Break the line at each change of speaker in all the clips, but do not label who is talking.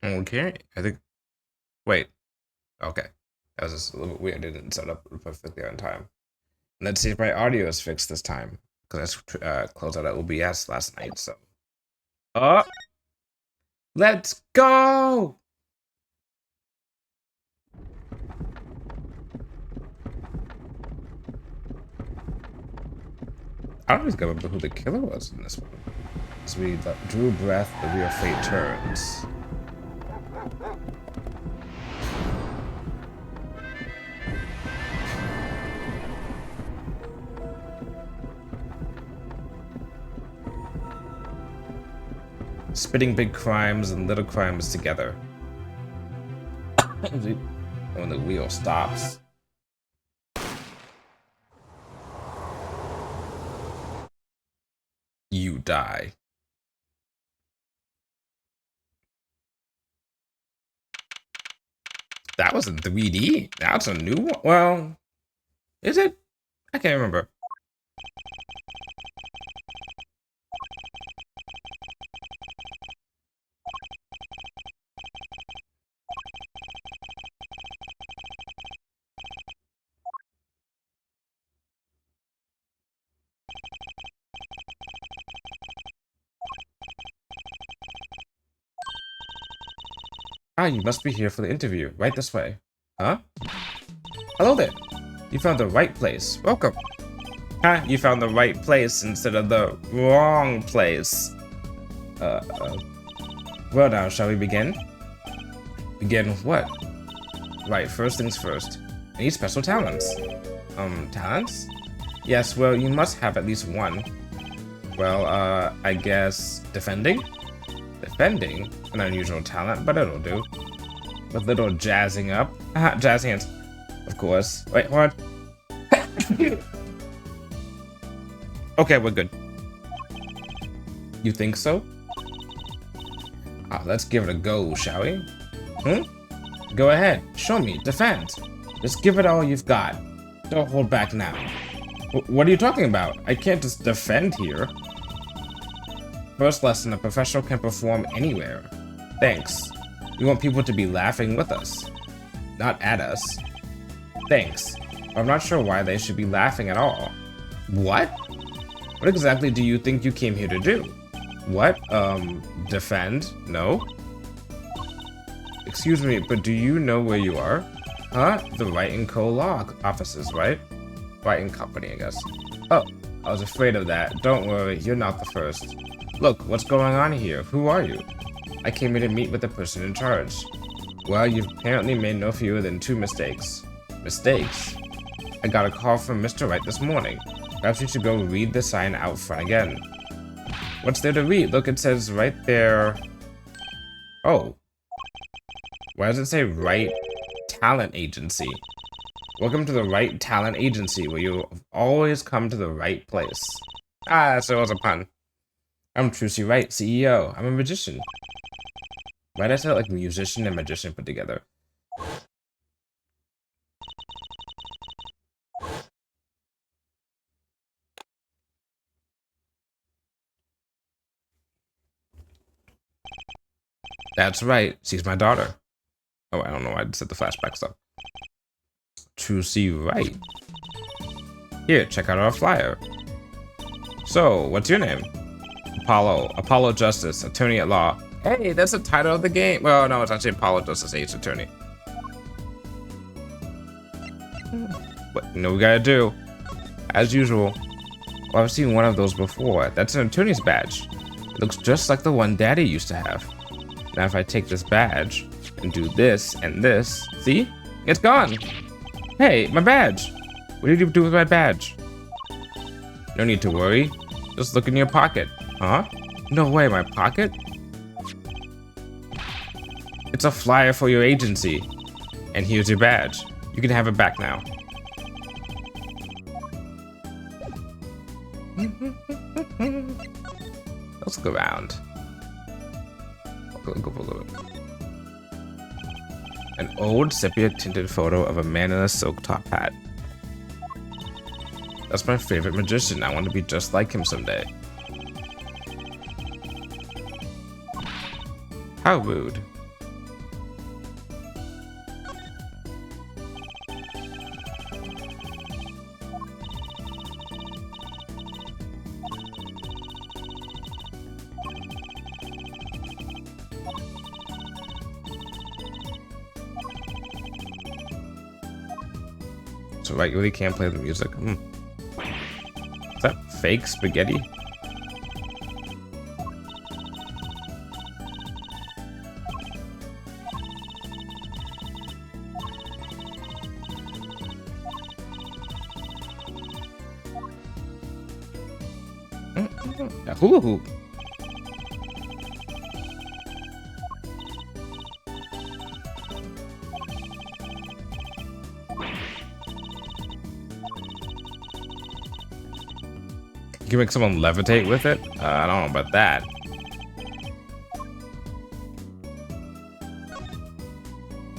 Okay, I think. Wait. Okay. That was just a little bit weird. I didn't set up perfectly on time. Let's see if my audio is fixed this time. Because I closed out OBS last night, so. Oh! Let's go! I don't even remember who the killer was in this one. As we drew breath, the real fate turns. Spitting big crimes and little crimes together. When the wheel stops. You die. That was in 3D? That's a new one? Well, is it? I can't remember. Ah, you must be here for the interview. Right this way. Huh? Hello there. You found the right place. Welcome. Huh? You found the right place instead of the wrong place. Well now, shall we begin? Begin what? Right, first things first. I need special talents. Talents? Yes, well, you must have at least one. Well, I guess defending? Defending? An unusual talent, but it'll do. With little jazzing up. Aha, jazz hands. Of course. Wait, hold on. Okay, we're good. You think so? Let's give it a go, shall we? Go ahead. Show me. Defend. Just give it all you've got. Don't hold back now. What are you talking about? I can't just defend here. First lesson, a professional can perform anywhere. Thanks. We want people to be laughing with us, not at us. Thanks. I'm not sure why they should be laughing at all. What? What exactly do you think you came here to do? What? Defend? No? Excuse me, but do you know where you are? Huh? The Wright & Co. law offices, right? Wright & Company, I guess. Oh, I was afraid of that. Don't worry, you're not the first. Look, what's going on here? Who are you? I came here to meet with the person in charge. Well, you've apparently made no fewer than 2 mistakes. Mistakes? I got a call from Mr. Wright this morning. Perhaps you should go read the sign out front again. What's there to read? Look, it says right there. Oh. Why does it say Wright Talent Agency? Welcome to the Wright Talent Agency, where you always come to the right place. Ah, so it was a pun. I'm Trucy Wright, CEO. I'm a magician. Why did I say like musician and magician put together? That's right. She's my daughter. Oh, I don't know why I said the flashback stuff. Trucy Wright. Here, check out our flyer. So, what's your name? Apollo Justice, attorney at law. Hey, that's the title of the game. Well, no, it's actually Apollo Justice Ace Attorney. What you know we gotta do? As usual. Well, I've seen one of those before. That's an attorney's badge. It looks just like the one Daddy used to have. Now if I take this badge and do this and this, see? It's gone. Hey, my badge. What did you do with my badge? No need to worry. Just look in your pocket. Huh? No way, my pocket? It's a flyer for your agency. And here's your badge. You can have it back now. Let's look around. Go for a little bit. An old sepia-tinted photo of a man in a silk top hat. That's my favorite magician. I want to be just like him someday. How rude. Mr. Right really can't play the music. Is that fake spaghetti? A hula hoop. You can make someone levitate with it? I don't know about that.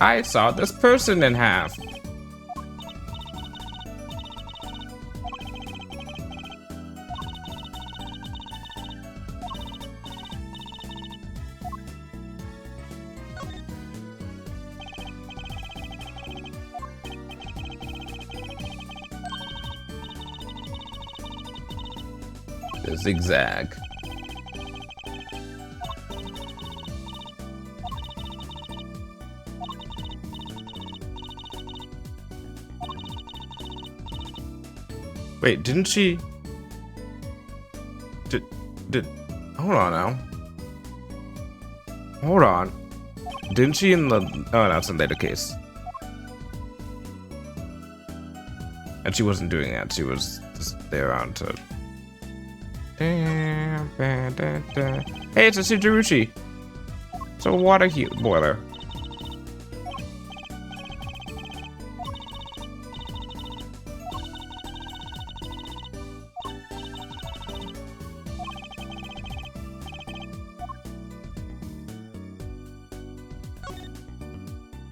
I saw this person in half. The zigzag. Wait, didn't she? Did hold on now. Hold on. Didn't she in the oh no, it's in later case. And she wasn't doing that, she was just there on to hey, it's a Sujiruchi. It's a water boiler.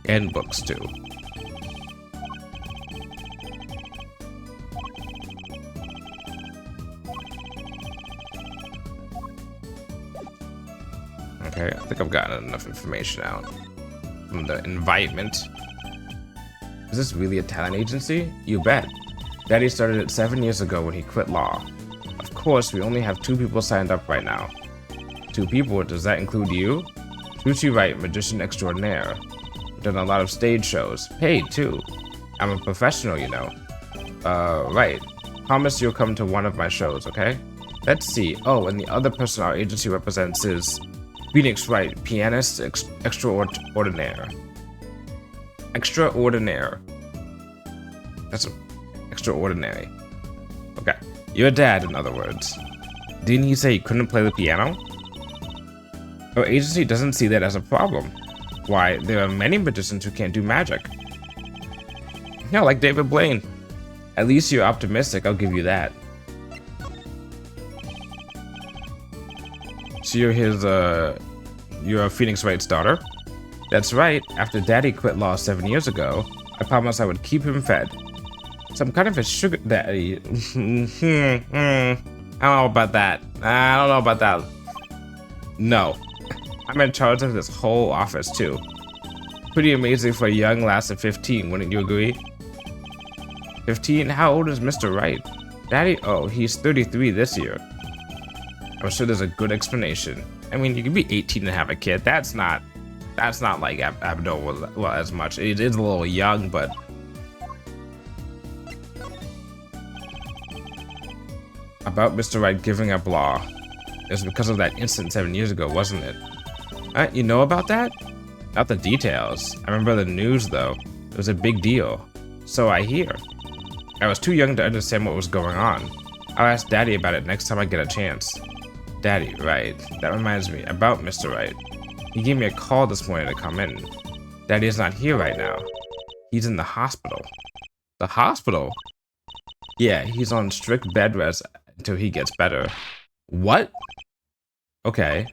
And books too. Okay, I think I've gotten enough information out from the invitement. Is this really a talent agency? You bet. Daddy started it 7 years ago when he quit law. Of course, we only have 2 people signed up right now. 2 people? Does that include you? Chuchi Wright, magician extraordinaire. We've done a lot of stage shows. Paid, too. I'm a professional, you know. Right. Promise you'll come to one of my shows, okay? Let's see. Oh, and the other person our agency represents is Phoenix Wright, pianist extraordinaire. Extraordinaire. That's extraordinary. Okay. Your dad, in other words. Didn't he say he couldn't play the piano? Our agency doesn't see that as a problem. Why, there are many magicians who can't do magic. Yeah, like David Blaine. At least you're optimistic, I'll give you that. So you're Phoenix Wright's daughter? That's right. After Daddy quit law 7 years ago, I promised I would keep him fed. Some kind of a sugar daddy. I don't know about that. I don't know about that. No. I'm in charge of this whole office, too. Pretty amazing for a young lass of 15, wouldn't you agree? 15? How old is Mr. Wright? Daddy? Oh, he's 33 this year. I'm sure there's a good explanation. I mean, you can be 18 and have a kid. That's not like abnormal, well, as much. It is a little young, but about Mr. Wright giving up law. It was because of that incident 7 years ago, wasn't it? You know about that? Not the details. I remember the news, though. It was a big deal. So I hear. I was too young to understand what was going on. I'll ask Daddy about it next time I get a chance. Daddy, right. That reminds me, about Mr. Wright. He gave me a call this morning to come in. Daddy is not here right now. He's in the hospital. The hospital? Yeah, he's on strict bed rest until he gets better. What? Okay.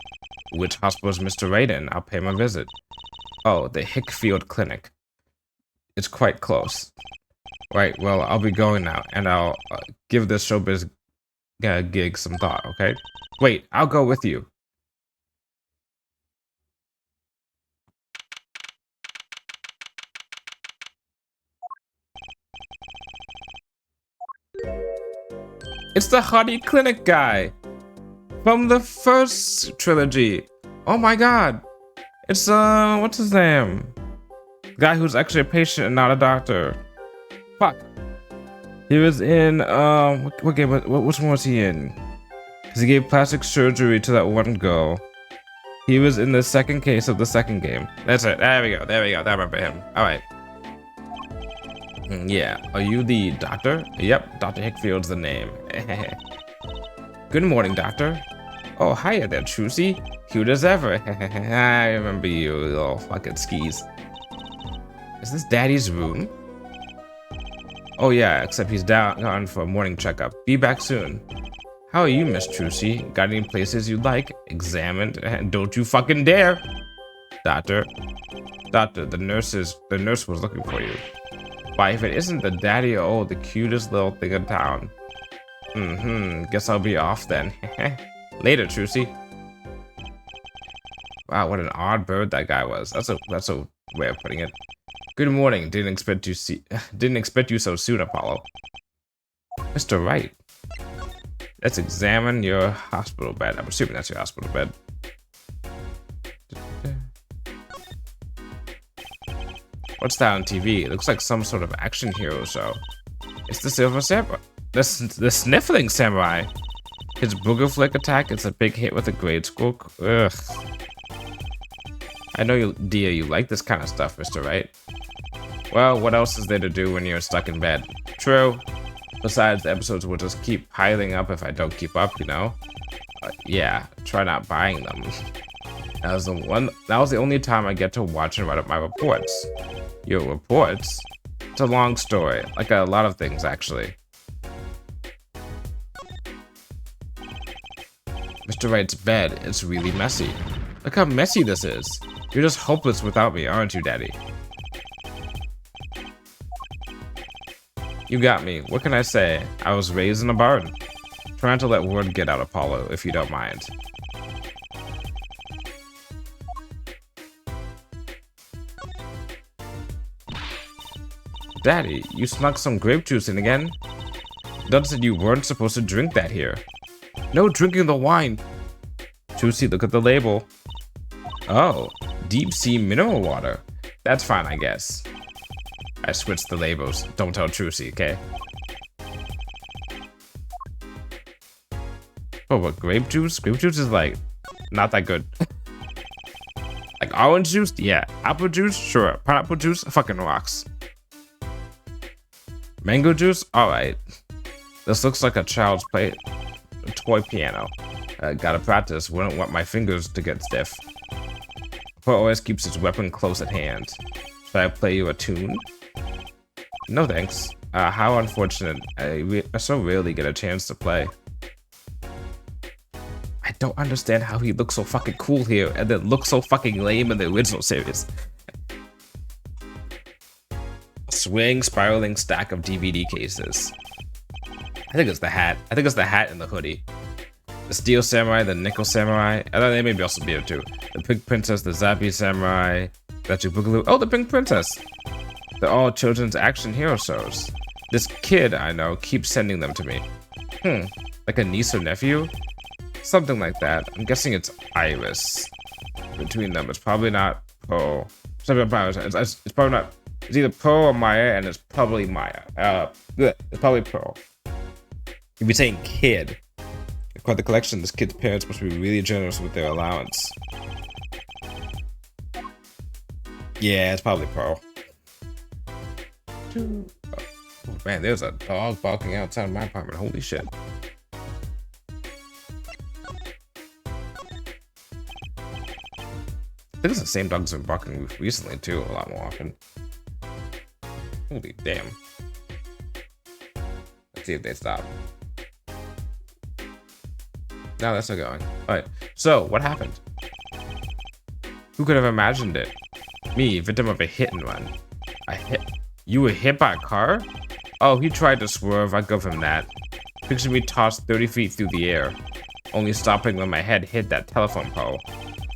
Which hospital is Mr. Wright in? I'll pay him a visit. Oh, the Hickfield Clinic. It's quite close. Right, well, I'll be going now, and I'll give this showbiz gig some thought, okay? Wait, I'll go with you. It's the Honey Clinic guy from the first trilogy. Oh my god. It's, what's his name? The guy who's actually a patient and not a doctor. Fuck. He was in, what game, which one was he in? Because he gave plastic surgery to that one girl. He was in the second case of the second game. That's it. There we go. I remember him. All right. Yeah. Are you the doctor? Yep. Dr. Hickfield's the name. Good morning, doctor. Oh, hiya there, Trucy. Cute as ever. I remember you, little fucking skis. Is this Daddy's room? Oh yeah, except he's gone for a morning checkup. Be back soon. How are you, Miss Trucy? Got any places you'd like examined? Don't you fucking dare! Doctor, the nurse was looking for you. Why, if it isn't the daddy, oh, the cutest little thing in town. Guess I'll be off then. Later, Trucy. Wow, what an odd bird that guy was. That's a way of putting it. Good morning. Didn't expect you so soon, Apollo. Mr. Wright. Let's examine your hospital bed. I'm assuming that's your hospital bed. What's that on TV? It looks like some sort of action hero show. It's the Silver Samurai. The Sniffling Samurai. His booger flick attack is a big hit with a grade school. Ugh. I know you, dear, you like this kind of stuff, Mr. Wright. Well, what else is there to do when you're stuck in bed? True. Besides, the episodes will just keep piling up if I don't keep up, you know? Yeah, try not buying them. That was the only time I get to watch and write up my reports. Your reports? It's a long story, like a lot of things, actually. Mr. Wright's bed, it's really messy. Look how messy this is. You're just hopeless without me, aren't you, Daddy? You got me. What can I say? I was raised in a barn. Trying to let word get out, Apollo, if you don't mind. Daddy, you snuck some grape juice in again? Dad said you weren't supposed to drink that here. No drinking the wine. Trucy, look at the label. Oh, deep sea mineral water. That's fine, I guess. I switched the labels. Don't tell Trucy, okay? Oh, what, grape juice? Grape juice is like, not that good. Like orange juice? Yeah. Apple juice? Sure. Pineapple juice? Fucking rocks. Mango juice? Alright. This looks like a child's toy piano. Gotta practice. Wouldn't want my fingers to get stiff. Poe always keeps his weapon close at hand. Should I play you a tune? No thanks. How unfortunate. I so rarely get a chance to play. I don't understand how he looks so fucking cool here and then looks so fucking lame in the original series. Swing, spiraling stack of DVD cases. I think it's the hat. I think it's the hat and the hoodie. The Steel Samurai, the Nickel Samurai. I thought they maybe also be here too. The Pink Princess, the Zappy Samurai. Got your Boogaloo. Oh, the Pink Princess. They're all children's action hero shows. This kid I know keeps sending them to me. Like a niece or nephew? Something like that. I'm guessing it's Iris. Between them, it's probably not Poe. It's probably not. It's either Poe or Maya, and it's probably Maya. It's probably Poe. You'd be saying kid. Quite the collection. This kid's parents must be really generous with their allowance. Yeah, it's probably Poe. Oh man, there's a dog barking outside my apartment. Holy shit. I think it's the same dog's been barking recently too, a lot more often. Holy damn. Let's see if they stop. No, that's not going. Alright, so what happened? Who could have imagined it? Me, victim of a hit and run. You were hit by a car? Oh, he tried to swerve, I give him that. Picture me tossed 30 feet through the air, only stopping when my head hit that telephone pole.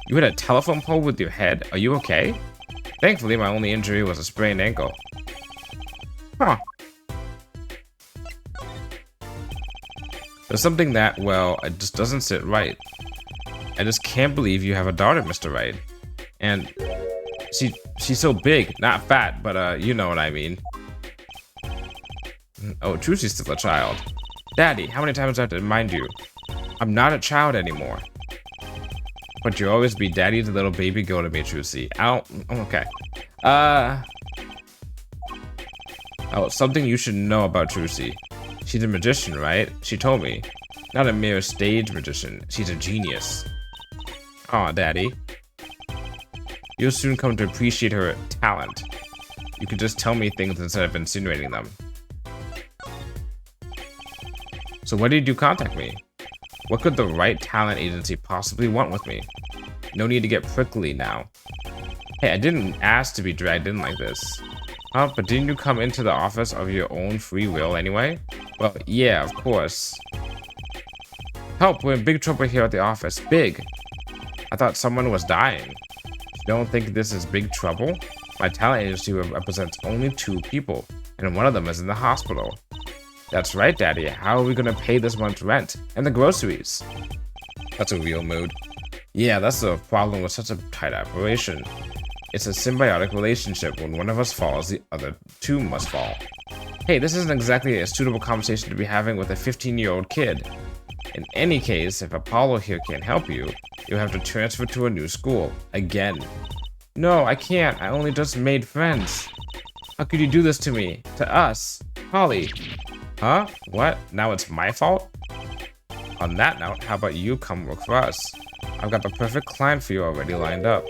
You hit a telephone pole with your head? Are you okay? Thankfully, my only injury was a sprained ankle. Huh. There's something that, well, it just doesn't sit right. I just can't believe you have a daughter, Mr. Wright. And she's so big, not fat, but you know what I mean. Oh, Trucy's still a child. Daddy, how many times do I have to remind you? I'm not a child anymore. But you'll always be Daddy's little baby girl to me, Trucy. Okay. Oh, something you should know about Trucy. She's a magician, right? She told me. Not a mere stage magician. She's a genius. Aw, Daddy. You'll soon come to appreciate her talent. You can just tell me things instead of insinuating them. So why did you contact me? What could the right talent agency possibly want with me? No need to get prickly now. Hey, I didn't ask to be dragged in like this. Huh? But didn't you come into the office of your own free will anyway? Well, yeah, of course. Help, we're in big trouble here at the office. Big. I thought someone was dying. You don't think this is big trouble? My talent agency represents only 2 people, and one of them is in the hospital. That's right, Daddy. How are we gonna pay this month's rent and the groceries? That's a real mood. Yeah, that's the problem with such a tight operation. It's a symbiotic relationship. When one of us falls, the other 2 must fall. Hey, this isn't exactly a suitable conversation to be having with a 15-year-old kid. In any case, if Apollo here can't help you, you'll have to transfer to a new school. Again. No, I can't. I only just made friends. How could you do this to me? To us? Holly. Huh? What? Now it's my fault? On that note, how about you come work for us? I've got the perfect client for you already lined up.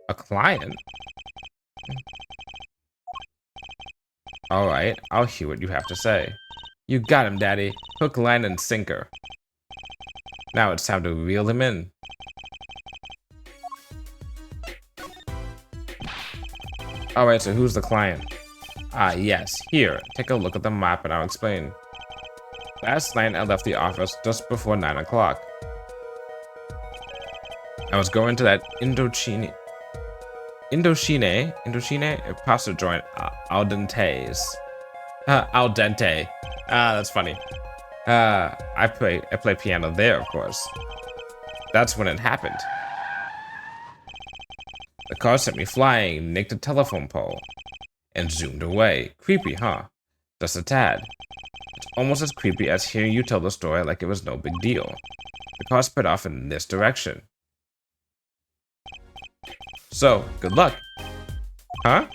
A client? Alright, I'll hear what you have to say. You got him, Daddy. Hook, line, and sinker. Now it's time to reel him in. Alright, so who's the client? Ah, yes. Here, take a look at the map and I'll explain. Last night I left the office just before 9 o'clock. I was going to that Indochine pasta joint, al dente's. Al dente. That's funny. I play piano there, of course. That's when it happened. The car sent me flying, nicked a telephone pole, and zoomed away. Creepy, huh? Just a tad. It's almost as creepy as hearing you tell the story like it was no big deal. The car sped off in this direction. So, good luck. Huh?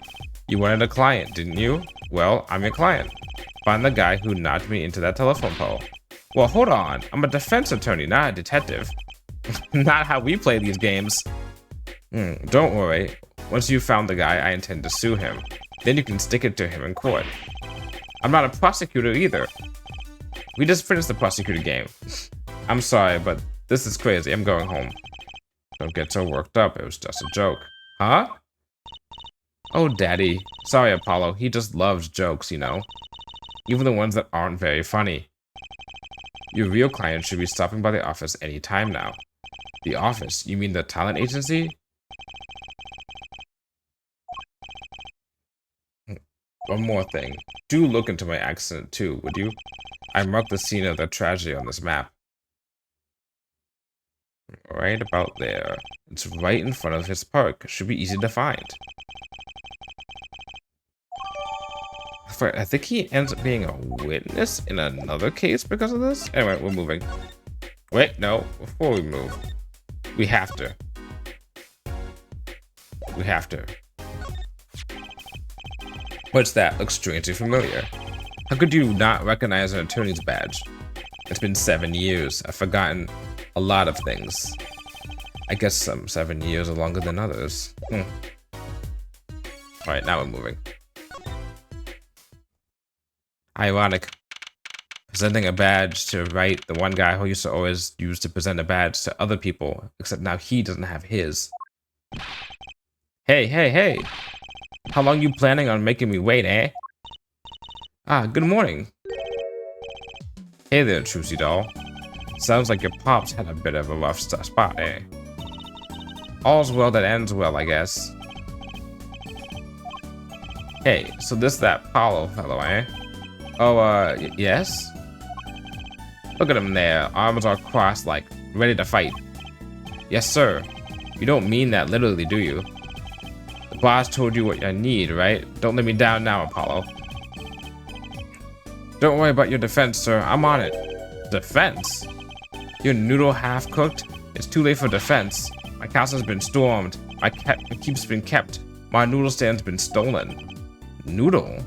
You wanted a client, didn't you? Well, I'm your client. Find the guy who knocked me into that telephone pole. Well, hold on. I'm a defense attorney, not a detective. Not how we play these games. Don't worry. Once you've found the guy, I intend to sue him. Then you can stick it to him in court. I'm not a prosecutor either. We just finished the prosecutor game. I'm sorry, but this is crazy. I'm going home. Don't get so worked up. It was just a joke. Huh? Oh, Daddy. Sorry, Apollo. He just loves jokes, you know. Even the ones that aren't very funny. Your real client should be stopping by the office any time now. The office? You mean the talent agency? One more thing. Do look into my accident too, would you? I marked the scene of the tragedy on this map. Right about there. It's right in front of his park. Should be easy to find. I think he ends up being a witness in another case because of this. Anyway, we're moving. Wait, no. Before we move, we have to. What's that? Looks strangely familiar. How could you not recognize an attorney's badge? It's been 7 years. I've forgotten a lot of things. I guess some 7 years are longer than others. Alright, now we're moving. Ironic. Presenting a badge to the one guy who used to always use to present a badge to other people, except now he doesn't have his. Hey. How long you planning on making me wait, eh? Ah, good morning. Hey there, Trucy doll. Sounds like your pops had a bit of a rough spot, eh? All's well that ends well, I guess. Hey, so that Apollo fellow, eh? Oh, yes? Look at him there, arms are crossed like, ready to fight. Yes, sir. You don't mean that literally, do you? The boss told you what I need, right? Don't let me down now, Apollo. Don't worry about your defense, sir. I'm on it. Defense? Your noodle half-cooked? It's too late for defense. My castle's been stormed. My keep's been kept. My noodle stand's been stolen. Noodle?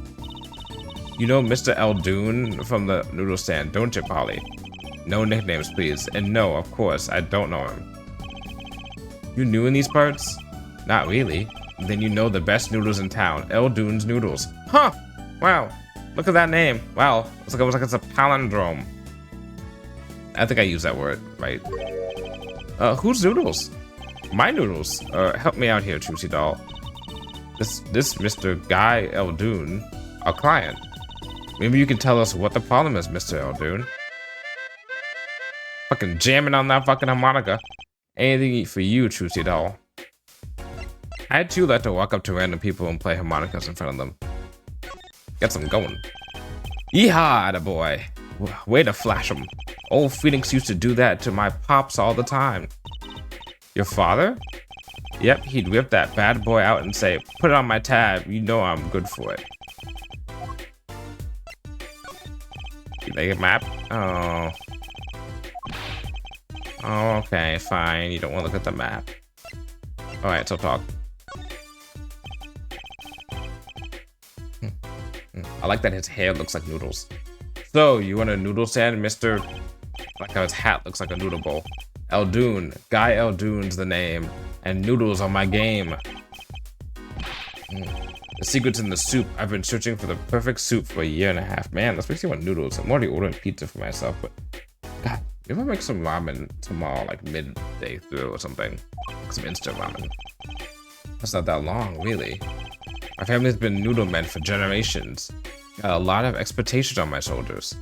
You know Mr. Eldoon from the noodle stand, don't you, Polly? No nicknames, please. And no, of course, I don't know him. You new in these parts? Not really. Then you know the best noodles in town. Eldoon's Noodles. Huh! Wow. Look at that name. Wow. It's like it's a palindrome. I think I used that word, right? Whose noodles? My noodles. Help me out here, Trucy Doll. This Mr. Guy Eldoon, our client. Maybe you can tell us what the problem is, Mr. Eldoon. Fucking jamming on that fucking harmonica. Anything for you, Trucy Doll. I'd too like to walk up to random people and play harmonicas in front of them. Get them going. Yeehaw, attaboy. Way to flash them. Old Phoenix used to do that to my pops all the time. Your father? Yep, he'd whip that bad boy out and say, put it on my tab, you know I'm good for it. You like a map? Oh. Oh, okay, fine. You don't want to look at the map. Alright, so talk. I like that his hair looks like noodles. So, you want a noodle stand, Mr. Like how his hat looks like a noodle bowl. Eldoon. Guy Eldoon's the name. And noodles are my game. The secret's in the soup. I've been searching for the perfect soup for a year and a half. Man, this makes me want noodles. I'm already ordering pizza for myself, but God, maybe I'll make some ramen tomorrow, like midday through or something. Some instant ramen. That's not that long, really. My family's been noodle men for generations. Got a lot of expectations on my shoulders.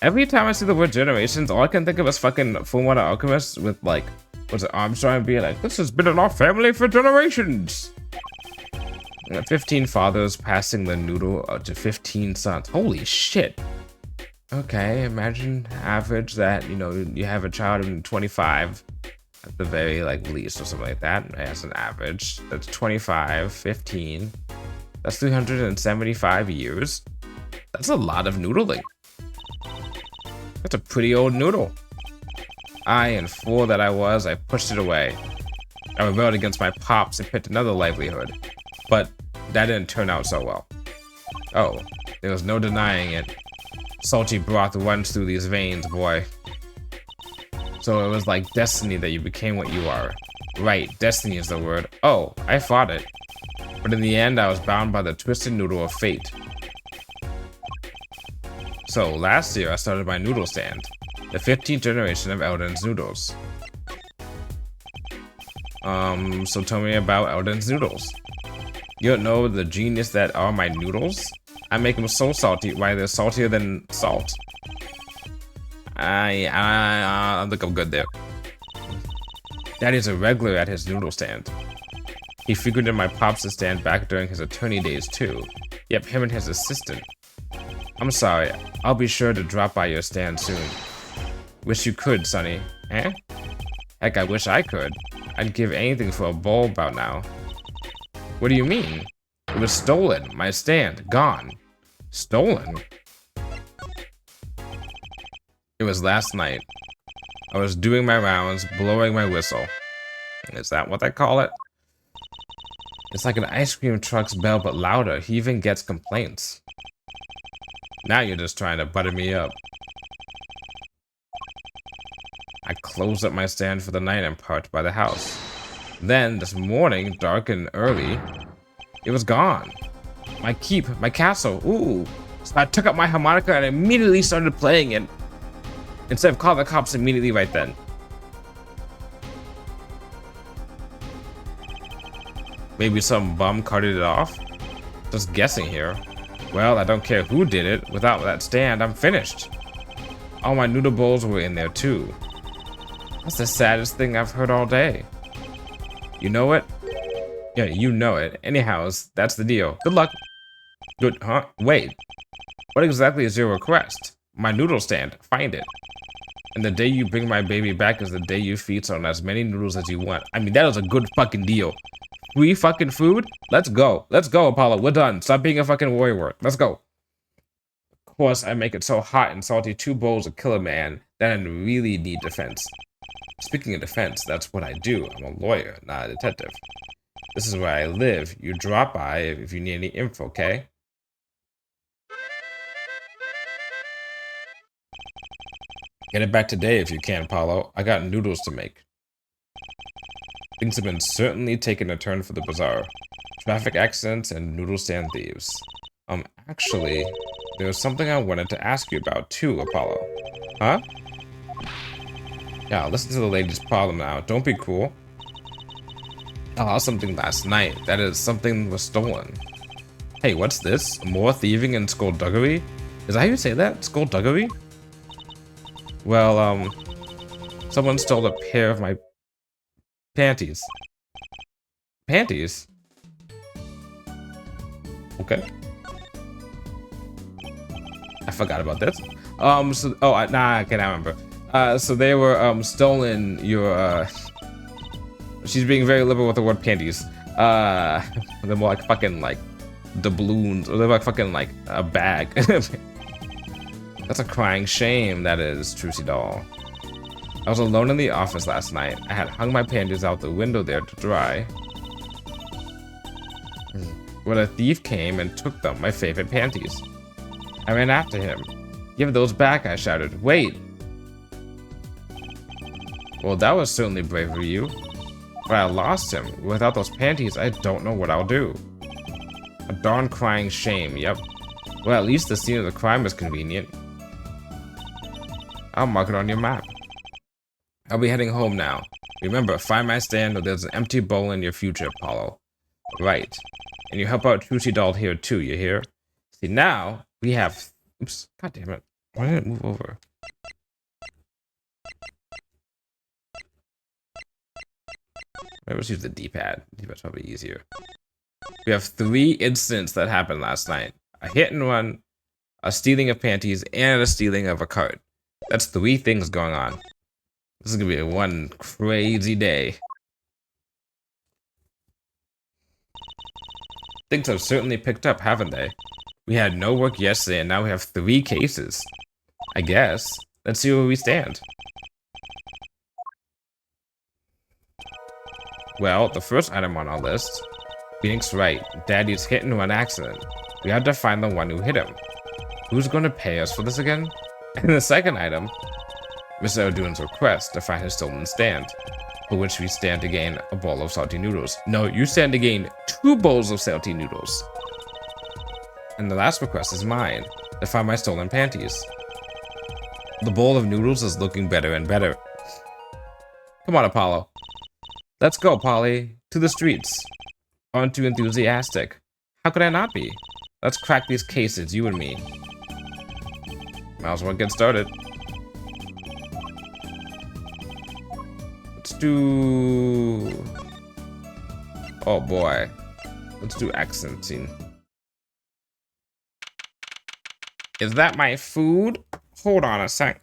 Every time I see the word generations, all I can think of is fucking Fullmetal Alchemist with like, what's it, Armstrong being like, this has been in our family for generations. 15 fathers passing the noodle to 15 sons. Holy shit. Okay, imagine average that, you know, you have a child in 25 at the very like least or something like that. As an average, that's 25, 15. That's 375 years. That's a lot of noodling. That's a pretty old noodle. And fool that I was, I pushed it away. I rebelled against my pops and picked another livelihood. But that didn't turn out so well. Oh, there was no denying it. Salty broth runs through these veins, boy. So it was like destiny that you became what you are. Right, destiny is the word. Oh, I fought it. But in the end, I was bound by the twisted noodle of fate. So, last year I started my noodle stand. The 15th generation of Elden's Noodles. So tell me about Elden's Noodles. You don't know the genius that are my noodles? I make them so salty, why they're saltier than salt. I think I'm good there. Daddy's a regular at his noodle stand. He frequented my pops' stand back during his attorney days too. Yep, him and his assistant. I'm sorry, I'll be sure to drop by your stand soon. Wish you could, Sonny. Eh? Heck, I wish I could. I'd give anything for a bowl about now. What do you mean? It was stolen. My stand. Gone. Stolen? It was last night. I was doing my rounds, blowing my whistle. Is that what they call it? It's like an ice cream truck's bell, but louder. He even gets complaints. Now you're just trying to butter me up. I closed up my stand for the night and parked by the house. Then, this morning, dark and early, it was gone. My keep, my castle, ooh. So I took up my harmonica and immediately started playing it. Instead of calling the cops immediately right then. Maybe some bum carted it off? Just guessing here. Well, I don't care who did it. Without that stand, I'm finished. All my noodle bowls were in there too. That's the saddest thing I've heard all day. You know it? Yeah, you know it. Anyhows, that's the deal. Good luck. Good, huh? Wait. What exactly is your request? My noodle stand. Find it. And the day you bring my baby back is the day you feast on as many noodles as you want. I mean, that is a good fucking deal. Free fucking food? Let's go. Let's go, Apollo. We're done. Stop being a fucking warrior. Let's go. course, I make it so hot and salty 2 bowls will kill a man that I really need defense. Speaking of defense, that's what I do. I'm a lawyer, not a detective. This is where I live. You drop by if you need any info, okay? Get it back today if you can, Paulo. I got noodles to make. Things have been certainly taking a turn for the bizarre. Traffic accidents and noodle stand thieves. Actually, there was something I wanted to ask you about too, Apollo. Huh? Yeah, listen to the lady's problem now. Don't be cruel. I lost something last night. That is, something was stolen. Hey, what's this? More thieving and skullduggery? Is that how you say that? Skullduggery? Well, someone stole a pair of my panties. Panties? Okay. I forgot about this. I can't remember. So they were, stolen your, she's being very liberal with the word panties. They're more like fucking, like, doubloons, or they're like fucking, like, a bag. That's a crying shame, that is, Trucy doll. I was alone in the office last night. I had hung my panties out the window there to dry. When a thief came and took them, my favorite panties. I ran after him. Give those back, I shouted. Wait! Well, that was certainly brave of you. But I lost him. Without those panties, I don't know what I'll do. A darn crying shame, yep. Well, at least the scene of the crime is convenient. I'll mark it on your map. I'll be heading home now. Remember, find my stand or there's an empty bowl in your future, Apollo. Right. And you help out Trucy doll here too, you hear? See, now, we have... Oops, god damn it. Why did it move over? Maybe let's use the D-pad. D-pad's probably easier. We have 3 incidents that happened last night. A hit and run, a stealing of panties, and a stealing of a cart. That's 3 things going on. This is gonna be one crazy day. Things have certainly picked up, haven't they? We had no work yesterday, and now we have 3 cases. I guess. Let's see where we stand. Well, the first item on our list. Phoenix right. Daddy's hit and run accident. We have to find the one who hit him. Who's going to pay us for this again? And the second item. Mr. O'Doon's request to find his stolen stand. For which we stand to gain a bowl of salty noodles. No, you stand to gain 2 bowls of salty noodles. And the last request is mine. To find my stolen panties. The bowl of noodles is looking better and better. Come on, Apollo. Let's go, Polly. To the streets. Aren't you enthusiastic? How could I not be? Let's crack these cases, you and me. Might as well get started. Let's do... Oh boy. Let's do accent scene. Is that my food? Hold on a sec.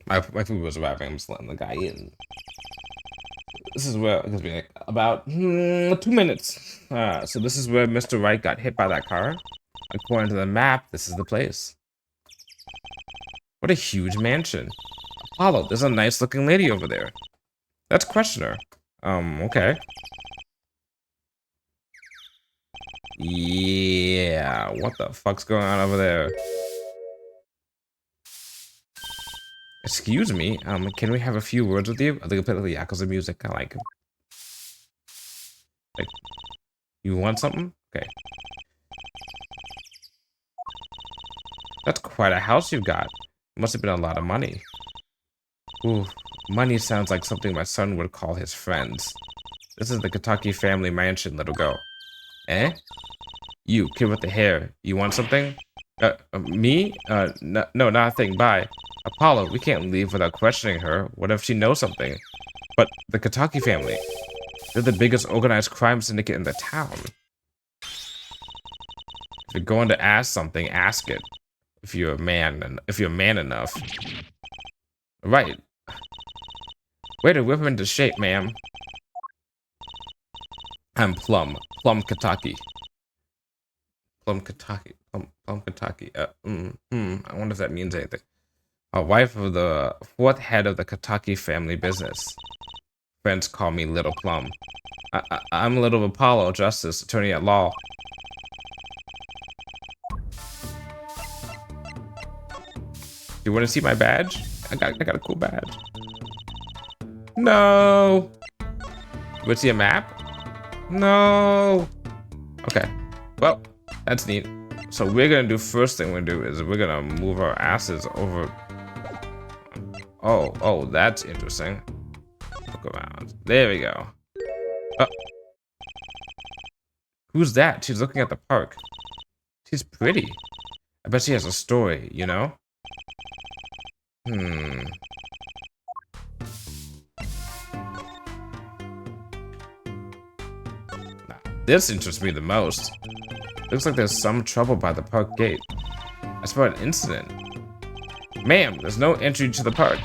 My food was arriving. I'm just letting the guy in. This is where it's been like about 2 minutes. So this is where Mr. Wright got hit by that car. According to the map, this is the place. What a huge mansion. Apollo, there's a nice looking lady over there. Let's question her. Okay. Yeah, what the fuck's going on over there? Excuse me, can we have a few words with you? I think I'll play the Yakuza music. I like you want something? Okay. That's quite a house you've got. Must have been a lot of money. Ooh, money sounds like something my son would call his friends. This is the Kentucky family mansion, little girl. Eh? You, kid with the hair. You want something? Me? No, not a thing. Bye. Apollo, we can't leave without questioning her. What if she knows something? But the Kentucky family, they're the biggest organized crime syndicate in the town. If you're going to ask something, ask it. If you're a man, and if you're man enough. Right. Way to whip him into shape, ma'am. I'm Plum. Plum Kentucky. Plum Kentucky. Plum Kentucky. I wonder if that means anything. A wife of the fourth head of the Kentucky family business. Friends call me Little Plum. I'm Little Apollo, Justice, Attorney at Law. You want to see my badge? I got a cool badge. No. You want to see a map? No. Okay. Well, that's neat. So we're gonna do first thing we're gonna do is we're gonna move our asses over. Oh, that's interesting. Look around. There we go. Oh. Who's that? She's looking at the park. She's pretty. I bet she has a story, you know? This interests me the most. Looks like there's some trouble by the park gate. I spot an incident. Ma'am, there's no entry to the park.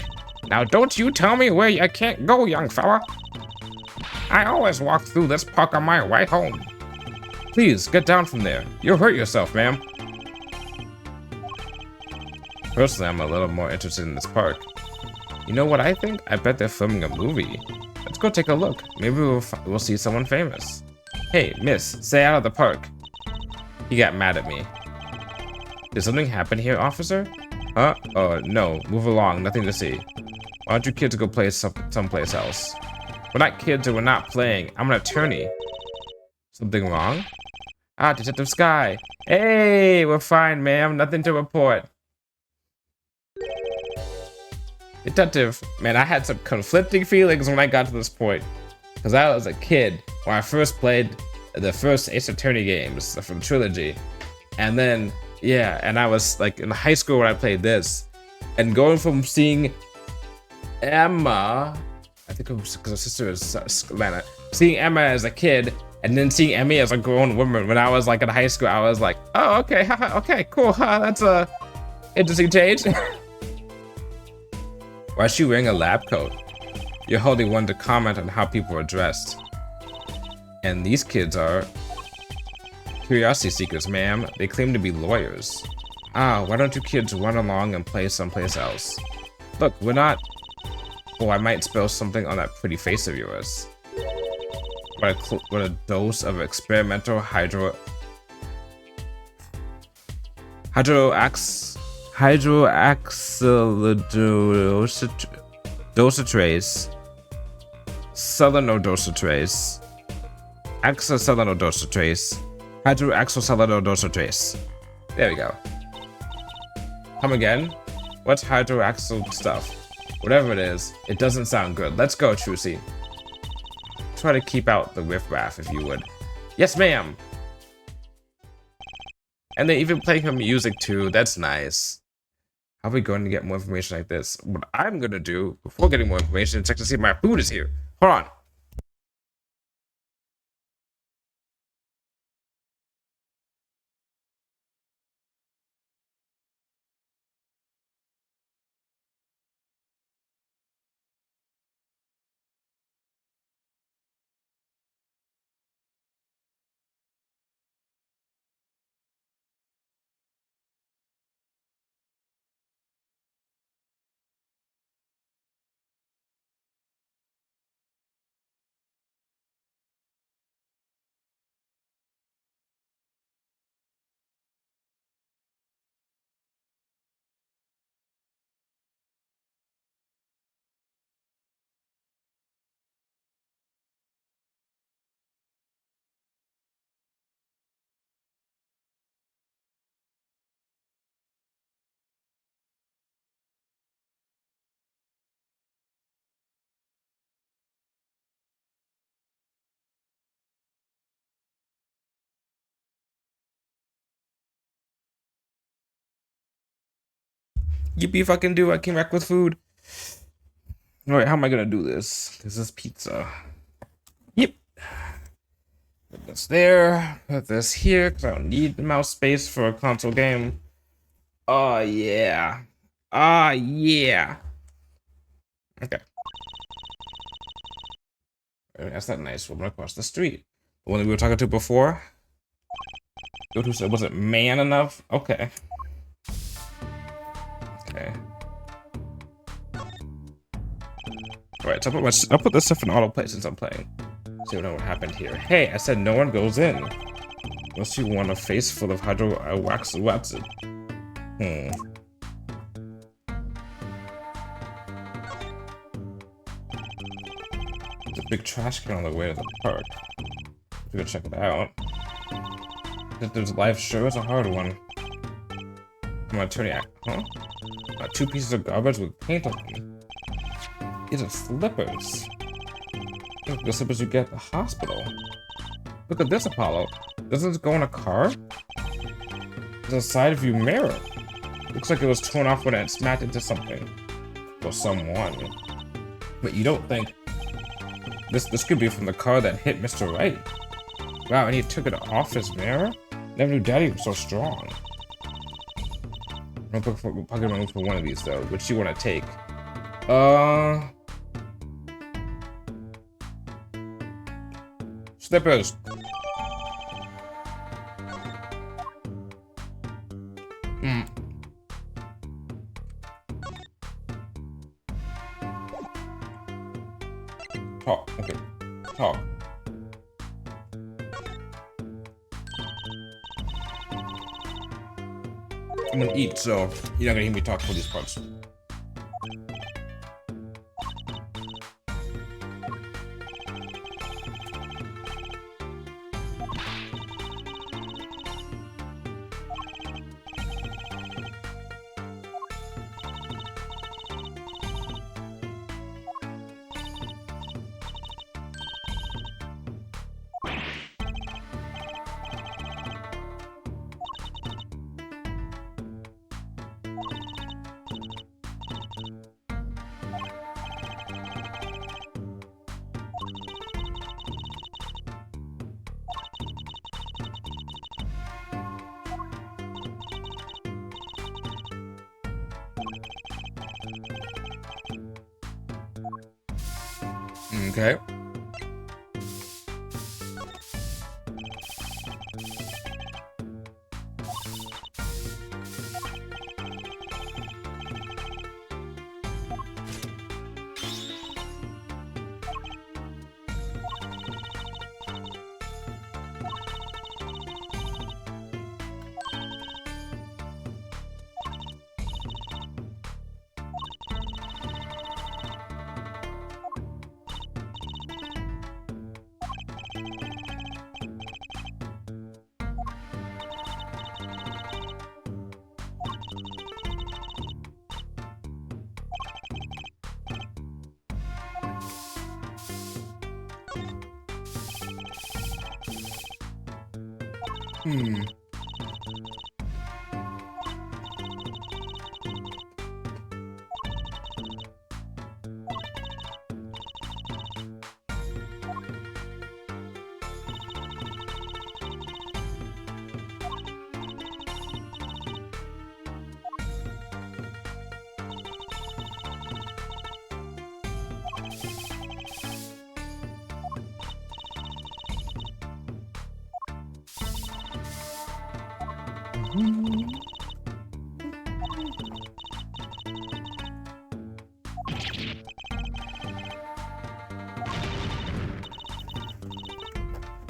Now don't you tell me where I can't go, young fella. I always walk through this park on my way home. Please, get down from there. You'll hurt yourself, ma'am. Personally, I'm a little more interested in this park. You know what I think? I bet they're filming a movie. Let's go take a look. Maybe we'll see someone famous. Hey, miss, stay out of the park. He got mad at me. Did something happen here, officer? Huh? No. Move along. Nothing to see. Why don't you kids go play someplace else? We're not kids and we're not playing. I'm an attorney. Something wrong? Ah, Detective Sky. Hey, we're fine, ma'am. Nothing to report. Detective, man, I had some conflicting feelings when I got to this point. Because I was a kid when I first played the first Ace Attorney games from the trilogy. And then, yeah, and I was like in high school when I played this. And going from seeing Emma, I think it was because her sister is Atlanta, seeing Emma as a kid, and then seeing Emmy as a grown woman when I was like in high school, I was like, oh, okay, okay, cool, that's a interesting change. Why is she wearing a lab coat? You're holding one to comment on how people are dressed. And these kids are curiosity seekers, ma'am. They claim to be lawyers. Ah, why don't you kids run along and play someplace else? Look, we're not... Oh, I might spell something on that pretty face of yours. What a dose of experimental hydroxydosatrase, selenodosatrase, axacelenodosatrase, hydroxycelenodosatrase. There we go. Come again? What's hydroxyl stuff? Whatever it is, it doesn't sound good. Let's go, Trucy. Try to keep out the riffraff, if you would. Yes, ma'am! And they even play her music too. That's nice. How are we going to get more information like this? What I'm going to do, before getting more information, is check to see if my food is here. Hold on. Yippee fucking do, I came back with food. Alright, how am I gonna do this? This is pizza. Yep. Put this there, put this here, because I don't need the mouse space for a console game. Oh yeah. Ah yeah. Okay. That's that nice woman across the street. The one that we were talking to before? Who said, was it man enough? Okay. Okay. Alright, so I'll put this stuff in autoplay since I'm playing. So you know what happened here. Hey, I said no one goes in. Unless you want a face full of hydro wax. What's it? There's a big trash can on the way to the park. We go check it out. There's live show. It's a hard one. I'm gonna turn it. Huh? 2 pieces of garbage with paint on them. These are slippers. Look, the slippers you get at the hospital. Look at this, Apollo. Doesn't this go in a car? There's a side view mirror. Looks like it was torn off when it smacked into something. Or someone. But you don't think this could be from the car that hit Mr. Wright. Wow, and he took it off his mirror? Never knew Daddy was so strong. I'm gonna put Pokemon for one of these though. Which you want to take? Slippers. Talk. Okay. Talk. I'm gonna eat, so you're not gonna hear me talk for these parts. Okay.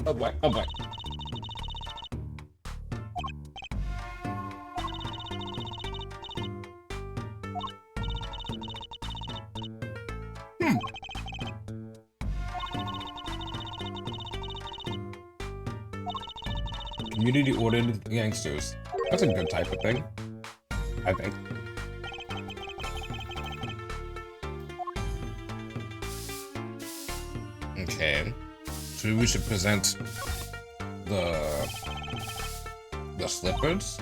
Oh boy, oh boy. Community ordered gangsters. That's a good type of thing, I think. Okay. So we should present the slippers.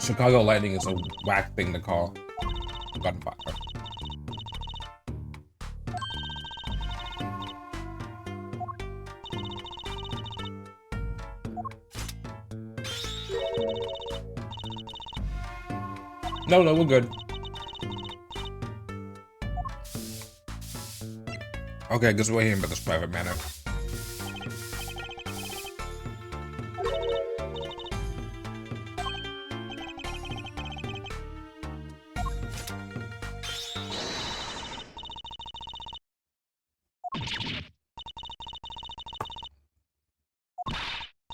Chicago lightning is a whack thing to call gunfire. No, we're good. Okay, I guess we're hearing about this private manor.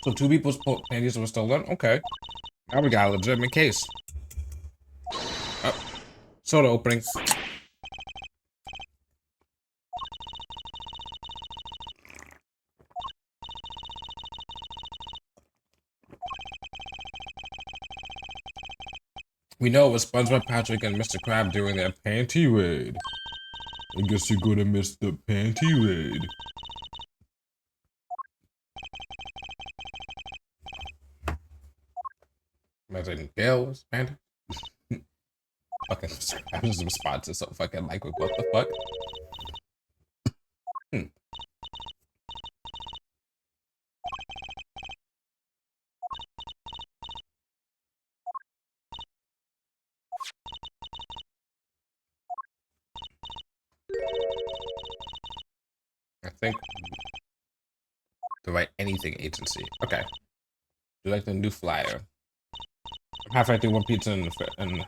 So 2 people's panties were stolen? Okay. Now we got a legitimate case. Oh, soda opening. We know it was SpongeBob, Patrick, and Mr. Crab doing their panty raid. I guess you're gonna miss the panty raid. Imagine Gail's panty. Fucking Mr. Crab's response is so fucking like, what the fuck? I think the Right Anything Agency. Okay. Do you like the new flyer? I'm halfway through one pizza and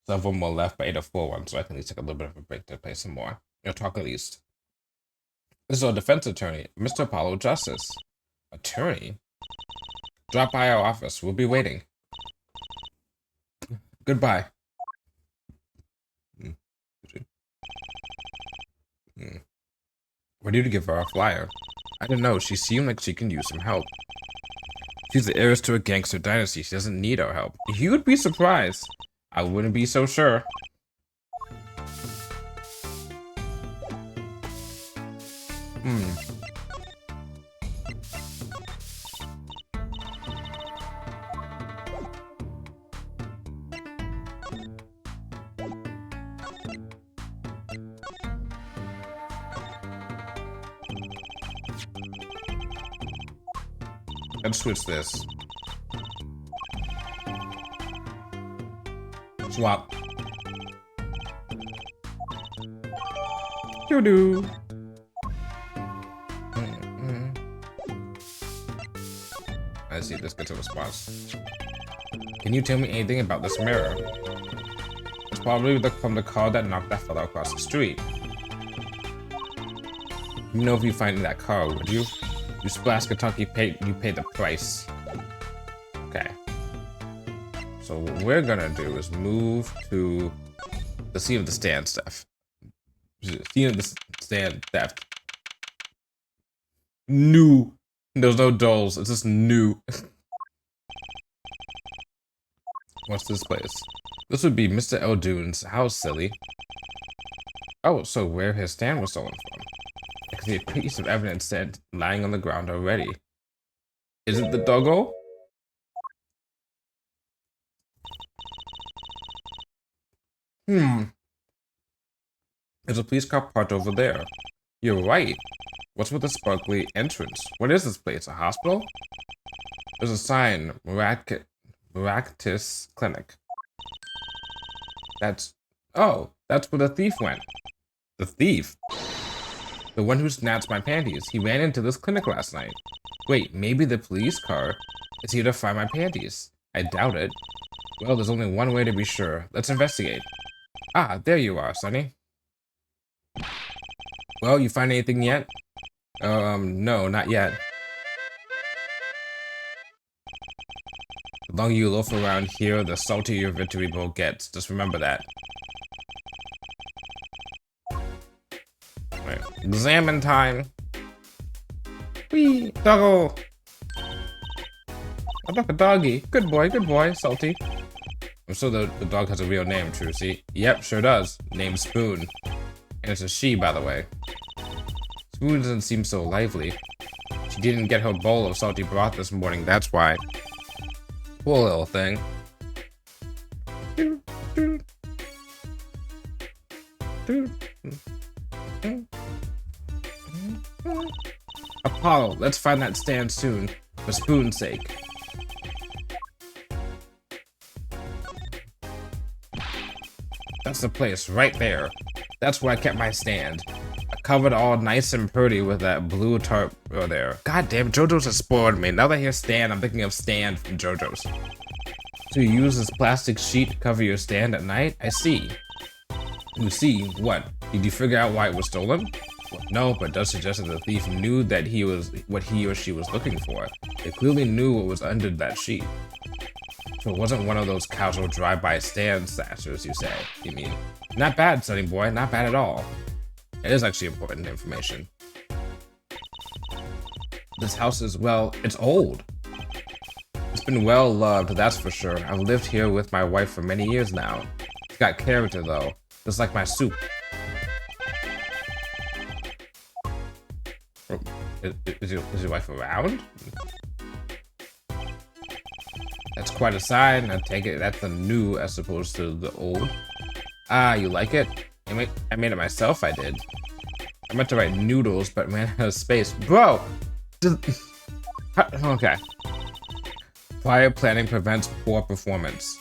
several more left, but I ate a full one, so I can at least take a little bit of a break to play some more. You'll talk at least. This is our defense attorney, Mr. Apollo Justice. Attorney? Drop by our office. We'll be waiting. Goodbye. Ready to give her a flyer. I don't know, she seemed like she can use some help. She's the heiress to a gangster dynasty. She doesn't need our help. You would be surprised. I wouldn't be so sure. Let's switch this. Swap. Doo-doo. Let's see if this gets a response. Can you tell me anything about this mirror? It's probably from the car that knocked that fellow across the street. You know if you find that car, would you? You splash Kentucky, you pay the price. Okay. So what we're gonna do is move to the scene of the stand theft. Scene of the stand theft. New. There's no dolls. It's just new. What's this place? This would be Mr. Eldune's house, silly. Oh, so where his stand was stolen from. I can see a piece of evidence said lying on the ground already. Is it the doggo? There's a police car parked over there. You're right. What's with the sparkly entrance? What is this place? A hospital? There's a sign. Miraculous Clinic. That's where the thief went. The thief? The one who snatched my panties. He ran into this clinic last night. Wait, maybe the police car is here to find my panties. I doubt it. Well, there's only one way to be sure. Let's investigate. Ah, there you are, Sonny. Well, you find anything yet? No, not yet. The longer you loaf around here, the saltier your victory bowl gets. Just remember that. Right. Examine time. Whee! Doggo! I like a doggy. Good boy, Salty. I'm sure the dog has a real name, Trucy. Yep, sure does. Named Spoon. And it's a she, by the way. Spoon doesn't seem so lively. She didn't get her bowl of salty broth this morning, that's why. Poor little thing. Apollo, let's find that stand soon, for Spoon's sake. That's the place, right there. That's where I kept my stand. I covered all nice and pretty with that blue tarp there. God damn, JoJo's has spoiled me. Now that I hear stand, I'm thinking of stand from JoJo's. So you use this plastic sheet to cover your stand at night? I see. You see, what? Did you figure out why it was stolen? Well, no, but it does suggest that the thief knew that what he or she was looking for. They clearly knew what was under that sheet. So it wasn't one of those casual drive-by stand snatchers, you say, you mean? Not bad, Sonny boy, not bad at all. It is actually important information. This house is, well, it's old. It's been well loved, that's for sure. I've lived here with my wife for many years now. It's got character, though, just like my soup. Is your wife around? That's quite a sign. I take it that's the new as opposed to the old. Ah, you like it? I made it myself, I did. I meant to write noodles, but ran out of space. Bro! Okay. Prior planning prevents poor performance.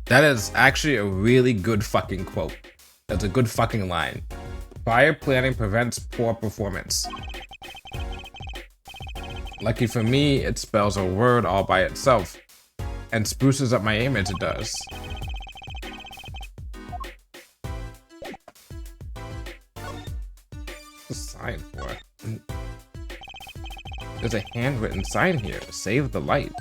That is actually a really good fucking quote. That's a good fucking line. Prior planning prevents poor performance. Lucky for me, it spells a word all by itself. And spruces up my image, it does. What's the sign for? There's a handwritten sign here. Save the light.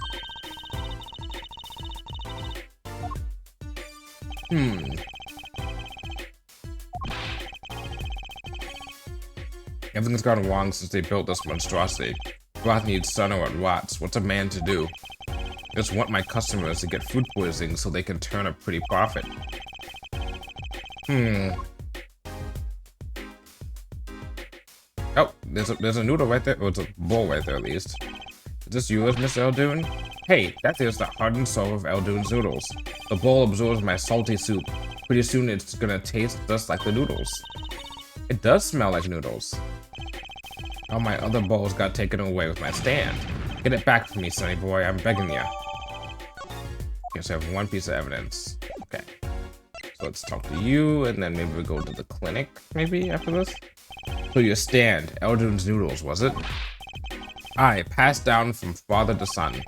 Everything's gone wrong since they built this monstrosity. Broth needs sun or it rots. What's a man to do? Just want my customers to get food poisoning so they can turn a pretty profit. Oh, there's a noodle right there. Oh, it's a bowl right there at least. Is this yours, Miss Eldoon? Hey, that is the heart and soul of Eldoon's noodles. The bowl absorbs my salty soup. Pretty soon it's gonna taste just like the noodles. It does smell like noodles. All my other bowls got taken away with my stand. Get it back from me, Sonny boy, I'm begging you. Okay, so I have one piece of evidence. Okay. So let's talk to you, and then maybe we'll go to the clinic, maybe, after this? So your stand, Eldoon's noodles, was it? Aye, passed down from father to son.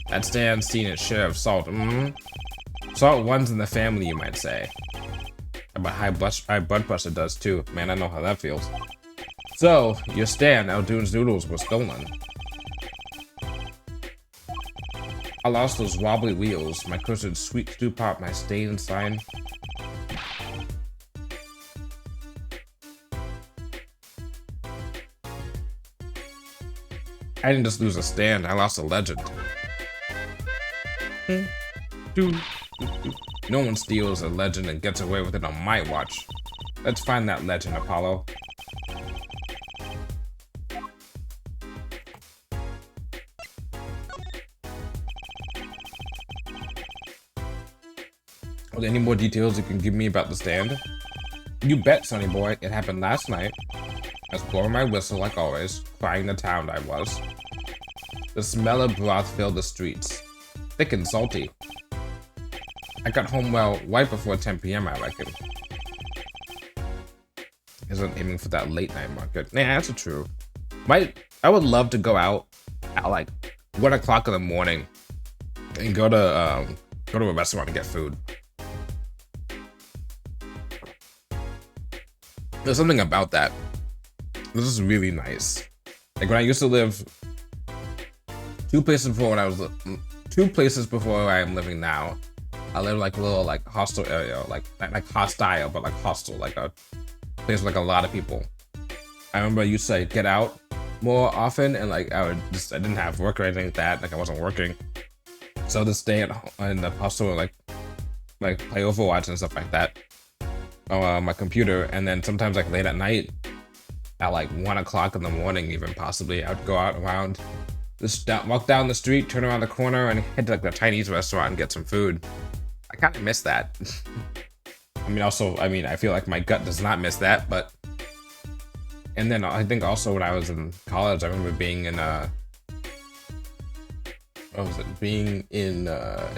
That stand's seen its share of salt, Salt runs in the family, you might say. But high blood pressure does too. Man, I know how that feels. So, your stand, Eldoon's noodles, was stolen. I lost those wobbly wheels, my cursed sweet stew pot, my stained sign. I didn't just lose a stand, I lost a legend. No one steals a legend and gets away with it on my watch. Let's find that legend, Apollo. Are there any more details you can give me about the stand? You bet, Sonny boy. It happened last night. I was blowing my whistle like always, crying the town I was. The smell of broth filled the streets, thick and salty. I got home, well, right before 10 p.m. I reckon. Isn't aiming for that late night market. Nah, that's true. I would love to go out at like 1 o'clock in the morning and go to a restaurant and get food. There's something about that. This is really nice. Like when I used to live two places before I am living now. I live like a little like hostel area, like hostile, but like hostel, like a place with like a lot of people. I remember I used to like, get out more often, and like I didn't have work or anything like that. Like I wasn't working, so I'd just stay in the hostel and like play Overwatch and stuff like that on my computer. And then sometimes like late at night, at like 1 o'clock in the morning, even possibly, I'd go out around Just walk down the street, turn around the corner, and head to like the Chinese restaurant and get some food. I kind of miss that. I feel like my gut does not miss that, but. And then I think also when I was in college, I remember being in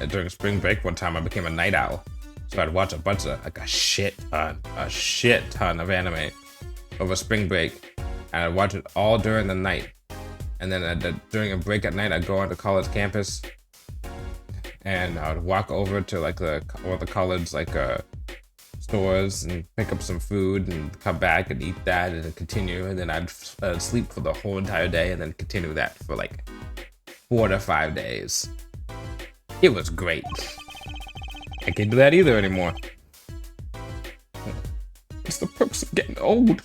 during spring break one time. I became a night owl, so I'd watch a bunch of like a shit ton of anime over spring break, and I'd watch it all during the night. And then during a break at night, I'd go onto college campus, and I would walk over to like the college stores and pick up some food and come back and eat that and then continue, and then I'd sleep for the whole entire day and then continue that for like 4 to 5 days. It was great. I can't do that either anymore. It's the perks of getting old.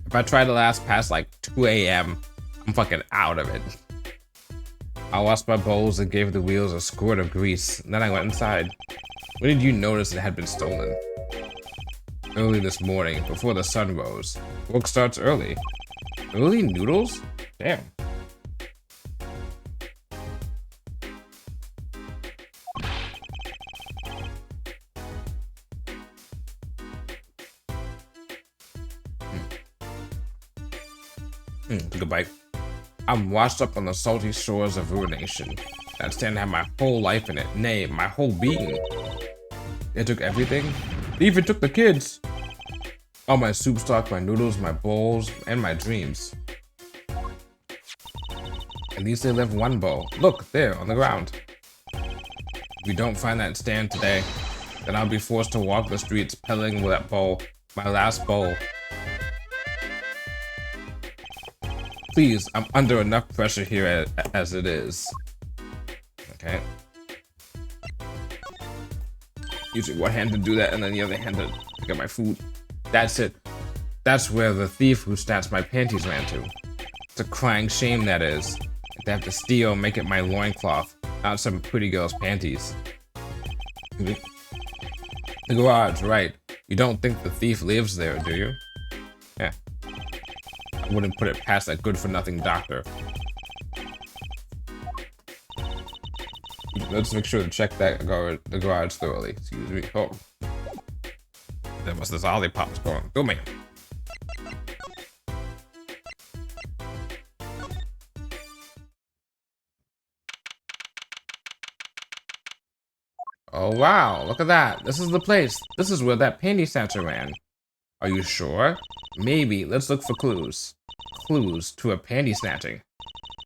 If I try to last past like 2 a.m., I'm fucking out of it. I washed my bowls and gave the wheels a squirt of grease, and then I went inside. When did you notice it had been stolen? Early this morning, before the sun rose. Work starts early. Early noodles? Damn. Took a bite. I'm washed up on the salty shores of ruination. That stand had my whole life in it, nay, my whole being. They took everything. They even took the kids. All my soup stock, my noodles, my bowls, and my dreams. At least they left one bowl. Look, there, on the ground. If we don't find that stand today, then I'll be forced to walk the streets peddling with that bowl, my last bowl. Please, I'm under enough pressure here as it is. Okay. Using one hand to do that and then the other hand to pick up my food. That's it. That's where the thief who snatched my panties ran to. It's a crying shame, that is. To have to steal and make it my loincloth, not some pretty girl's panties. The garage, right. You don't think the thief lives there, do you? Yeah. I wouldn't put it past that good-for-nothing doctor. Let's make sure to check the garage thoroughly. Excuse me. Oh. There was this Olipop's going through me. Oh wow, look at that. This is the place. This is where that panty snatcher ran. Are you sure? Maybe. Let's look for clues. Clues to a panty snatching.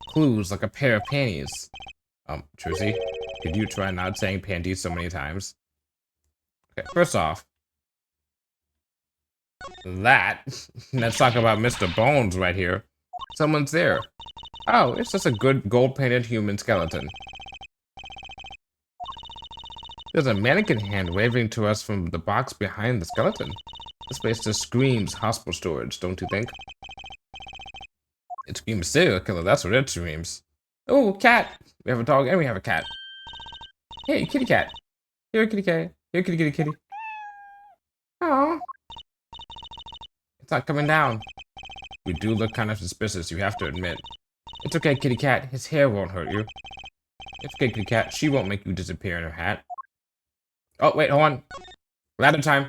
Clues like a pair of panties. Trucy, could you try not saying panties so many times? Okay, first off, let's talk about Mr. Bones right here. Someone's there. Oh, it's just a good gold-painted human skeleton. There's a mannequin hand waving to us from the box behind the skeleton. This place just screams hospital storage, don't you think? It screams serial killer, that's what it screams. Oh, cat! We have a dog and we have a cat. Hey, kitty cat. Here, kitty cat. Here, kitty, kitty, kitty. Aww. It's not coming down. We do look kind of suspicious, you have to admit. It's okay, kitty cat. His hair won't hurt you. It's okay, kitty cat. She won't make you disappear in her hat. Oh, wait, hold on. Ladder time.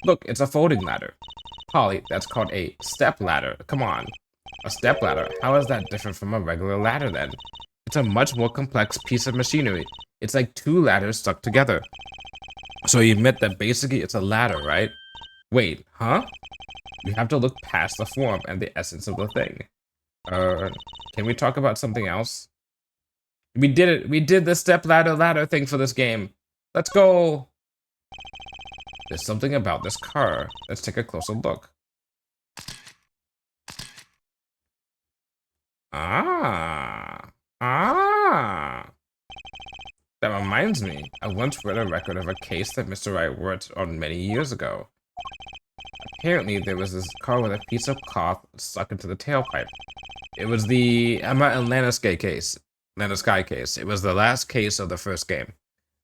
Look, it's a folding ladder. Polly, that's called a step ladder. Come on. A step ladder? How is that different from a regular ladder then? It's a much more complex piece of machinery. It's like 2 ladders stuck together. So you admit that basically it's a ladder, right? Wait, huh? You have to look past the form and the essence of the thing. Can we talk about something else? We did it. We did the step ladder thing for this game. Let's go. There's something about this car. Let's take a closer look. That reminds me, I once read a record of a case that Mr. Wright worked on many years ago. Apparently, there was this car with a piece of cloth stuck into the tailpipe. It was the Atlanta Sky case. It was the last case of the first game.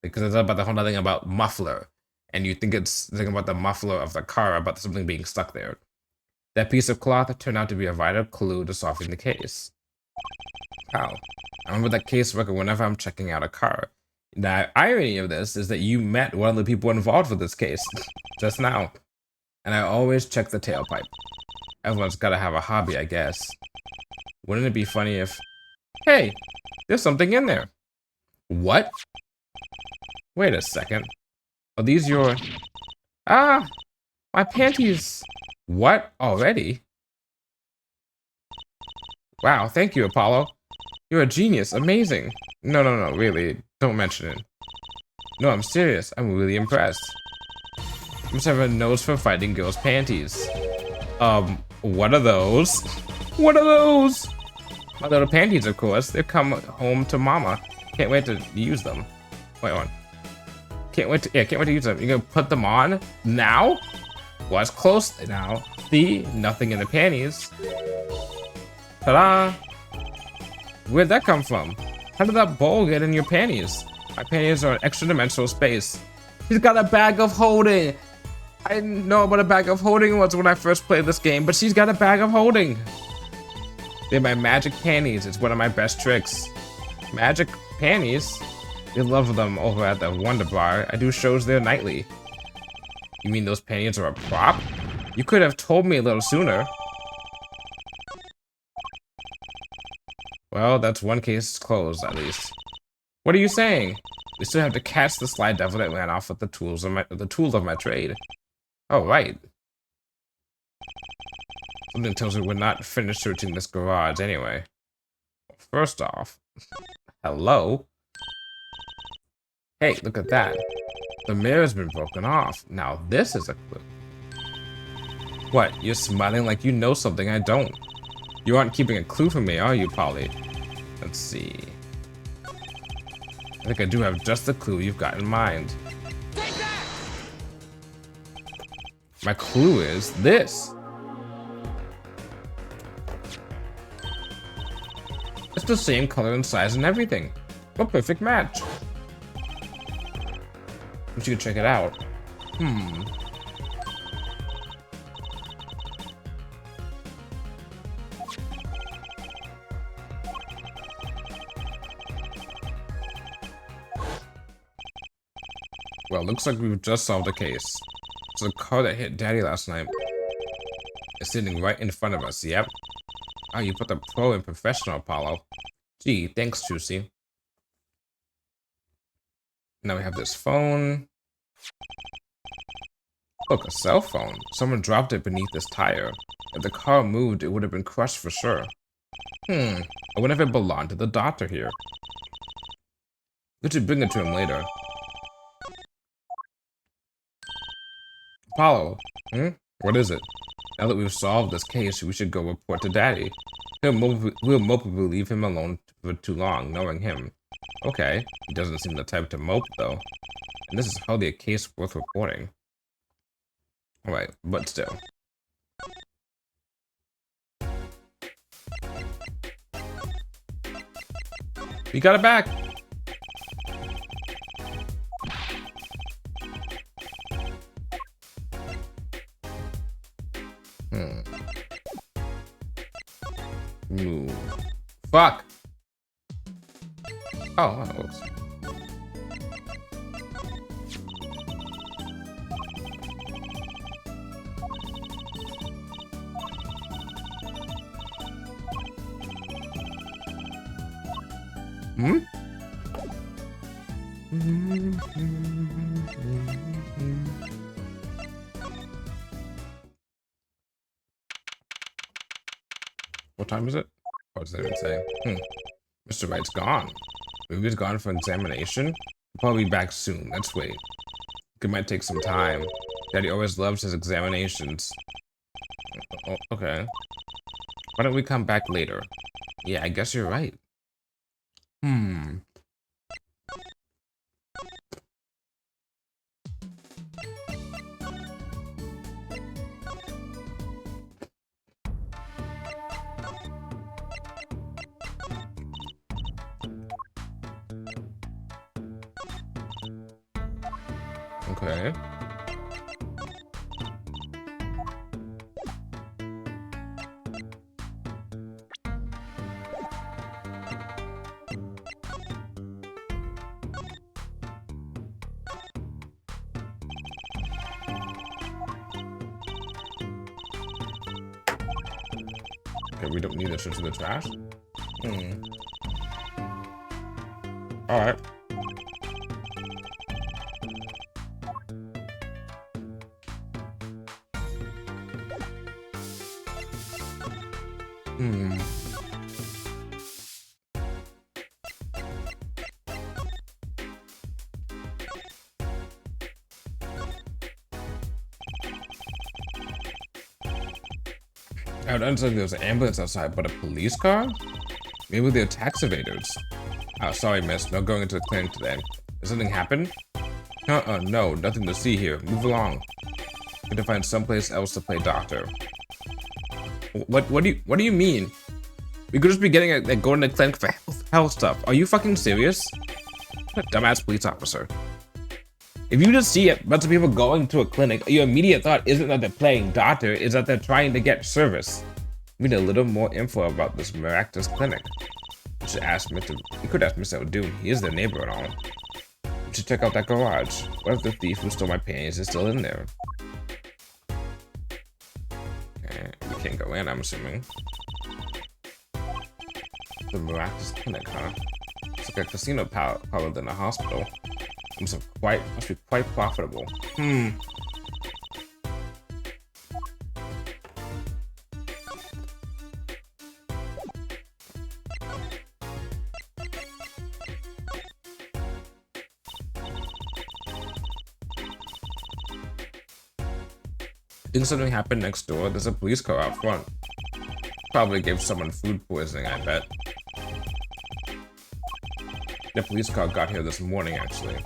Because it's about the whole thing about muffler. And you think it's thinking about the muffler of the car, about something being stuck there. That piece of cloth turned out to be a vital clue to solving the case. Wow. I remember that caseworker whenever I'm checking out a car. The irony of this is that you met one of the people involved with this case just now. And I always check the tailpipe. Everyone's gotta have a hobby, I guess. Wouldn't it be funny if... Hey, there's something in there. What? Wait a second. Are these your... Ah! My panties! What? Already? Wow, thank you, Apollo. You're a genius. Amazing. No, really. Don't mention it. No, I'm serious. I'm really impressed. You must have a nose for fighting girls' panties. What are those? What are those? My little panties, of course. They've come home to mama. Can't wait to use them. Wait on. Can't wait to use them. You gonna put them on now? Well, it's close now. See? Nothing in the panties. Ta-da! Where'd that come from? How did that bowl get in your panties? My panties are an extra dimensional space. She's got a bag of holding. I didn't know what a bag of holding was when I first played this game, but she's got a bag of holding. They're my magic panties. It's one of my best tricks. Magic panties? They love them over at the Wonder Bar. I do shows there nightly. You mean those panties are a prop? You could have told me a little sooner. Well, that's one case closed, at least. What are you saying? We still have to catch the sly devil that ran off with the tools of my trade. Oh, right. Something tells me we're not finished searching this garage anyway. First off, hello? Hey, look at that. The mirror's been broken off. Now this is a clue. What, you're smiling like you know something I don't. You aren't keeping a clue from me, are you, Polly? Let's see. I think I do have just the clue you've got in mind. Take that! My clue is this. It's the same color and size and everything. A perfect match. We should check it out. Well, looks like we've just solved the case. It's the car that hit Daddy last night. It's sitting right in front of us, yep. Oh, you put the pro in professional, Apollo. Gee, thanks, Juicy. Now we have this phone. Look, a cell phone. Someone dropped it beneath this tire. If the car moved, it would have been crushed for sure. I wonder if it belonged to the doctor here. We should bring it to him later. Apollo, what is it? Now that we've solved this case, we should go report to Daddy. We'll probably leave him alone for too long, knowing him. Okay, he doesn't seem the type to mope, though. And this is hardly a case worth reporting. Alright, but still. We got it back! Move. Fuck! Oh, oops. What time is it? What does it even say? Mr. Wright's gone. Maybe he's gone for examination? He'll probably be back soon. Let's wait. It might take some time. Daddy always loves his examinations. Oh, okay. Why don't we come back later? Yeah, I guess you're right. Okay. Okay, we don't need to search in the trash. Alright. I would understand there was an ambulance outside, but a police car? Maybe they're tax evaders. Oh, sorry, miss. No going into the clinic today. Did something happen? No. Nothing to see here. Move along. We need to find someplace else to play doctor. What do you mean? We could just be getting going to the clinic for health stuff. Are you fucking serious? What a dumbass police officer. If you just see a bunch of people going to a clinic, your immediate thought isn't that they're playing doctor, is that they're trying to get service. We need a little more info about this miraculous clinic. We should ask you could ask Mr. O'Doon. He is their neighbor and all. We should check out that garage. What if the thief who stole my panties is still in there? Okay, we can't go in, I'm assuming. The miraculous clinic, huh? It's like a casino powered than a hospital. Must be quite profitable. Didn't something happen next door? There's a police car out front. Probably gave someone food poisoning, I bet. The police car got here this morning, actually.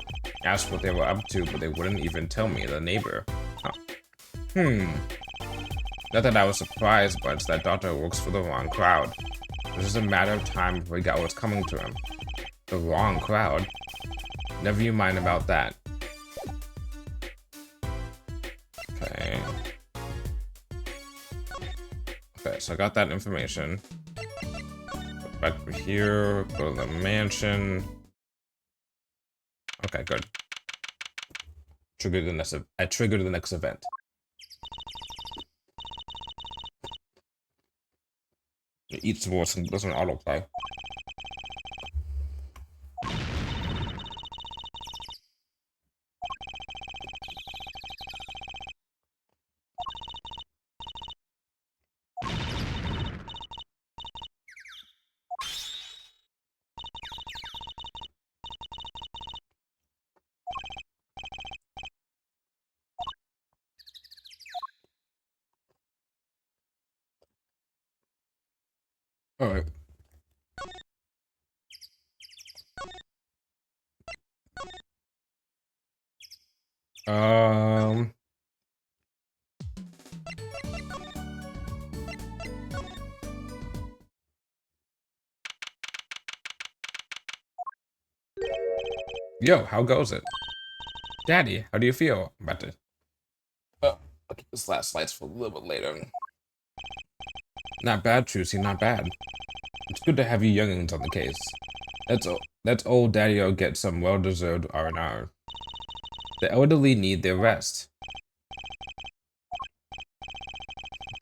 Asked what they were up to, but they wouldn't even tell me, the neighbor. Huh. Not that I was surprised, but it's that doctor works for the wrong crowd. It's just a matter of time before he got what's coming to him. The wrong crowd? Never you mind about that. Okay. Okay, so I got that information. Go back to here, go to the mansion. Okay, good. I triggered the next event. Eat some more, doesn't autoplay. All right. Yo, how goes it? Daddy, how do you feel about it? I'll keep this last slice for a little bit later. Not bad, Trucy, not bad. It's good to have you youngins on the case. Let's old Daddy-O get some well-deserved R&R. The elderly need their rest.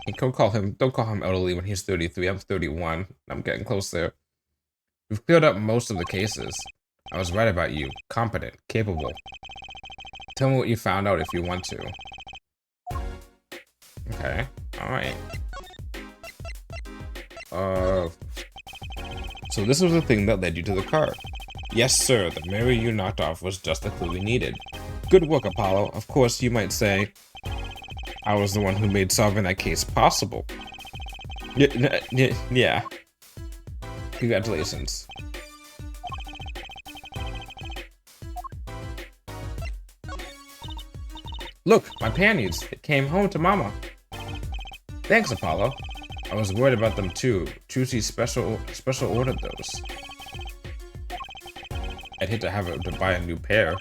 And don't call him elderly when he's 33. I'm 31. I'm getting close there. We've cleared up most of the cases. I was right about you. Competent, capable. Tell me what you found out if you want to. Okay, alright. So this was the thing that led you to the car. Yes, sir, the mirror you knocked off was just the clue we needed. Good work, Apollo. Of course, you might say, I was the one who made solving that case possible. Yeah. Congratulations. Look, my panties. It came home to Mama. Thanks, Apollo. I was worried about them too. Trucy special ordered those. I'd hate to have her to buy a new pair.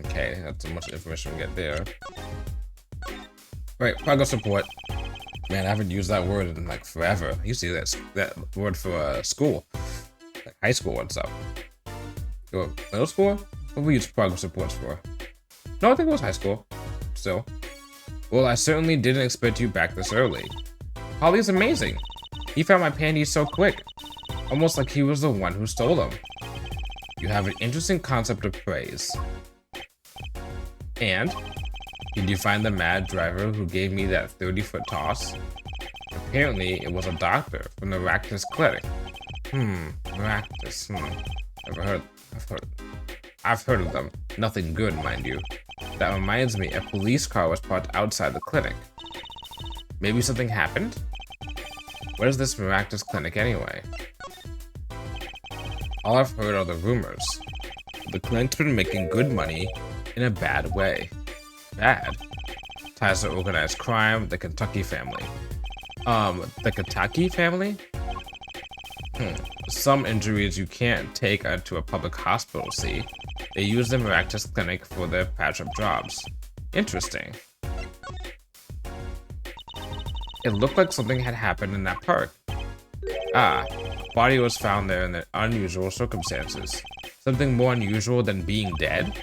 Okay, that's how much information we get there. Right, progress report. Man, I haven't used that word in like forever. I used to use that word for school, like high school and stuff. Or middle school? What do we use progress reports for? No, I think it was high school. Still. Well, I certainly didn't expect you back this early. Holly's amazing. He found my panties so quick. Almost like he was the one who stole them. You have an interesting concept of praise. And? Did you find the mad driver who gave me that 30-foot toss? Apparently, it was a doctor from the Ractus Clinic. Ractus, I've heard of them. Nothing good, mind you. That reminds me, a police car was parked outside the clinic. Maybe something happened? What is this Ractus Clinic anyway? All I've heard are the rumors. The clinic's been making good money in a bad way. Bad? Ties to organized crime, the Kentucky family. The Kentucky family? Some injuries you can't take to a public hospital, see? They use the Ractus Clinic for their patch-up jobs. Interesting. It looked like something had happened in that park. Ah, a body was found there in unusual circumstances. Something more unusual than being dead?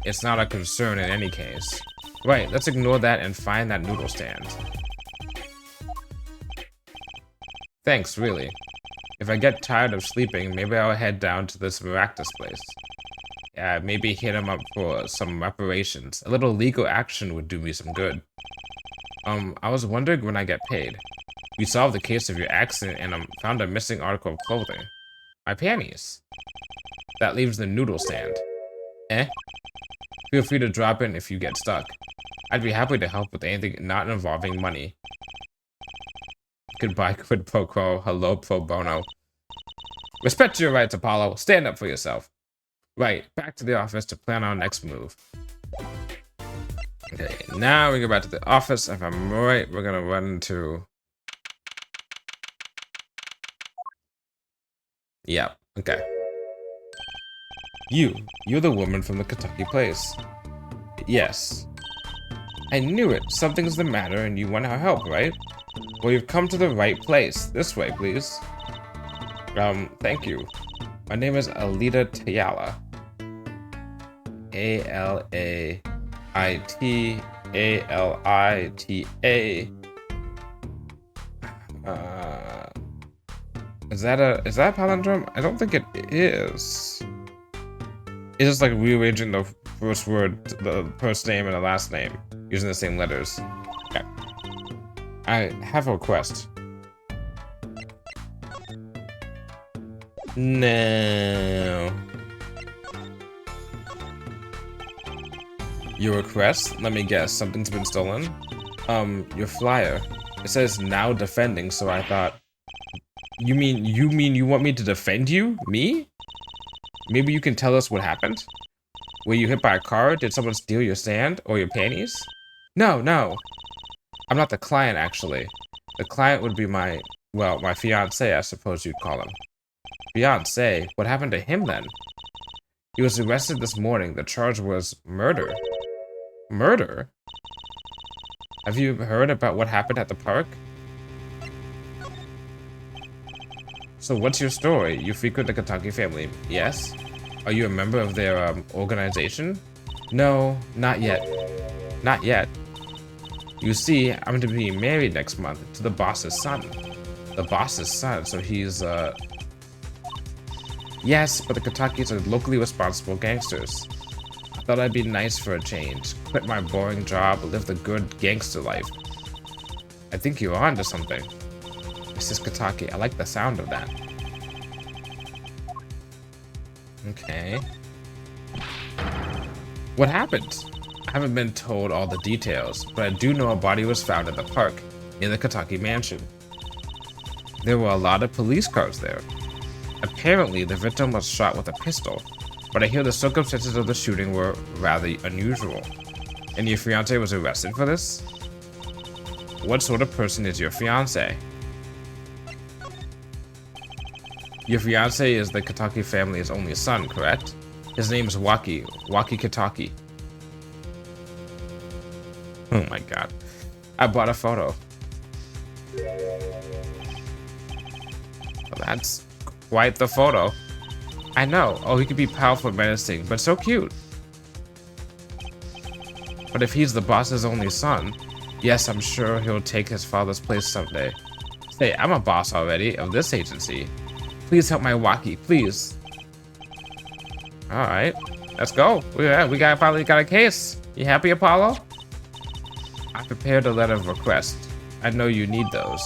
It's not a concern in any case. Right, let's ignore that and find that noodle stand. Thanks, really. If I get tired of sleeping, maybe I'll head down to this Ractus place. Yeah, maybe hit him up for some reparations. A little legal action would do me some good. I was wondering when I get paid. We solved the case of your accident and found a missing article of clothing. My panties. That leaves the noodle stand. Eh? Feel free to drop in if you get stuck. I'd be happy to help with anything not involving money. Goodbye, quid pro quo, hello pro bono. Respect your rights, Apollo. Stand up for yourself. Right, back to the office to plan our next move. Okay, now we go back to the office. If I'm right, we're gonna run into... Yeah, okay. You're the woman from the Kentucky place. Yes. I knew it. Something's the matter and you want our help, right? Well, you've come to the right place. This way, please. Thank you. My name is Alita Tayala. A-L-A-I-T-A-L-I-T-A. Is that a palindrome? I don't think it is. It's just like rearranging the first word, the first name and the last name, using the same letters. Okay. I have a request. No. Your request? Let me guess, something's been stolen? Your flyer. It says now defending, so I thought... You mean you want me to defend you? Me? Maybe you can tell us what happened? Were you hit by a car? Did someone steal your stand? Or your panties? No. I'm not the client, actually. The client would be my fiancé, I suppose you'd call him. Fiancé? What happened to him, then? He was arrested this morning. The charge was murder. Murder? Have you heard about what happened at the park? So what's your story? You frequent the Kentucky family, yes? Are you a member of their organization? No, not yet. Not yet. You see, I'm to be married next month to the boss's son. The boss's son, so he's Yes, but the Kentuckys are locally responsible gangsters. I thought I'd be nice for a change. Quit my boring job, live the good gangster life. I think you're on to something. Mrs. Kentucky, I like the sound of that. Okay. What happened? I haven't been told all the details, but I do know a body was found at the park, near the Kentucky mansion. There were a lot of police cars there. Apparently, the victim was shot with a pistol, but I hear the circumstances of the shooting were rather unusual. And your fiancé was arrested for this? What sort of person is your fiancé? Your fiancé is the Kentucky family's only son, correct? His name is Waki Kentucky. Oh my god. I bought a photo. Well, that's quite the photo. I know. Oh, he could be powerful and menacing, but so cute. But if he's the boss's only son, yes, I'm sure he'll take his father's place someday. Say, I'm a boss already of this agency. Please help my Waki, please. Alright, let's go. We finally got a case. You happy, Apollo? I prepared a letter of request. I know you need those.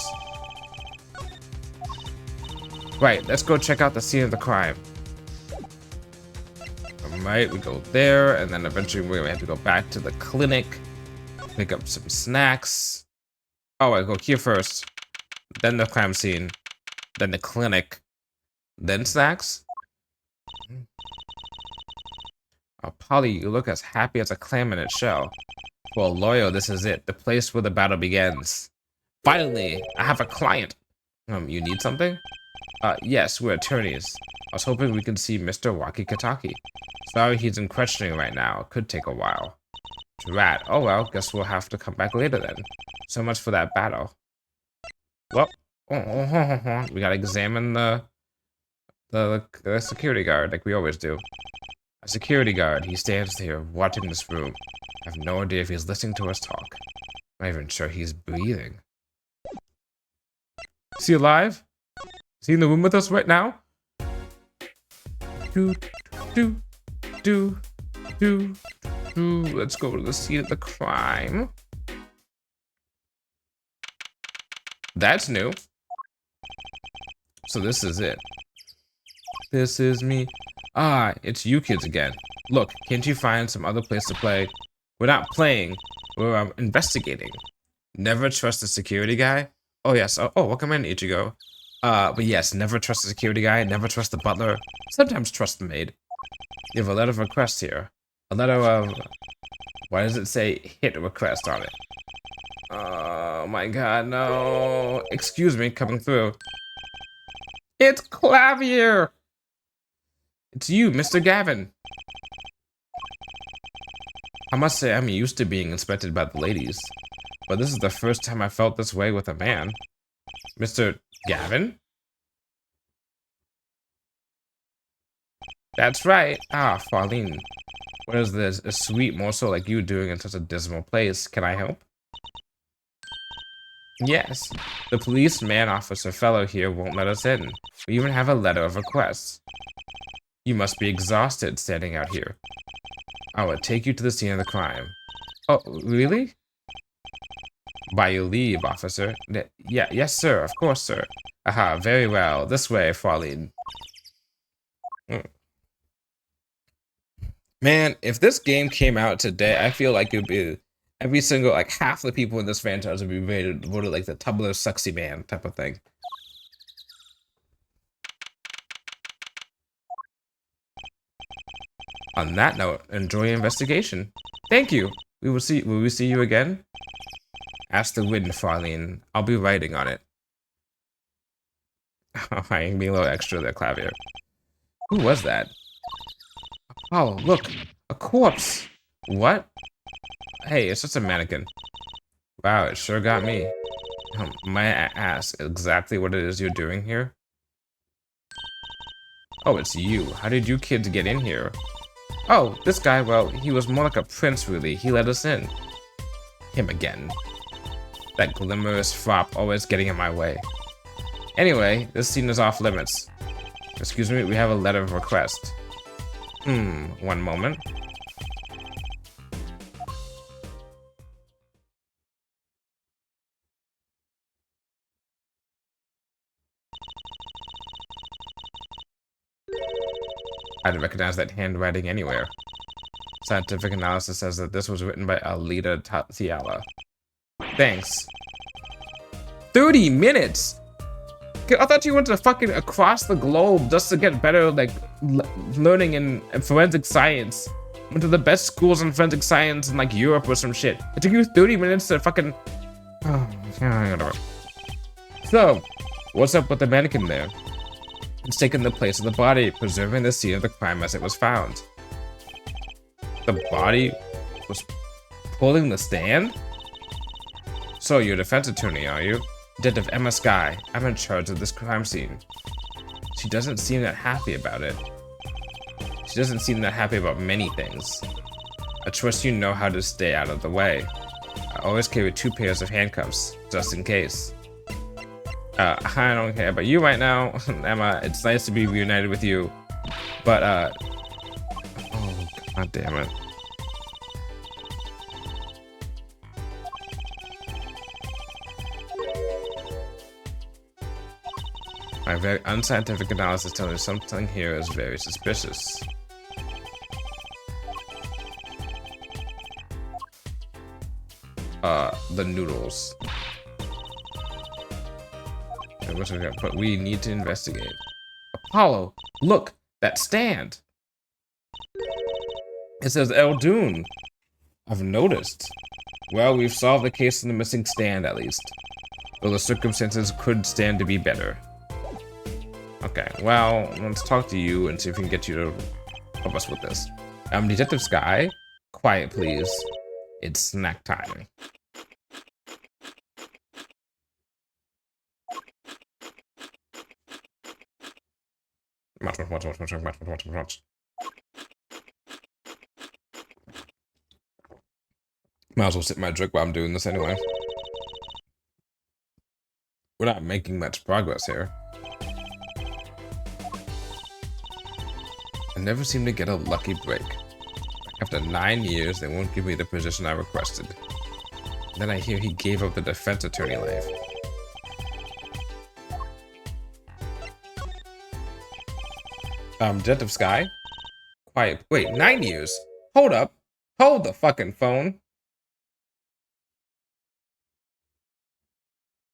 Right, let's go check out the scene of the crime. Alright, we go there, and then eventually we're gonna have to go back to the clinic, pick up some snacks. Oh, I go here first, then the crime scene, then the clinic, then snacks. Oh, Polly, you look as happy as a clam in its shell. Well, Loyal, this is it, the place where the battle begins. Finally, I have a client. You need something? Yes, we're attorneys. I was hoping we could see Mr. Waki-Kataki. Sorry, he's in questioning right now. Could take a while. Drat. Oh well, guess we'll have to come back later then. So much for that battle. Well, we gotta examine the security guard like we always do. A security guard. He stands here watching this room. I have no idea if he's listening to us talk. I'm not even sure he's breathing. Is he alive? Is he in the room with us right now? Let's go to the scene of the crime. That's new. So this is it. This is me. Ah, it's you kids again. Look, can't you find some other place to play? We're not playing, we're investigating. Never trust a security guy? Oh yes, oh, welcome in, Ichigo. But yes, never trust the security guy, never trust the butler, sometimes trust the maid. You have a letter of request here. A letter of... Why does it say hit request on it? Oh my god, no. Excuse me, coming through. It's Clavier! It's you, Mr. Gavin. I must say I'm used to being inspected by the ladies, but this is the first time I felt this way with a man. Mr. Gavin? That's right. Ah, Farlene. What is this? A sweet morsel like you doing in such a dismal place? Can I help? Yes. The policeman officer fellow here won't let us in. We even have a letter of request. You must be exhausted standing out here. I will take you to the scene of the crime. Oh, really? By your leave, officer. Yes, sir. Of course, sir. Aha, very well. This way, Farlene. Man, if this game came out today, I feel like it would be every single, like half the people in this franchise would be voted like the Tumblr sexy man type of thing. On that note, enjoy your investigation. Thank you. Will we see you again? Ask the wind, Farlene. I'll be writing on it. I can be a little extra there, Clavier. Who was that? Oh, look, a corpse. What? Hey, it's just a mannequin. Wow, it sure got me. May I ask exactly what it is you're doing here? Oh, it's you. How did you kids get in here? Oh, this guy, well, he was more like a prince, really. He let us in. Him again. That glamorous fop always getting in my way. Anyway, this scene is off limits. Excuse me, we have a letter of request. One moment. I didn't recognize that handwriting anywhere. Scientific analysis says that this was written by Alita Tiala. Thanks. 30 minutes? I thought you went to fucking across the globe just to get better, like, learning in forensic science. Went to the best schools in forensic science in, like, Europe or some shit. It took you 30 minutes to fucking... Oh, whatever. So, what's up with the mannequin there? It's taken the place of the body, preserving the scene of the crime as it was found. The body was pulling the stand? So, you're a defense attorney, are you? Detective Emma Skye. I'm in charge of this crime scene. She doesn't seem that happy about it. She doesn't seem that happy about many things. I trust you know how to stay out of the way. I always carry 2 pairs of handcuffs, just in case. I don't care about you right now, Emma. It's nice to be reunited with you. But, oh, god damn it. My very unscientific analysis tells me something here is very suspicious. The noodles. But we need to investigate. Apollo, look, that stand. It says Eldoon. I've noticed. Well, we've solved the case of the missing stand, at least. Though the circumstances could stand to be better. Okay, well, let's talk to you and see if we can get you to help us with this. Detective Sky, quiet, please. It's snack time. Much. Might as well sip my drink while I'm doing this anyway. We're not making much progress here. I never seem to get a lucky break. After 9 years, they won't give me the position I requested. Then I hear he gave up the defense attorney life. Detective Sky? Quiet. Wait, 9 years? Hold up. Hold the fucking phone.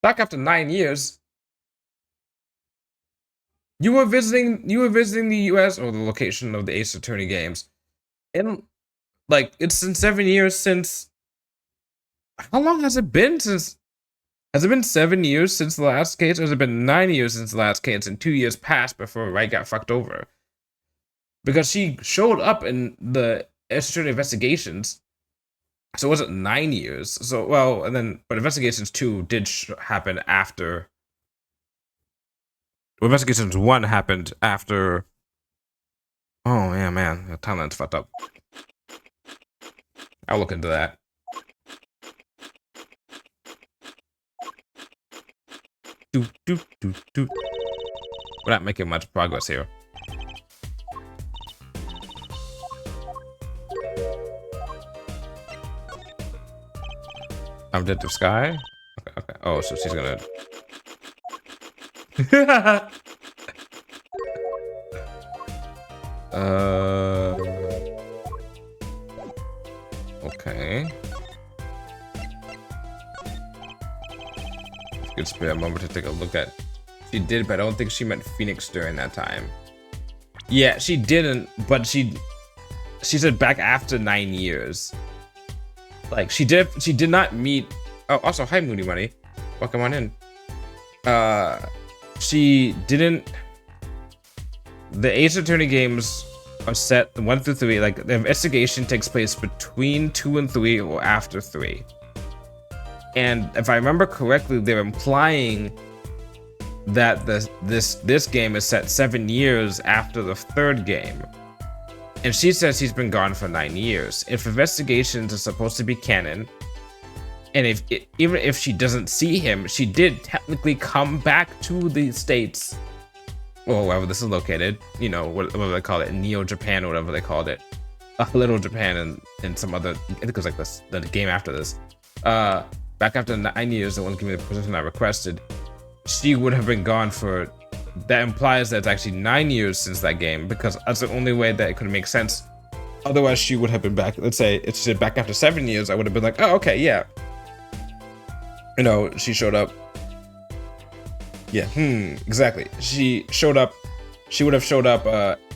Back after 9 years. You were visiting the US or the location of the Ace Attorney games. And like it's been 7 years since. How long has it been since? Has it been 7 years since the last case, or has it been 9 years since the last case and 2 years passed before Wright got fucked over? Because she showed up in the Ace Attorney investigations, so it wasn't 9 years. So well, and then but Investigations 2 did happen after. Well, Investigations 1 happened after. Oh yeah, man, the timeline's fucked up. I'll look into that. We're not making much progress here. I'm Detective Sky. Okay. Oh, so she's gonna. Okay. Good spare a moment to take a look at. She did, but I don't think she meant Phoenix during that time. Yeah, she didn't, but she said back after 9 years. Like she did not meet. Oh, also hi Moody Money, welcome on in. She didn't. The Ace Attorney games are set 1 through 3. Like the investigation takes place between 2 and 3 or after 3. And if I remember correctly, they're implying that this game is set 7 years after the 3rd game. And she says he's been gone for 9 years. If investigations are supposed to be canon, and even if she doesn't see him, she did technically come back to the States, or wherever this is located. You know, whatever they call it, Neo Japan or whatever they called it, Little Japan and some other. I think it was like the game after this. Back after 9 years, the one giving me the position I requested, she would have been gone for. That implies that it's actually 9 years since that game, because that's the only way that it could make sense. Otherwise, she would have been back. Let's say it's back after 7 years. I would have been like, oh, okay, yeah. You know, she showed up. Yeah, exactly. She showed up. She would have showed up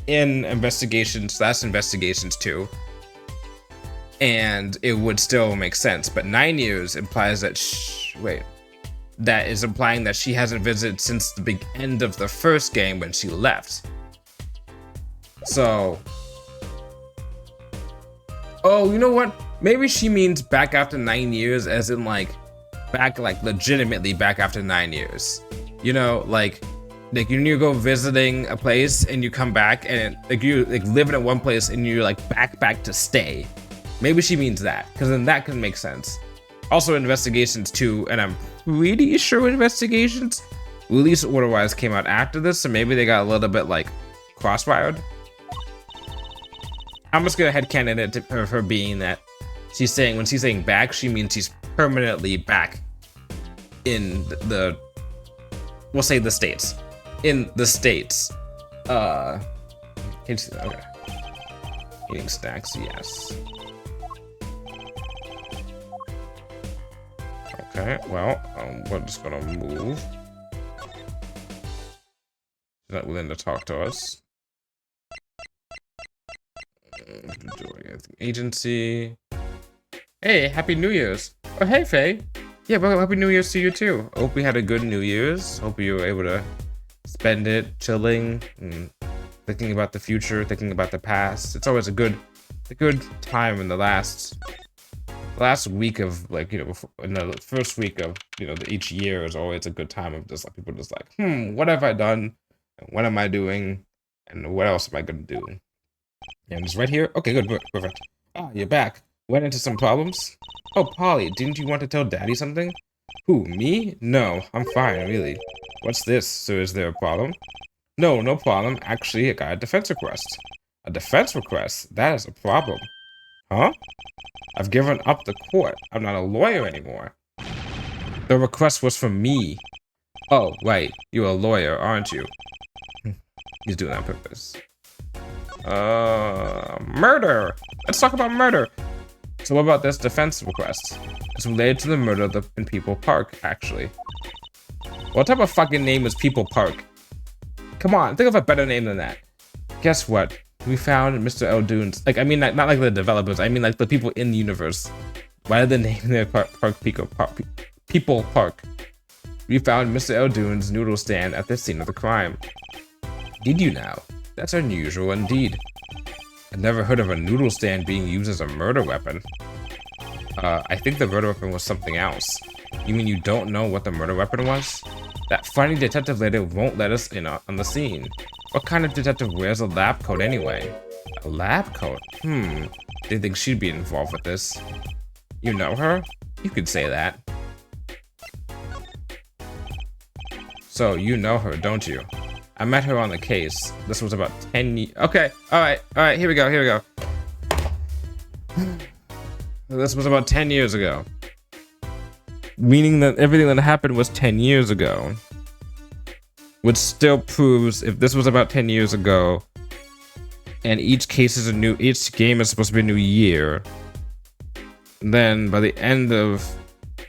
in Investigations 2, and it would still make sense. But 9 years implies that. That is implying that she hasn't visited since the big end of the first game when she left. So, oh, you know what? Maybe she means back after 9 years, as in like back, like legitimately back after 9 years. You know, like you go visiting a place and you come back and like you like living at one place and you're like back to stay. Maybe she means that, because then that can make sense. Also investigations too, and I'm pretty sure investigations, release order-wise, came out after this, so maybe they got a little bit like crosswired. I'm just gonna headcanon it to her being that she's saying, when she's saying back, she means she's permanently back in the we'll say the States. In the States. Can't see that, okay. Eating snacks, yes. Okay, well, we're just gonna move. She's not willing to talk to us. Agency. Hey, Happy New Year's. Oh, hey, Faye. Yeah, well, Happy New Year's to you too. Hope we had a good New Year's. Hope you were able to spend it chilling and thinking about the future, thinking about the past. It's always a good time in the last week of, like, you know, before, in the first week of, you know, each year is always a good time of just like people just like, what have I done? And what am I doing? And what else am I gonna do? And it's right here. Okay, good, perfect. Ah, you're back. Went into some problems? Oh, Polly, didn't you want to tell Daddy something? Who, me? No, I'm fine, really. What's this? So is there a problem? No, no problem. Actually, I got a defense request. A defense request? That is a problem. Huh? I've given up the court. I'm not a lawyer anymore. The request was from me. Oh, right. You're a lawyer, aren't you? He's doing that on purpose. Murder! Let's talk about murder! So what about this defense request? It's related to the murder in People Park, actually. What type of fucking name is People Park? Come on, think of a better name than that. Guess what? We found Mr. Eldoon's, like, I mean, not like the developers, I mean like the people in the universe. Why did they name their People Park? We found Mr. Eldoon's noodle stand at the scene of the crime. Did you now? That's unusual indeed. I've never heard of a noodle stand being used as a murder weapon. I think the murder weapon was something else. You mean you don't know what the murder weapon was? That funny detective lady won't let us in on the scene. What kind of detective wears a lab coat anyway? A lab coat? Didn't think she'd be involved with this. You know her? You could say that. So, you know her, don't you? I met her on the case. This was about 10 years. Okay, alright, here we go. This was about 10 years ago. Meaning that everything that happened was 10 years ago. Which still proves, if this was about 10 years ago, and each game is supposed to be a new year, then by the end of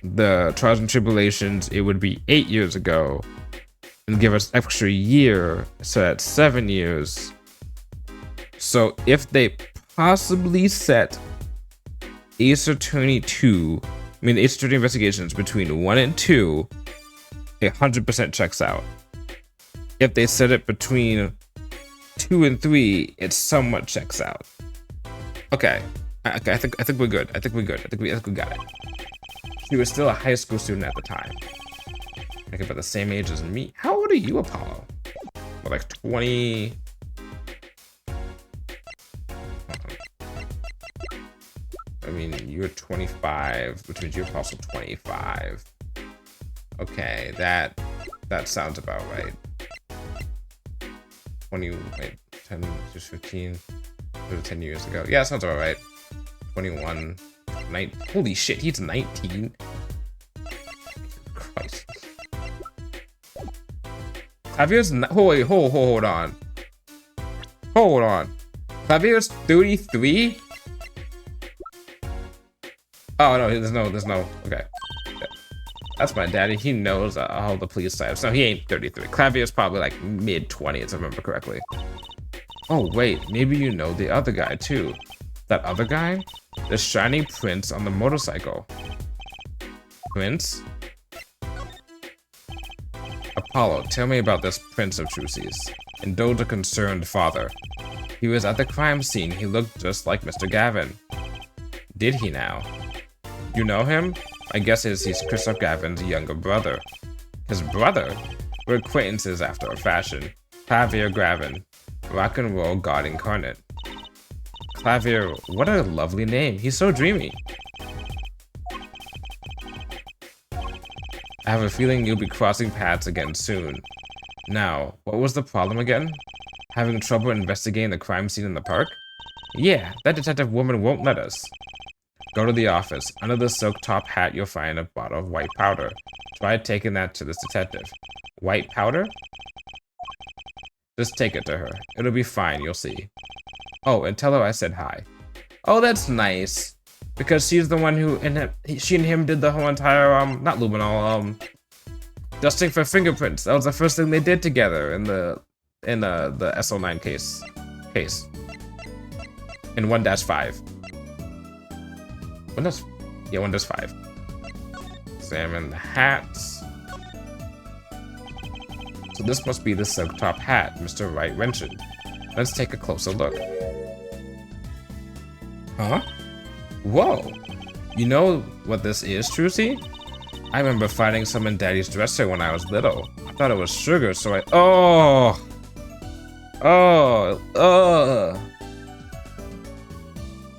the Trials and Tribulations, it would be 8 years ago. And give us extra year, so that's 7 years. So if they possibly set Ace Attorney 2, I mean Ace Attorney Investigations between 1 and 2, 100% checks out. If they set it between 2 and 3, it somewhat checks out. Okay, I think we're good. I think we got it. She was still a high school student at the time. Like about the same age as me. How old are you, Apollo? Well, like 20. I mean, you're 25, which means you're also 25. Okay, that sounds about right. 10, just 15, 10 years ago. Yeah, that sounds about right. 21, 19. Holy shit, he's 19. Christ. Javier's hold on. Javier's 33? Oh no, there's no. Okay. That's my daddy. He knows all the police types. No, he ain't 33. Clavier's probably like mid-20s, if I remember correctly. Oh wait, maybe you know the other guy too. That other guy? The shiny prince on the motorcycle. Prince? Apollo, tell me about this Prince of Trucies. Indulge a concerned father. He was at the crime scene. He looked just like Mr. Gavin. Did he now? You know him? I guess he's Christoph Gavin's younger brother. His brother? We're acquaintances after a fashion. Javier Gavin. Rock and roll god incarnate. Flavio, what a lovely name. He's so dreamy. I have a feeling you'll be crossing paths again soon. Now, what was the problem again? Having trouble investigating the crime scene in the park? Yeah, that detective woman won't let us. Go to the office. Under the silk top hat, you'll find a bottle of white powder. Try taking that to this detective. White powder? Just take it to her. It'll be fine, you'll see. Oh, and tell her I said hi. Oh, that's nice. Because she's the one who, she and him did the whole entire, not luminol, dusting for fingerprints. That was the first thing they did together in the SO9 case. In 1-5. 1-5. Examine the hats. So this must be the silk top hat Mr. Wright mentioned. Let's take a closer look. Huh? Whoa! You know what this is, Trucy? I remember finding some in Daddy's dresser when I was little. I thought it was sugar, so I...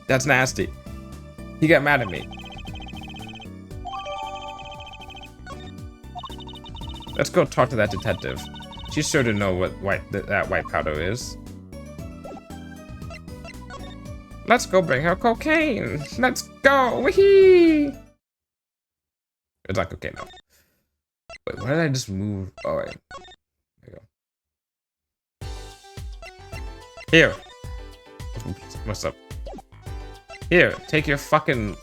That's nasty. He got mad at me. Let's go talk to that detective. She's sure to know what that white powder is. Let's go bring her cocaine. Let's go. Wee. It's not cocaine though. Wait, why did I just move? Oh wait. There you go. Here. What's up? Here, take your fucking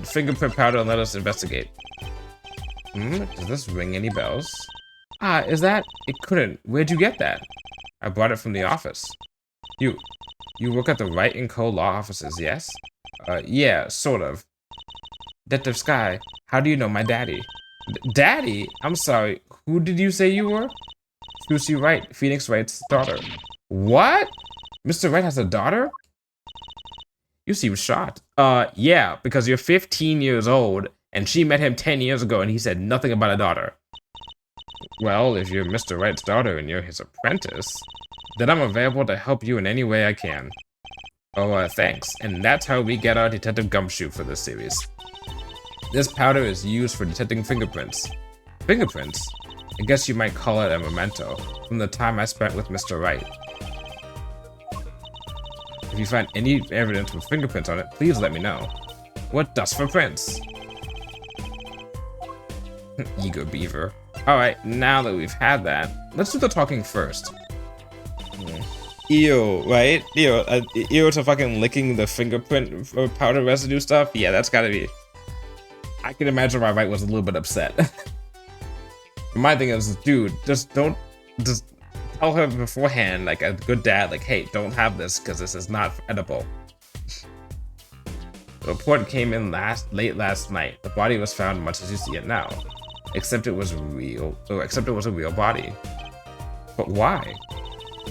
fingerprint powder and let us investigate. Does this ring any bells? Ah, is that? It couldn't. Where'd you get that? I brought it from the office. You work at the Wright & Co. law offices, yes? Yeah, sort of. Detective Sky, how do you know my daddy? Daddy? I'm sorry, who did you say you were? Lucy Wright, Phoenix Wright's daughter. What? Mr. Wright has a daughter? You seem shocked. Yeah, because you're 15 years old, and she met him 10 years ago, and he said nothing about a daughter. Well, if you're Mr. Wright's daughter and you're his apprentice, then I'm available to help you in any way I can. Oh, thanks. And that's how we get our Detective Gumshoe for this series. This powder is used for detecting fingerprints. Fingerprints? I guess you might call it a memento, from the time I spent with Mr. Wright. If you find any evidence with fingerprints on it, please let me know. What dust for prints? Eager beaver. Alright, now that we've had that, let's do the talking first. Ew, right? Ew to fucking licking the fingerprint powder residue stuff? Yeah, that's gotta be... I can imagine why Wright was a little bit upset. My thing is, dude, just tell her beforehand, like a good dad, like, hey, don't have this because this is not edible. The report came in late last night. The body was found much as you see it now. Except it was a real body. But why?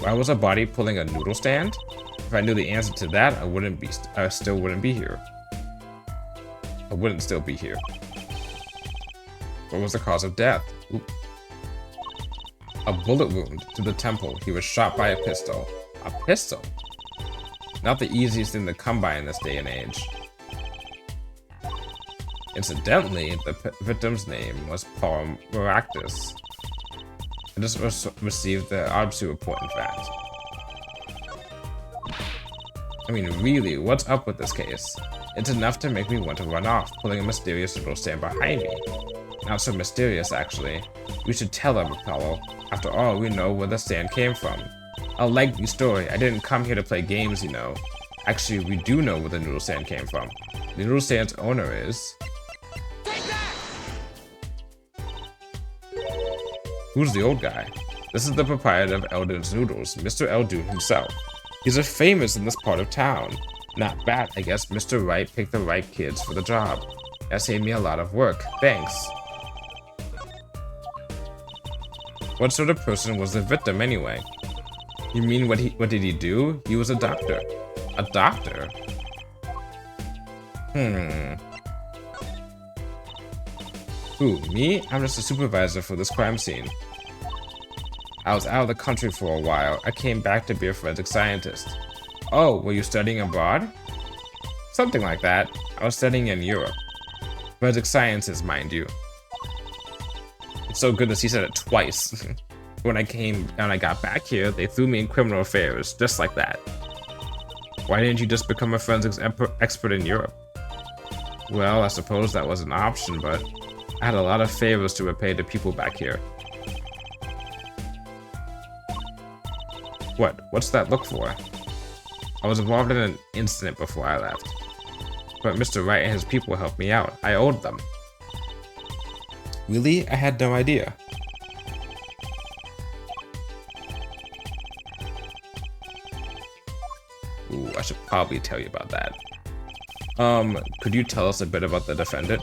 Why was a body pulling a noodle stand? If I knew the answer to that, I still wouldn't be here. I wouldn't still be here. What was the cause of death? Oop. A bullet wound to the temple. He was shot by a pistol. A pistol? Not the easiest thing to come by in this day and age. Incidentally, the victim's name was Paul Maractus. I just received the autopsy report, in fact. I mean, really, what's up with this case? It's enough to make me want to run off, pulling a mysterious little stand behind me. Not so mysterious, actually. We should tell him, Apollo. After all, we know where the stand came from. A lengthy story. I didn't come here to play games, you know. Actually, we do know where the noodle stand came from. The noodle stand's owner is... Who's the old guy? This is the proprietor of Eldon's Noodles, Mr. Eldoon himself. He's a famous in this part of town. Not bad, I guess Mr. Wright picked the right kids for the job. That saved me a lot of work. Thanks. What sort of person was the victim anyway? You mean what did he do? He was a doctor. A doctor? Who, me? I'm just a supervisor for this crime scene. I was out of the country for a while. I came back to be a forensic scientist. Oh, were you studying abroad? Something like that. I was studying in Europe. Forensic sciences, mind you. It's so good that he said it twice. When I got back here, they threw me in criminal affairs, just like that. Why didn't you just become a forensics expert in Europe? Well, I suppose that was an option, but I had a lot of favors to repay to people back here. What's that look for? I was involved in an incident before I left. But Mr. Wright and his people helped me out. I owed them. Really? I had no idea. Ooh, I should probably tell you about that. Could you tell us a bit about the defendant?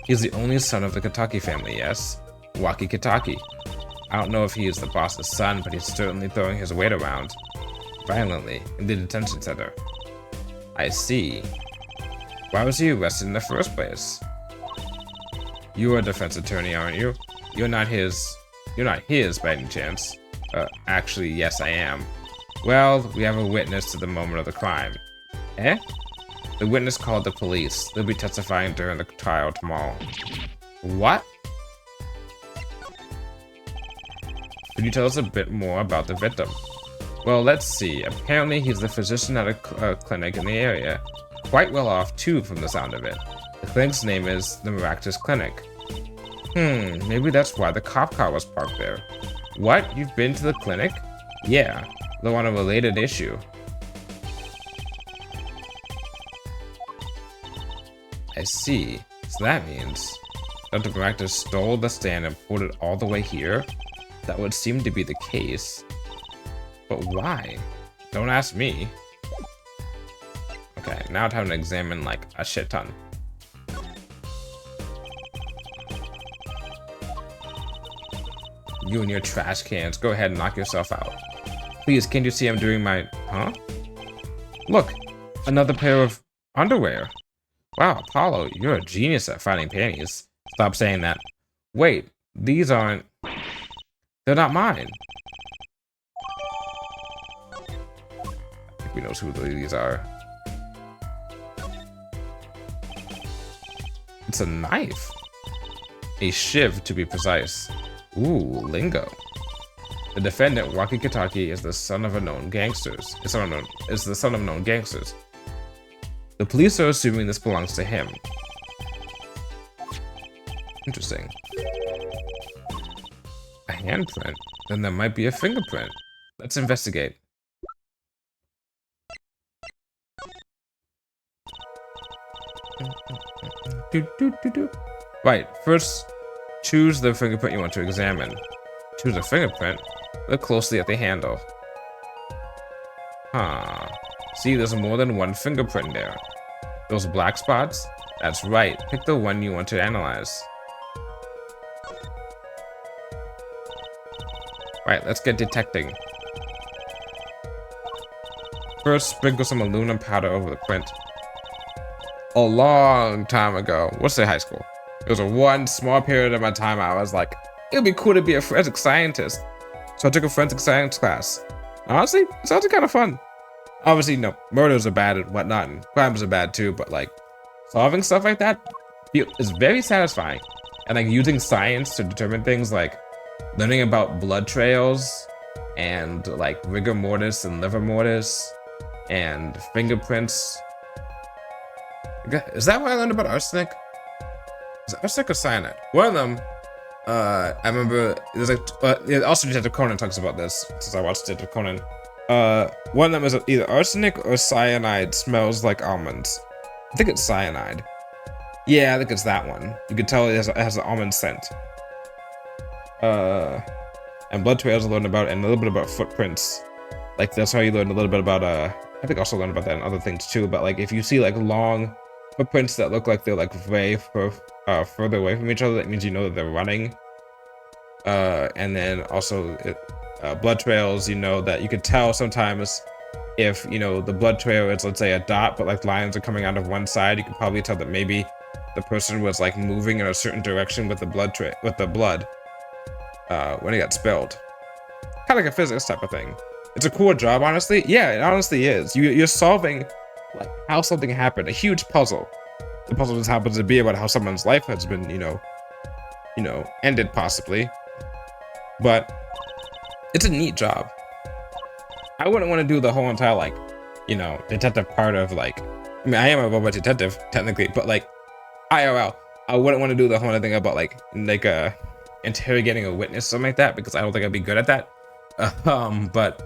He's the only son of the Kitaki family, yes? Waki Kitaki. I don't know if he is the boss's son, but he's certainly throwing his weight around. Violently, in the detention center. I see. Why was he arrested in the first place? You are a defense attorney, aren't you? You're not his by any chance. Actually, yes, I am. Well, we have a witness to the moment of the crime. Eh? The witness called the police. They'll be testifying during the trial tomorrow. What? Could you tell us a bit more about the victim? Well, let's see. Apparently, he's the physician at a clinic in the area. Quite well off, too, from the sound of it. The clinic's name is the Miraculous Clinic. Maybe that's why the cop car was parked there. What? You've been to the clinic? Yeah, though on a related issue. I see. So that means Dr. Miraculous stole the stand and pulled it all the way here? That would seem to be the case. But why? Don't ask me. Okay, now time to examine like a shit ton. You and your trash cans, go ahead and knock yourself out. Please, can't you see I'm doing my... Huh? Look, another pair of underwear. Wow, Apollo, you're a genius at finding panties. Stop saying that. Wait, these aren't... They're not mine. I think we know who these are. It's a knife. A shiv, to be precise. Ooh, lingo. The defendant, Waki Kitaki, is the son of known gangsters. Is the son of known gangsters. The police are assuming this belongs to him. Interesting. A handprint? Then there might be a fingerprint. Let's investigate. Right, first choose the fingerprint you want to examine. Choose a fingerprint. Look closely at the handle. Huh. See, there's more than one fingerprint there. Those black spots? That's right. Pick the one you want to analyze. Right, let's get detecting. First, sprinkle some aluminum powder over the print. A long time ago. What's the high school? It was a one small period of my time I was like, it would be cool to be a forensic scientist. So I took a forensic science class. Honestly, it sounds kind of fun. Obviously, no, murders are bad and whatnot, and crimes are bad too, but like, solving stuff like that is very satisfying. And like using science to determine things like learning about blood trails and like rigor mortis and liver mortis and fingerprints. Is that what I learned about arsenic? Is it arsenic or cyanide? One of them, I remember, there's like, also Detective Conan talks about this, since I watched Detective Conan. One of them is either arsenic or cyanide smells like almonds. I think it's cyanide. Yeah, I think it's that one. You can tell it has an almond scent. And blood trails I learned about, and a little bit about footprints. Like, that's how you learn a little bit about, I think I also learned about that in other things too, but like, if you see like long footprints that look like they're like way further away from each other, that means you know that they're running. And then also blood trails, you know, that you could tell sometimes if, you know, the blood trail is, let's say, a dot, but like lines are coming out of one side, you can probably tell that maybe the person was like moving in a certain direction with the blood when it got spilled. Kind of like a physics type of thing. It's a cool job, honestly. Yeah, it honestly is. You're solving like how something happened, a huge puzzle. The puzzle just happens to be about how someone's life has been, ended possibly. But it's a neat job. I wouldn't want to do the whole entire detective part of I mean, I am a robot detective technically, but IRL, I wouldn't want to do the whole thing about interrogating a witness, something like that, because I don't think I'd be good at that. But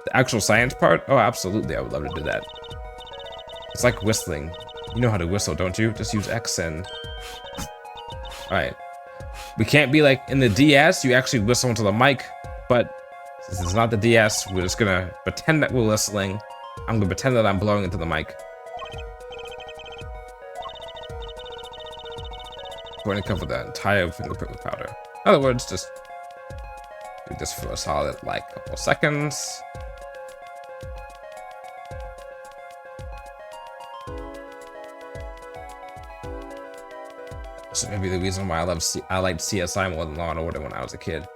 the actual science part, oh, absolutely, I would love to do that. It's like whistling. You know how to whistle, don't you? Just use X and... Alright. We can't be like in the DS, you actually whistle into the mic, but since it's not the DS, we're just gonna pretend that we're whistling. I'm gonna pretend that I'm blowing into the mic. We're gonna cover the entire fingerprint with powder. In other words, just do this for a solid couple seconds. So maybe the reason why I liked CSI more than Law and Order when I was a kid.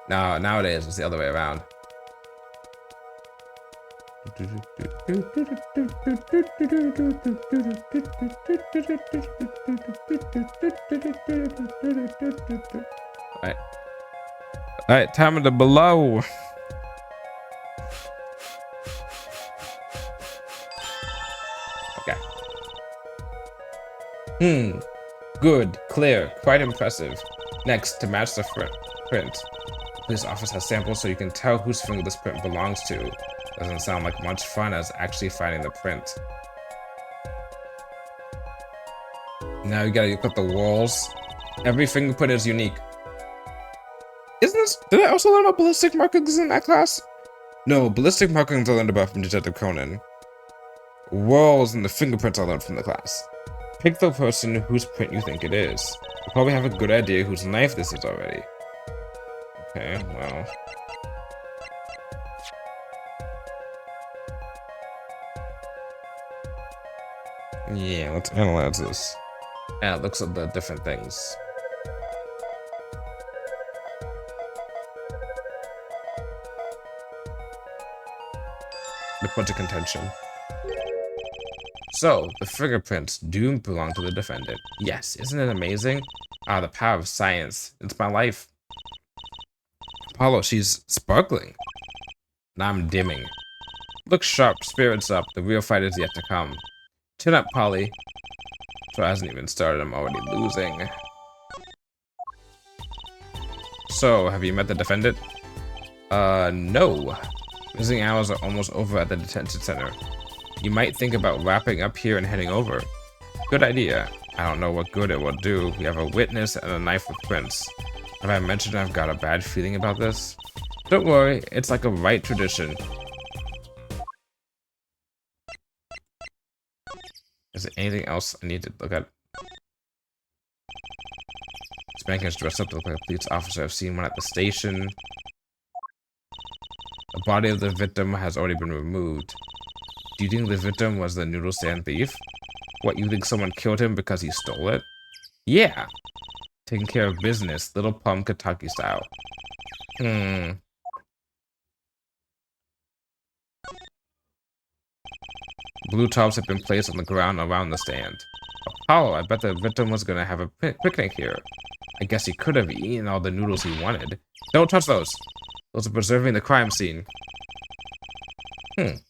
Nowadays it's the other way around. Alright, time to below. Okay. Good, clear, quite impressive. Next, to match the print. The police office has samples so you can tell whose finger this print belongs to. Doesn't sound like much fun as actually finding the print. Now you gotta look at the walls. Every fingerprint is unique. Did I also learn about ballistic markings in that class? No, ballistic markings I learned about from Detective Conan. Walls and the fingerprints I learned from the class. Pick the person whose print you think it is. You probably have a good idea whose knife this is already. Okay, well. Yeah, let's analyze this. Yeah, it looks at the different things. The point of contention. So, the fingerprints do belong to the defendant. Yes, isn't it amazing? Ah, the power of science. It's my life. Apollo, she's sparkling. Now I'm dimming. Look sharp, spirits up. The real fight is yet to come. Chin up, Polly. So it hasn't even started, I'm already losing. So, have you met the defendant? No. Visiting hours are almost over at the detention center. You might think about wrapping up here and heading over. Good idea. I don't know what good it will do. We have a witness and a knife with prints. Have I mentioned I've got a bad feeling about this? Don't worry, it's like a right tradition. Is there anything else I need to look at? This man is dressed up to look like a police officer. I've seen one at the station. The body of the victim has already been removed. Do you think the victim was the noodle stand thief? What, you think someone killed him because he stole it? Yeah. Taking care of business, Little Plum Kentucky style. Blue tops have been placed on the ground around the stand. Apollo, I bet the victim was gonna have a picnic here. I guess he could have eaten all the noodles he wanted. Don't touch those. Those are preserving the crime scene. Alright,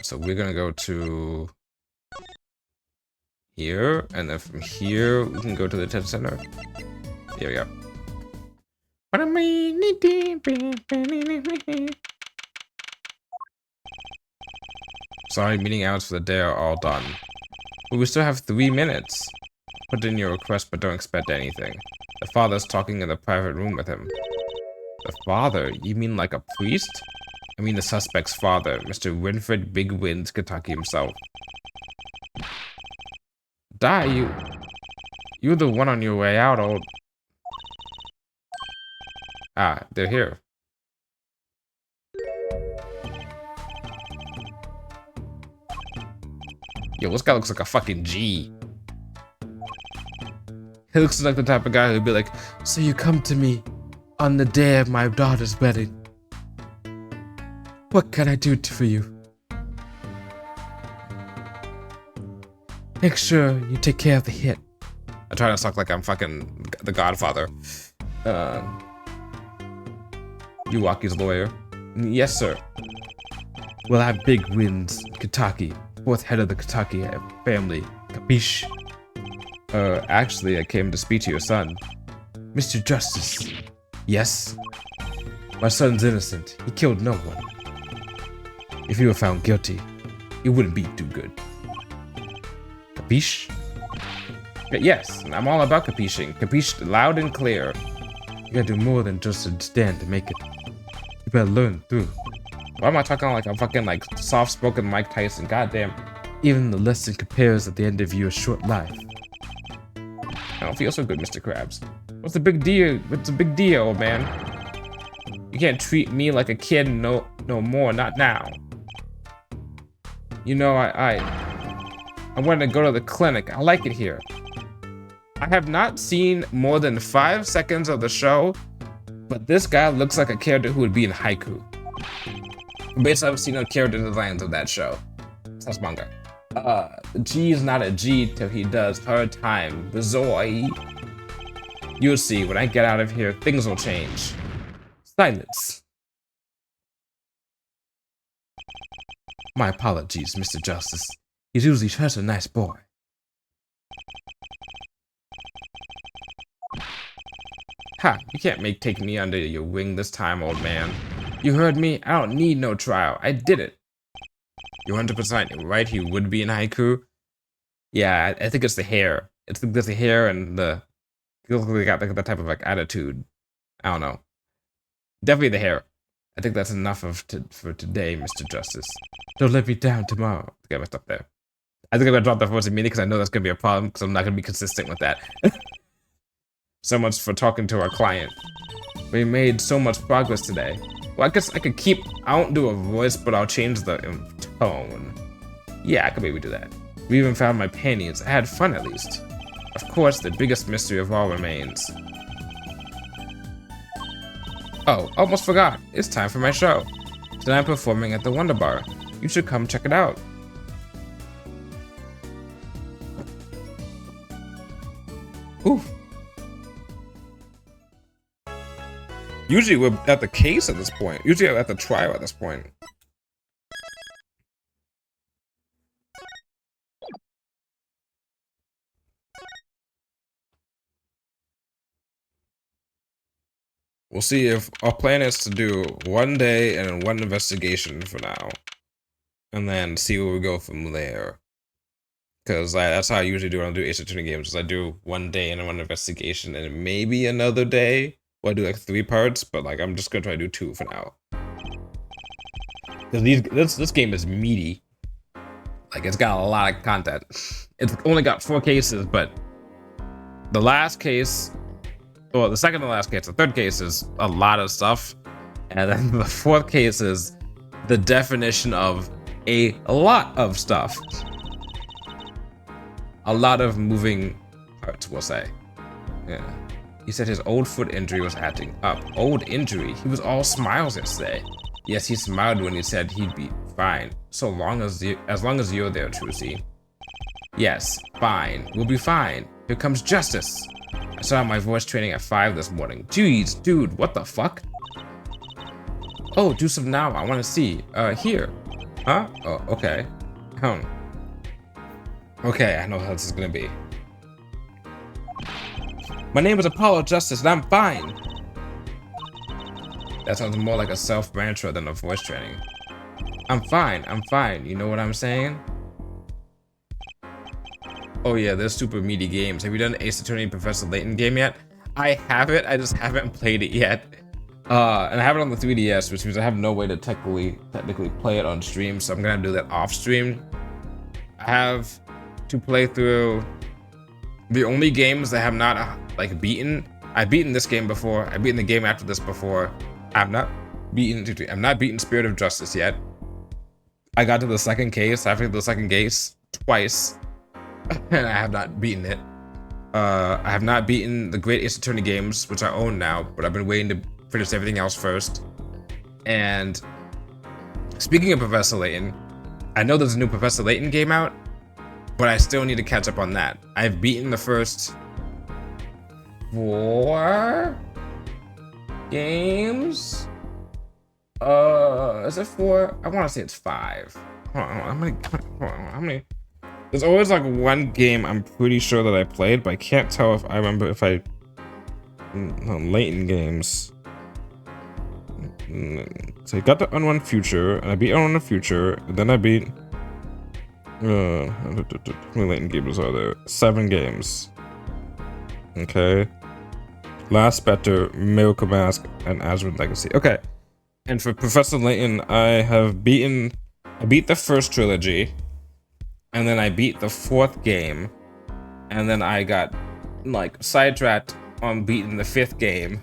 so we're gonna go to here, and then from here we can go to the detention center. Here we go. Sorry, meeting hours for the day are all done. But we still have 3 minutes. Put in your request, but don't expect anything. The father's talking in the private room with him. The father? You mean like a priest? I mean the suspect's father, Mr. Winfred Big Wins Kentucky himself. Die, you're the one on your way out, old... Ah, they're here. Yo, this guy looks like a fucking G. He looks like the type of guy who'd be like, "So you come to me on the day of my daughter's wedding. What can I do for you? Make sure you take care of the hit." I try to talk like I'm fucking the Godfather. Yuaki's lawyer. "Yes, sir. We'll have big wins in Kentucky. Fourth head of the Kentucky family. Capiche?" Actually, I came to speak to your son." "Mr. Justice." "Yes? My son's innocent. He killed no one. If he were found guilty, it wouldn't be too good. Capiche?" "Yes, I'm all about capiching. Capiche loud and clear. You gotta do more than just understand to make it. You better learn through." Why am I talking like I'm fucking like soft-spoken Mike Tyson? Goddamn. "Even the lesson compares at the end of your short life." "I don't feel so good, Mr. Krabs. What's the big deal? What's the big deal, old man? You can't treat me like a kid no more, not now. You know, I wanted to go to the clinic. I like it here. I have not seen more than 5 seconds of the show, but this guy looks like a character who would be in Haiku. Basically, I've seen no character designs of that show. That's manga. G is not a G till he does her time. Bazoy. You'll see, when I get out of here, things will change. Silence. My apologies, Mr. Justice. He's usually such a nice boy. Ha, you can't take me under your wing this time, old man. You heard me? I don't need no trial. I did it. You're 100% right, he would be in Haiku. Yeah, I think it's the hair. It's the hair and the... He looks like they got that type of like attitude. I don't know. Definitely the hair. I think that's enough for today, Mr. Justice. Don't let me down tomorrow. I think I messed up there. I think I'm gonna drop that voice immediately because I know that's gonna be a problem because I'm not gonna be consistent with that. So much for talking to our client. We made so much progress today. Well, I guess I could keep... I won't do a voice, but I'll change the tone. Yeah, I could maybe do that. We even found my panties. I had fun at least. Of course, the biggest mystery of all remains. Oh, almost forgot. It's time for my show. Tonight I'm performing at the Wonder Bar. You should come check it out. Oof. Usually we're at the case at this point. Usually at the trial at this point. We'll see if our plan is to do 1 day and 1 investigation for now. And then see where we go from there. Because that's how I usually do when I do Ace Attorney games. Is I do 1 day and 1 investigation and maybe another day. Well, I do like 3 parts, but like I'm just gonna try to do 2 for now. Because this game is meaty. Like it's got a lot of content. It's only got 4 cases, but the last case, well, the second to last case, the third case is a lot of stuff, and then the 4th case is the definition of a lot of stuff. A lot of moving parts, we'll say. Yeah. He said his old foot injury was acting up. Old injury? He was all smiles yesterday. Yes, he smiled when he said he'd be fine. So long as you're there, Trucy. Yes, fine. We'll be fine. Here comes justice. I saw my voice training at 5 this morning. Jeez, dude, what the fuck? Oh, do some now. I want to see. Here. Huh? Oh, okay. Okay, I know how this is gonna be. My name is Apollo Justice, and I'm fine. That sounds more like a self-mantra than a voice training. I'm fine. You know what I'm saying? Oh yeah, there's super meaty games. Have you done Ace Attorney Professor Layton game yet? I have it, I just haven't played it yet. And I have it on the 3DS, which means I have no way to technically play it on stream, so I'm gonna do that off stream. I have to play through the only games that I have not like beaten. I've beaten this game before. I've beaten the game after this before. I'm not beaten Spirit of Justice yet. I got to the second case after the second case twice, and I have not beaten it. I have not beaten the Great Ace Attorney games, which I own now, but I've been waiting to finish everything else first. And speaking of Professor Layton, I know there's a new Professor Layton game out, but I still need to catch up on that. I've beaten the first 4 games. Is it 4? I want to say it's 5. Hold on, how many? There's always like one game I'm pretty sure that I played, but I can't tell if I remember if I Layton games. So I got the Unrun Future, and I beat Unrun Future, and then I beat how many Layton games are there? 7 games. Okay. Last Spectre, Miracle Mask, and Azure Legacy. Okay. And for Professor Layton, I beat the first trilogy, and then I beat the 4th game, and then I got like sidetracked on beating the 5th game,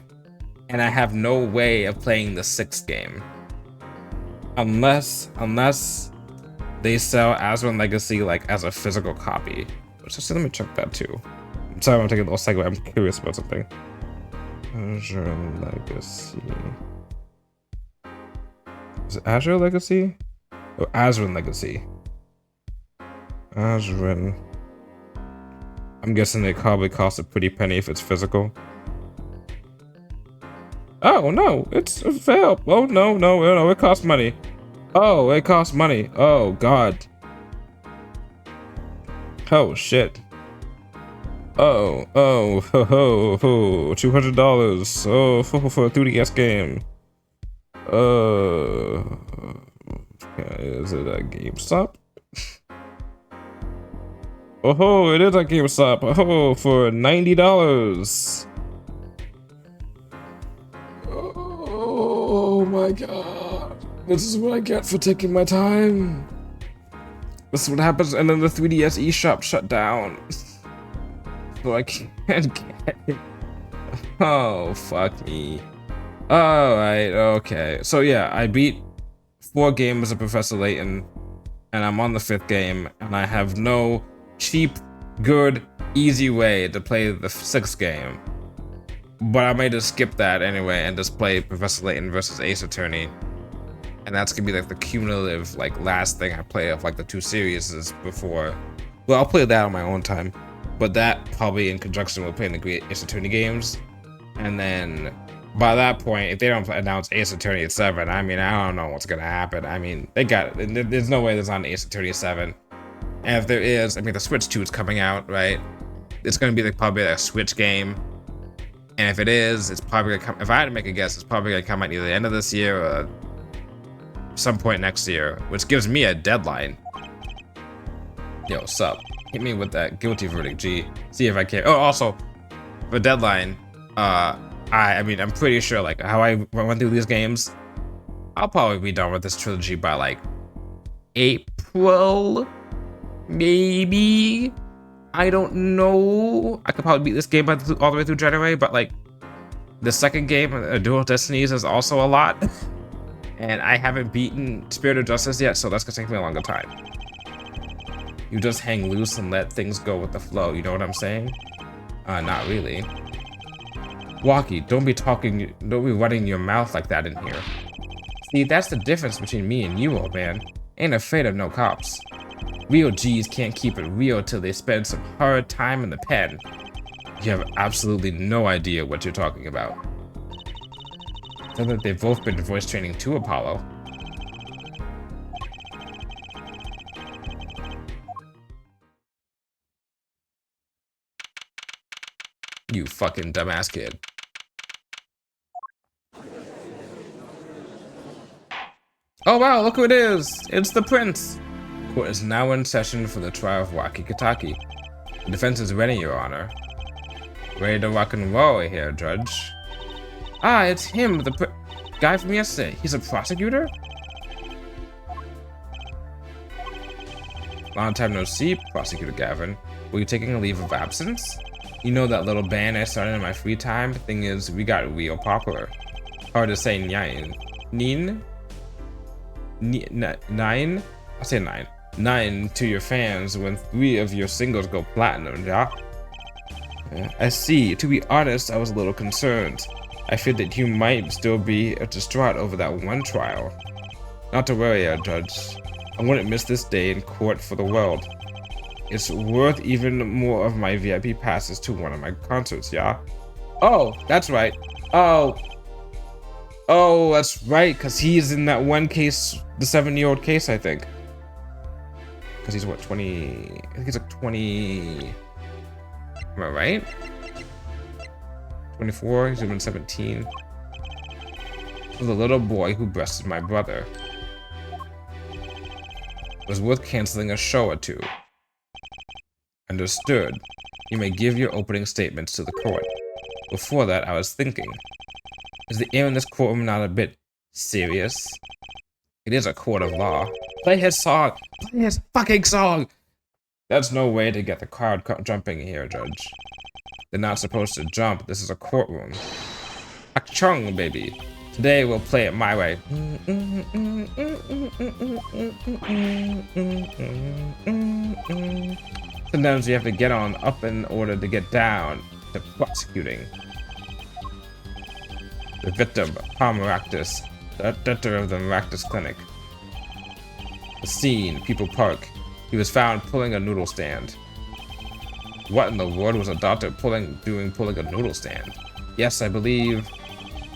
and I have no way of playing the 6th game. Unless they sell Azure Legacy like as a physical copy. So let me check that too. I'm sorry, I'm taking a little segue. I'm curious about something. Azure Legacy. Is it Azure Legacy? Oh, Azure Legacy. Azure. I'm guessing it probably costs a pretty penny if it's physical. Oh no, it's a fail. Oh no, it costs money. Oh, it costs money. Oh god. Oh shit. Oh, $200. Oh, for a 3DS game. Is it at GameStop? Oh, it is at GameStop. Oh, for $90. Oh my god. This is what I get for taking my time. This is what happens, and then the 3DS eShop shut down. So I can't get it. Oh, fuck me. Alright, okay. So yeah, I beat 4 games of Professor Layton, and I'm on the 5th game, and I have no cheap, good, easy way to play the 6th game. But I may just skip that anyway and just play Professor Layton versus Ace Attorney. And that's gonna be like the cumulative, like, last thing I play of like the 2 series before. Well, I'll play that on my own time, but that probably in conjunction with playing the Great Ace Attorney games. And then by that point, if they don't announce Ace Attorney at 7, I mean, I don't know what's gonna happen. I mean, they got it. There's no way there's not an Ace Attorney 7. And if there is, I mean, the Switch 2 is coming out, right? It's gonna be like probably like a Switch game. And if it is, it's probably gonna come, if I had to make a guess, it's probably gonna come out either the end of this year or some point next year, which gives me a deadline. Yo, sup? Hit me with that guilty verdict, G. See if I can. Oh, also, for deadline, I mean, I'm pretty sure, like, how I went through these games, I'll probably be done with this trilogy by, like, April, maybe? I don't know. I could probably beat this game all the way through January, but, like, the second game, Dual Destinies, is also a lot. And I haven't beaten Spirit of Justice yet, so that's gonna take me a longer time. You just hang loose and let things go with the flow, you know what I'm saying? Not really. Walkie, don't be running your mouth like that in here. See, that's the difference between me and you, old man. Ain't afraid of no cops. Real G's can't keep it real till they spend some hard time in the pen. You have absolutely no idea what you're talking about. So that they've both been voice training to Apollo. You fucking dumbass kid. Oh wow, look who it is! It's the prince! Court is now in session for the trial of Waki Kataki. The defense is ready, Your Honor. Ready to rock and roll here, Judge. Ah, it's him, the guy from yesterday. He's a prosecutor? Long time no see, Prosecutor Gavin. Were you taking a leave of absence? You know that little band I started in my free time? The thing is, we got real popular. Hard to say nine. Nine? I'll say 9. 9 to your fans when 3 of your singles go platinum, yeah? I see. To be honest, I was a little concerned. I feared that you might still be distraught over that one trial. Not to worry, Judge. I wouldn't miss this day in court for the world. It's worth even more of my VIP passes to one of my concerts, yeah? Oh, that's right. Oh, that's right, because he's in that one case, the 7-year-old case, I think. Because he's what, 20? I think he's like 20. Am I right? 24, he's been 17. For the little boy who breasted my brother. It was worth canceling a show or two. Understood. You may give your opening statements to the court. Before that, I was thinking. Is the air in this courtroom not a bit serious? It is a court of law. Play his song! Play his fucking song! That's no way to get the crowd jumping here, Judge. They're not supposed to jump. This is a courtroom. Achung, baby. Today we'll play it my way. Sometimes you have to get on up in order to get down to prosecuting. The victim, Maractus, the director of the Maractus Clinic. The scene, People Park. He was found pulling a noodle stand. What in the world was a doctor pulling a noodle stand? Yes, I believe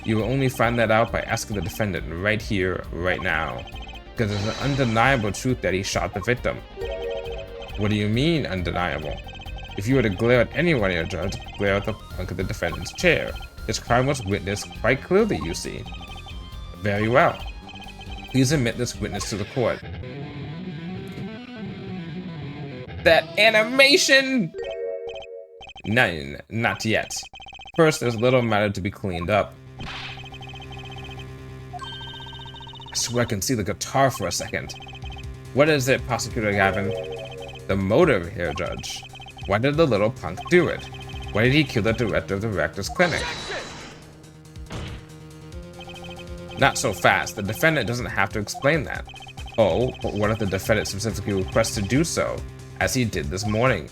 you will only find that out by asking the defendant right here, right now. Because it's an undeniable truth that he shot the victim. What do you mean, undeniable? If you were to glare at anyone here, Judge, glare at the trunk of the defendant's chair. This crime was witnessed quite clearly, you see. Very well. Please admit this witness to the court. That animation! None, not yet. First, there's a little matter to be cleaned up. I swear I can see the guitar for a second. What is it, Prosecutor Gavin? The motive here, Judge. Why did the little punk do it? Why did he kill the director of the Rector's Clinic? Not so fast. The defendant doesn't have to explain that. Oh, but what if the defendant specifically requests to do so, as he did this morning?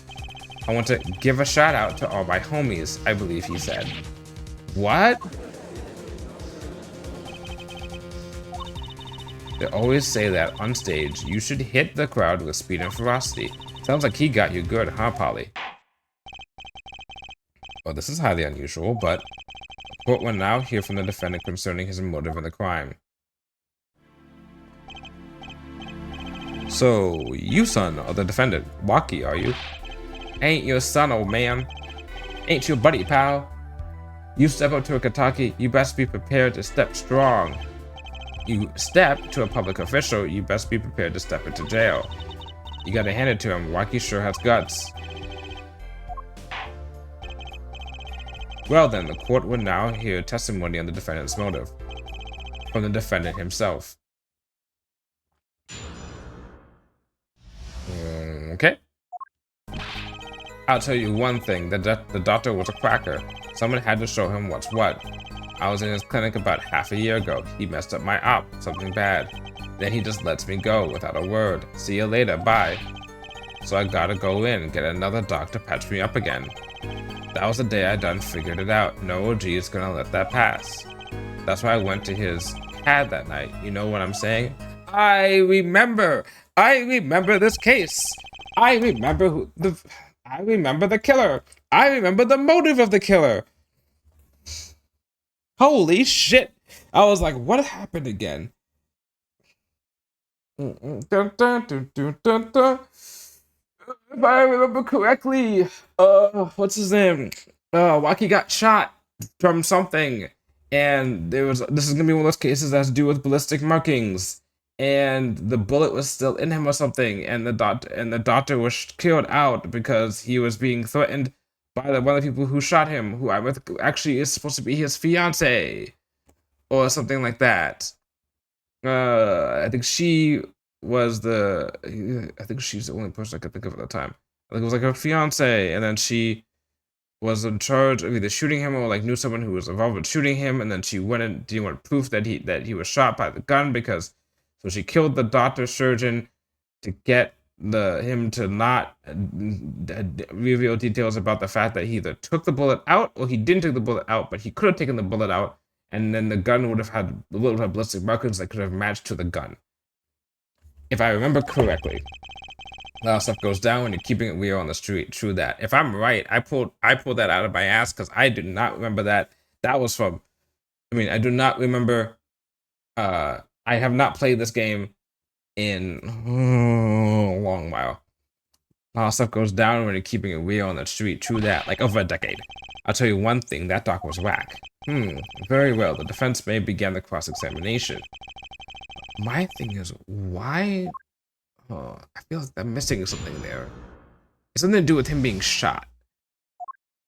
I want to give a shout out to all my homies, I believe he said. What? They always say that on stage, you should hit the crowd with speed and ferocity. Sounds like he got you good, huh, Polly? Well, this is highly unusual, but the court will now hear from the defendant concerning his motive in the crime. So, you son of the defendant, Waki, are you? Ain't your son, old man. Ain't your buddy, pal. You step up to a Kataki, you best be prepared to step strong. You step to a public official, you best be prepared to step into jail. You gotta hand it to him, Waki sure has guts. Well then, the court will now hear testimony on the defendant's motive. From the defendant himself. Okay. I'll tell you one thing, the doctor was a cracker. Someone had to show him what's what. I was in his clinic about half a year ago. He messed up my op, something bad. Then he just lets me go without a word. See you later, bye. So I gotta go in and get another doc to patch me up again. That was the day I done figured it out. No OG is gonna let that pass. That's why I went to his pad that night. You know what I'm saying? I remember this case. I remember the killer. I remember the motive of the killer. Holy shit. I was like, what happened again? If I remember correctly, what's his name? Waki got shot from something. And this is gonna be one of those cases that has to do with ballistic markings. And the bullet was still in him or something, and the doctor was killed out because he was being threatened by one of the people who shot him, who actually is supposed to be his fiance, or something like that. I think she's the only person I could think of at the time. I think it was like her fiance, and then she was in charge of either shooting him or like knew someone who was involved with shooting him, and then she didn't want proof that he was shot by the gun because. So she killed the doctor surgeon to get him to not reveal details about the fact that he either took the bullet out or he didn't take the bullet out, but he could have taken the bullet out, and then the gun would have had ballistic markings that could have matched to the gun. If I remember correctly, a lot of stuff goes down when you're keeping it real on the street. True that. If I'm right, I pulled that out of my ass because I do not remember that. That was from. I mean, I do not remember. I have not played this game in a long while. A lot of stuff goes down when you're keeping it real on the street. True that. Like over a decade. I'll tell you one thing. That doc was whack. Very well. The defense may begin the cross-examination. My thing is, why? Oh, I feel like I'm missing something there. It's something to do with him being shot.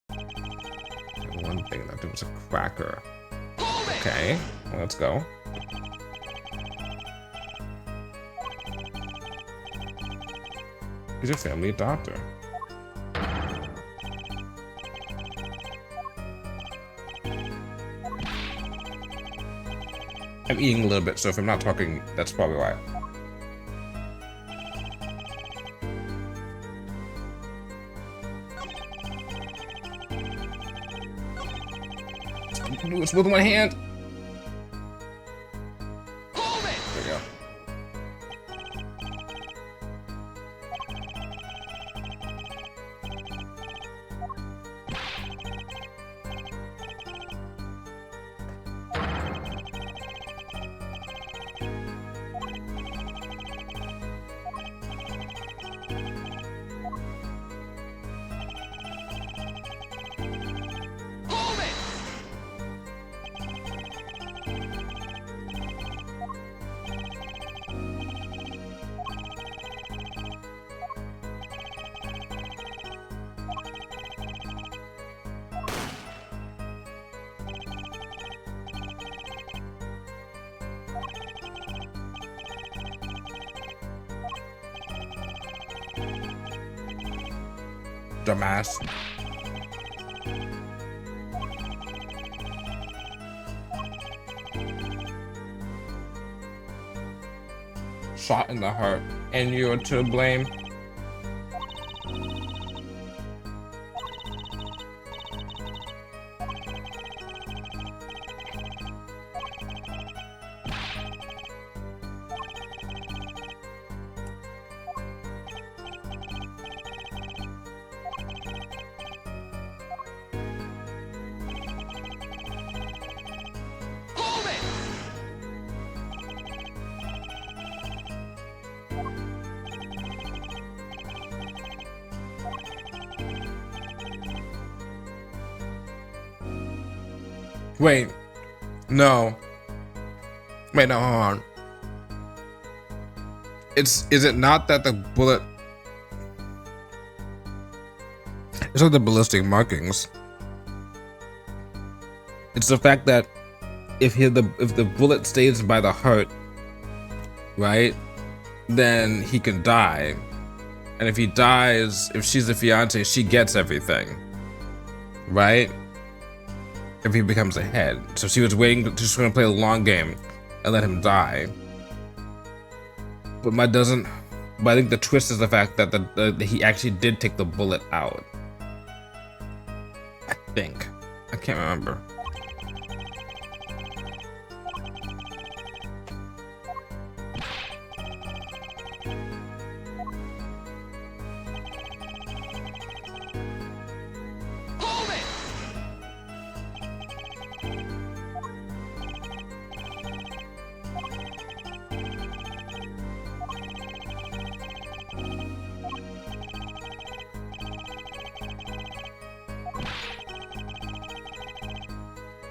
One thing that there was a cracker. Okay, well, let's go. He's a family doctor. I'm eating a little bit, so if I'm not talking, that's probably why. Do this with one hand. There we go. Dumbass. Shot in the heart, and you're to blame. Wait, no. Wait, no, hold on. Is it not that the bullet? It's not the ballistic markings. It's the fact that if the bullet stays by the heart, right, then he can die. And if he dies, if she's the fiance, she gets everything, right? If he becomes a head. So she was waiting, just gonna play a long game and let him die. But I think the twist is the fact that that he actually did take the bullet out. I think. I can't remember.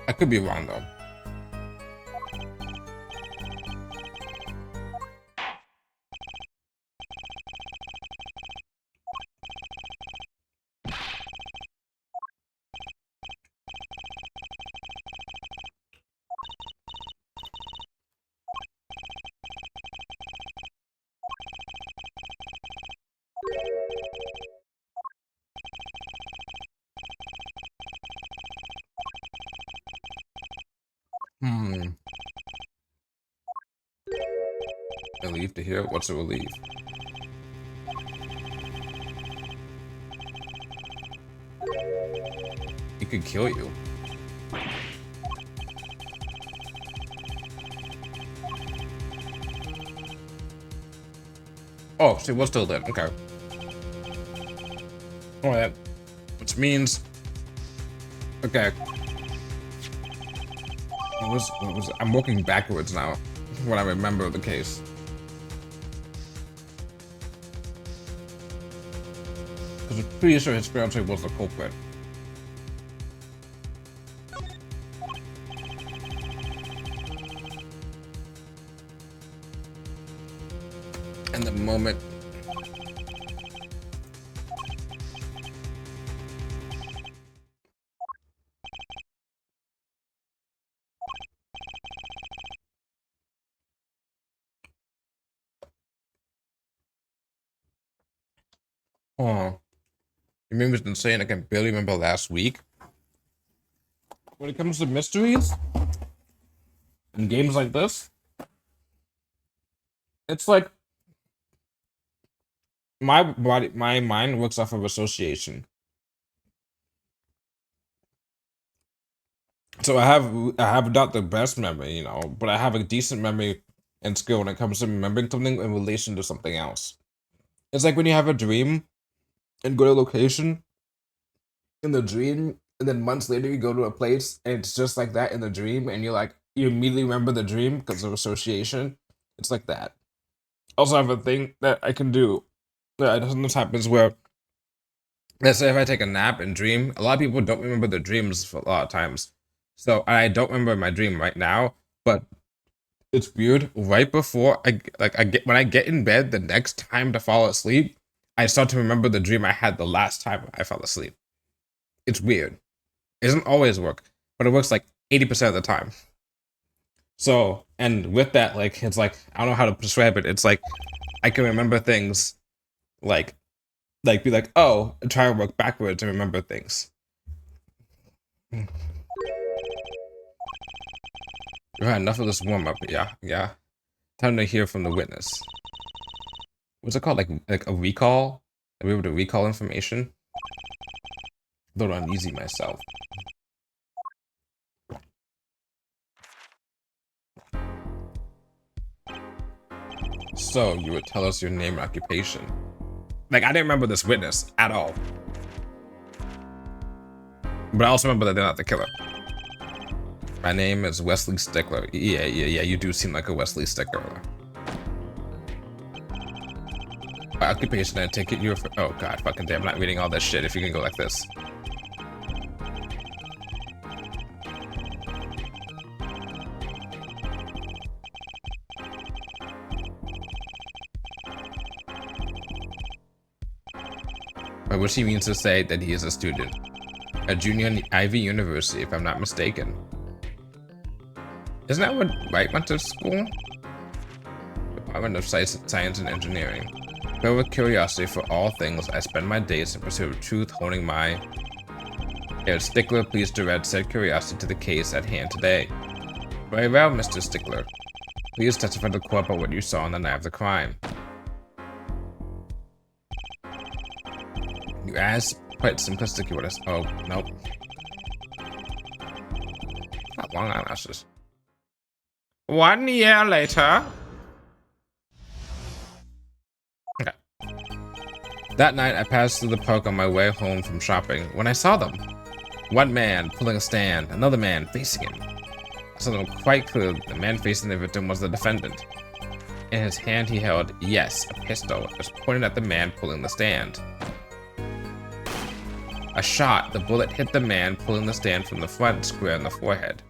I could be wrong though. Relief to hear? What's a relief? It could kill you. Oh, she was still dead. Okay. Alright. Which means... Okay. I'm walking backwards now when I remember the case. Because I'm pretty sure his fiance was the culprit. And the moment... Oh, you mean was insane? I can barely remember last week. When it comes to mysteries and games like this, it's like my mind works off of association. So I have not the best memory, you know, but I have a decent memory and skill when it comes to remembering something in relation to something else. It's like when you have a dream and go to a location in the dream, and then months later you go to a place and it's just like that in the dream, and you're like you immediately remember the dream because of association. It's like that. Also, I have a thing that I can do that sometimes happens where, let's say if I take a nap and dream, a lot of people don't remember their dreams for a lot of times. So I don't remember my dream right now, but it's weird. Right before I get when I get in bed the next time to fall asleep, I start to remember the dream I had the last time I fell asleep. It's weird. It doesn't always work, but it works like 80% of the time. So, and with that, like, it's like, I don't know how to describe it. It's like, I can remember things, like be like, oh, and try to work backwards to remember things. Right, enough of this warm up. Yeah, yeah. Time to hear from the witness. What's it called? Like a recall? Are we able to recall information? A little uneasy myself. So, you would tell us your name and occupation. Like, I didn't remember this witness at all. But I also remember that they're not the killer. My name is Wesley Stickler. Yeah, you do seem like a Wesley Stickler. My occupation, I take it you're for— oh god, fucking damn, I'm not reading all this shit if you can go like this. By which he means to say that he is a student. A junior in the Ivy University, if I'm not mistaken. Isn't that what Wright went to school? Department of Science and Engineering. Filled with curiosity for all things, I spend my days in pursuit of truth, honing my... Here, Stickler, please direct said curiosity to the case at hand today. Very well, Mr. Stickler. Please testify to the court about what you saw on the night of the crime. You asked quite simplistic what is— oh, nope. Not long eyelashes. 1 year later. Okay. That night, I passed through the park on my way home from shopping when I saw them. One man pulling a stand, another man facing him. I saw them quite clearly. The man facing the victim was the defendant. In his hand, he held, yes, a pistol. It was pointed at the man pulling the stand. A shot. The bullet hit the man pulling the stand from the front, square in the forehead.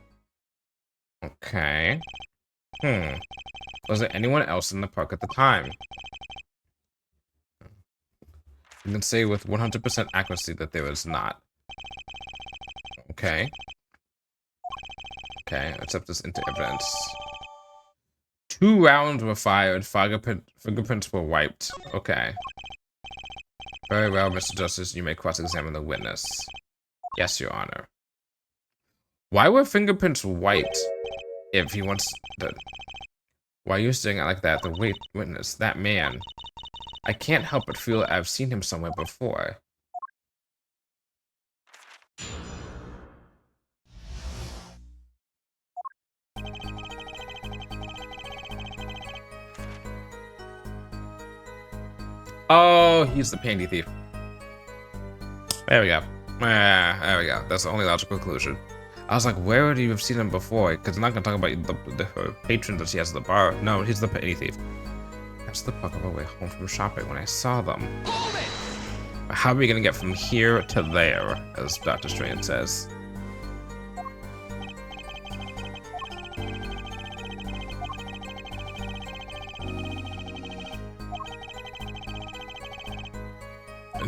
Okay. Was there anyone else in the park at the time? You can say with 100% accuracy that there was not. Okay. Okay, accept this into evidence. 2 rounds were fired. Fingerprints were wiped. Okay. Very well, Mr. Justice. You may cross-examine the witness. Yes, Your Honor. Why were fingerprints wiped if he wants to... Why are you saying it like that? The witness, that man. I can't help but feel I've seen him somewhere before. Oh, he's the panty thief. There we go. There we go. That's the only logical conclusion. I was like, where would you have seen him before? Because I'm not going to talk about her patrons that she has at the bar. No, he's the panty thief. That's the bug of our way home from shopping when I saw them. How are we going to get from here to there, as Dr. Strange says?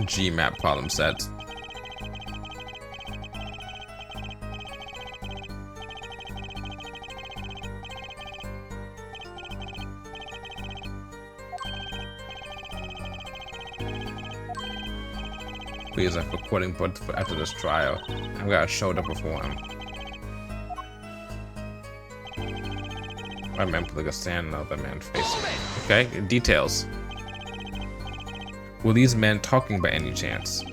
G-map problem set. Please, I'm recording but after this trial. I've got a show to perform. One man pulling a stand, another man facing. Okay, details. Were these men talking by any chance?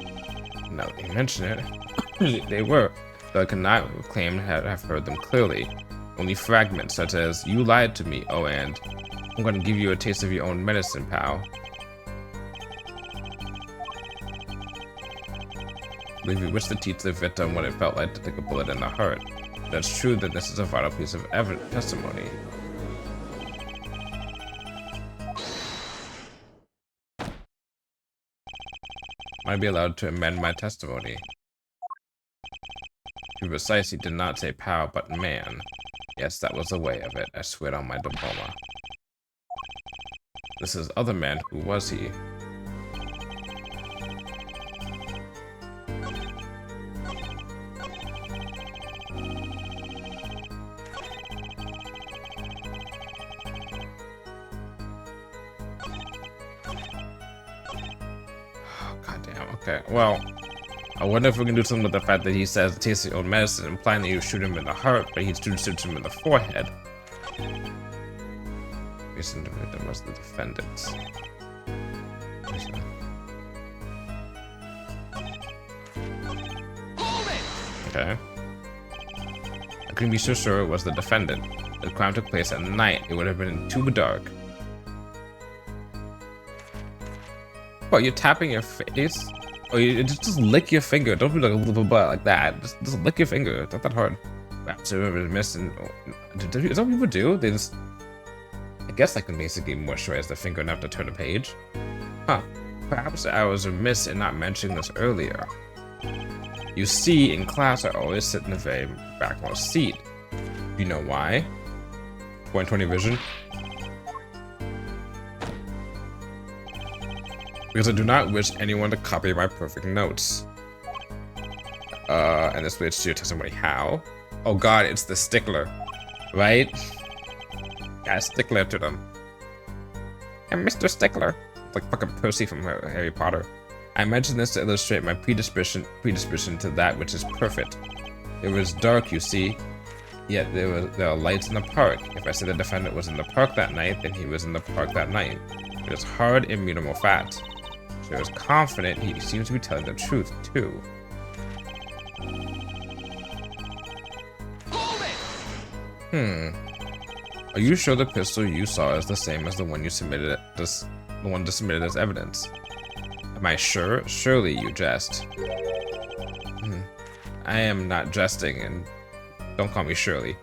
Now that you mention it, they were, though I could not claim to have heard them clearly. Only fragments, such as, "You lied to me, oh, and I'm gonna give you a taste of your own medicine, pal." I believe you wish to teach the victim what it felt like to take a bullet in the heart. That's true that this is a vital piece of testimony. Might be allowed to amend my testimony. To be precise, he did not say pal, but man. Yes, that was the way of it. I swear on my diploma. This is other man. Who was he? Okay, well, I wonder if we can do something with the fact that he says taste your own medicine, implying that you shoot him in the heart, but he shoots him in the forehead. Reason the victim was the defendant. Okay. I couldn't be so sure it was the defendant. The crime took place at night. It would have been too dark. What, you're tapping your face? Oh, you just lick your finger. Don't do like a little butt like that. Just lick your finger. It's not that hard. Perhaps whoever is missing. Is that what people do? They just. I guess I can basically moisturize the finger enough to turn a page. Huh. Perhaps I was remiss in not mentioning this earlier. You see, in class, I always sit in the very backmost seat. You know why? 20/20 vision. Because I do not wish anyone to copy my perfect notes. And this leads to your testimony. How? Oh god, it's the stickler. Right? Got a stickler to them. I'm Mr. Stickler. Like fucking Percy from Harry Potter. I mentioned this to illustrate my predisposition to that which is perfect. It was dark, you see, yet there are lights in the park. If I say the defendant was in the park that night, then he was in the park that night. It is hard, immutable fact. I was confident he seems to be telling the truth, too. Are you sure the pistol you saw is the same as the one you submitted as evidence? Am I sure? Surely you jest. I am not jesting, and don't call me Shirley.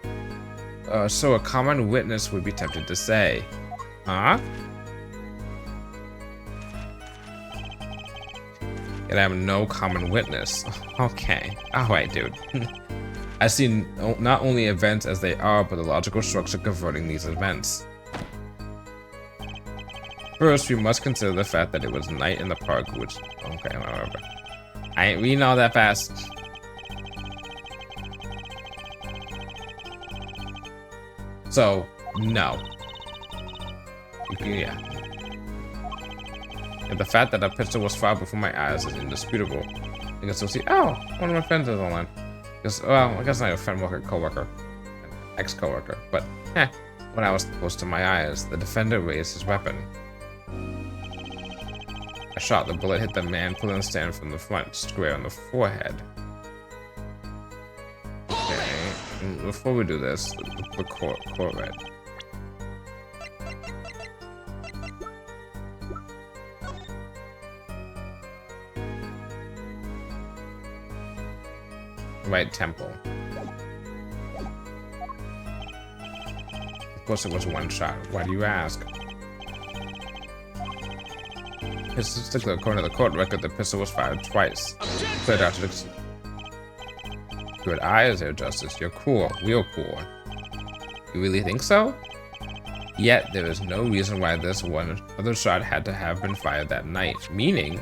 So a common witness would be tempted to say. Huh? Yet I am no common witness. Okay. Alright, dude. I see not only events as they are, but the logical structure governing these events. First, we must consider the fact that it was night in the park, which... Okay, whatever. I ain't reading all that fast. So, no. Yeah. And the fact that a pistol was fired before my eyes is indisputable. I can still see, oh, one of my friends is online. Because, well, I guess not a friend, worker, co-worker, an ex-co-worker, but, when I was close to my eyes, the defender raised his weapon. I shot. The bullet hit the man pulling the stand from the front, square on the forehead. Okay, before we do this, the court read. Right temple. Of course it was one shot. Why do you ask? It's Stickler, according to the court record, the pistol was fired twice. Cleared out to the... Good eyes there, Justice. You're cool. Real cool. You really think so? Yet, there is no reason why this one other shot had to have been fired that night. Meaning,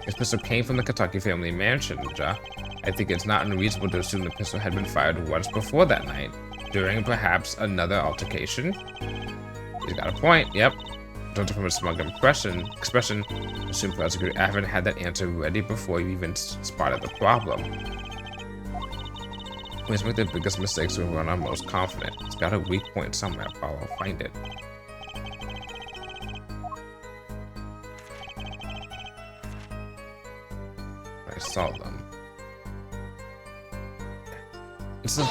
this pistol came from the Kentucky family mansion, Ja. I think it's not unreasonable to assume the pistol had been fired once before that night, during perhaps another altercation. He's got a point, yep. Judging from a smug expression, assume prosecutor Avon had that answer ready before you even spotted the problem. We make the biggest mistakes when we're not most confident. It's got a weak point somewhere, Paul. I'll find it. I saw them. It's a...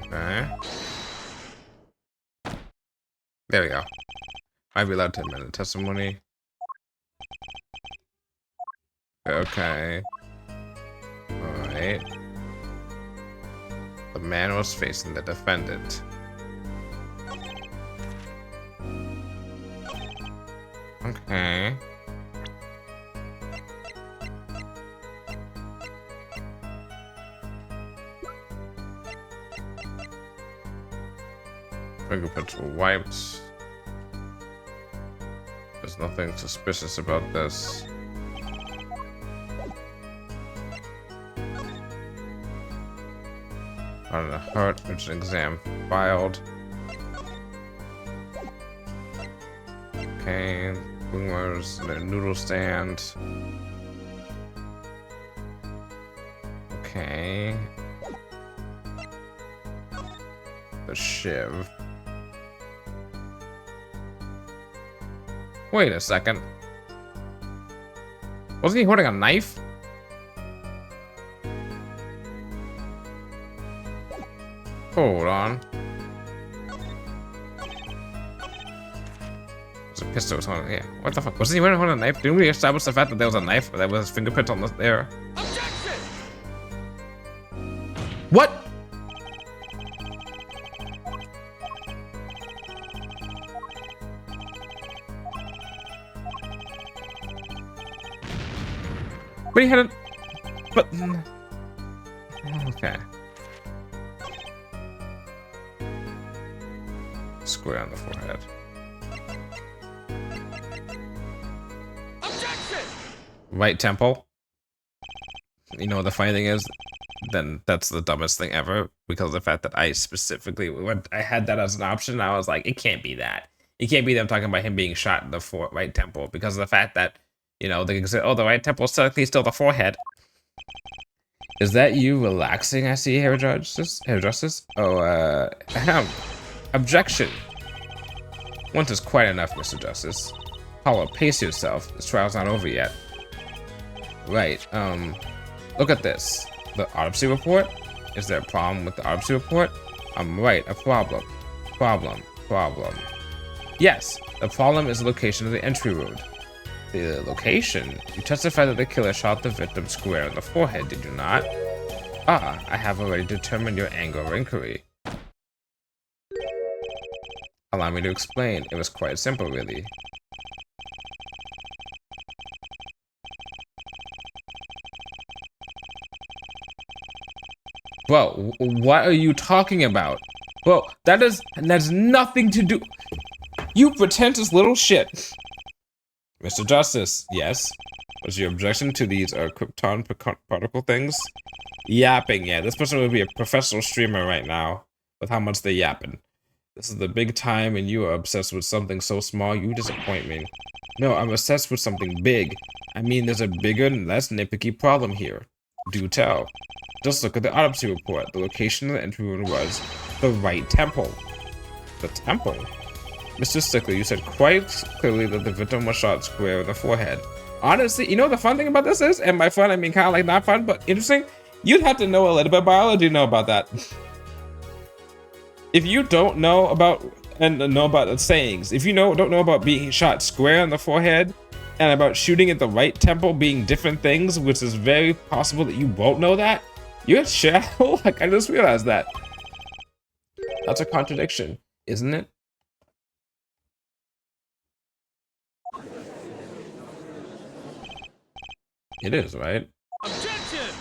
Okay. There we go. I'd be allowed 10 minute testimony. Okay. Alright. The man was facing the defendant. Okay. Fingerprints were wiped. There's nothing suspicious about this. On a heart, which an exam filed. Okay, boomers in a noodle stand. Okay. The shiv. Wait a second. Wasn't he holding a knife? Hold on. There's a pistol. Yeah. What the fuck? Wasn't he holding a knife? Didn't we establish the fact that there was a knife that was his fingerprint on there? Objection! What? But he had a... But... Okay. Square on the forehead. Objection! Right temple. You know what the funny thing is? Then that's the dumbest thing ever. Because of the fact that I specifically... When I had that as an option, I was like, it can't be that. It can't be them talking about him being shot in the right temple. Because of the fact that... You know, they can say, oh, the right temple is technically still the forehead. Is that you relaxing, I see, Hair Justice? Oh, ahem. Objection. Once is quite enough, Mr. Justice. Paula, pace yourself. This trial's not over yet. Right, look at this. The autopsy report? Is there a problem with the autopsy report? I'm right, a problem. Problem. Yes, the problem is the location of the entry wound. The location? You testified that the killer shot the victim square in the forehead, did you not? Ah, I have already determined your angle of inquiry. Allow me to explain. It was quite simple, really. Bro, what are you talking about? Bro, that's nothing to do... You pretentious little shit. Mr. Justice, yes? Was your objection to these krypton particle things? Yapping, yeah. This person would be a professional streamer right now with how much they're yapping. This is the big time and you are obsessed with something so small you disappoint me. No, I'm obsessed with something big. I mean, there's a bigger and less nitpicky problem here. Do tell. Just look at the autopsy report. The location of the entry wound was the right temple. The temple? Mr. Stickler, you said quite clearly that the victim was shot square in the forehead. Honestly, you know what the fun thing about this is? And by fun, I mean kind of like not fun, but interesting. You'd have to know a little bit of biology to know about that. If you don't know about and know about the sayings. If you don't know about being shot square on the forehead and about shooting at the right temple being different things, which is very possible that you won't know that, you're shallow. Like, I just realized that. That's a contradiction, isn't it? It is, right? Objection!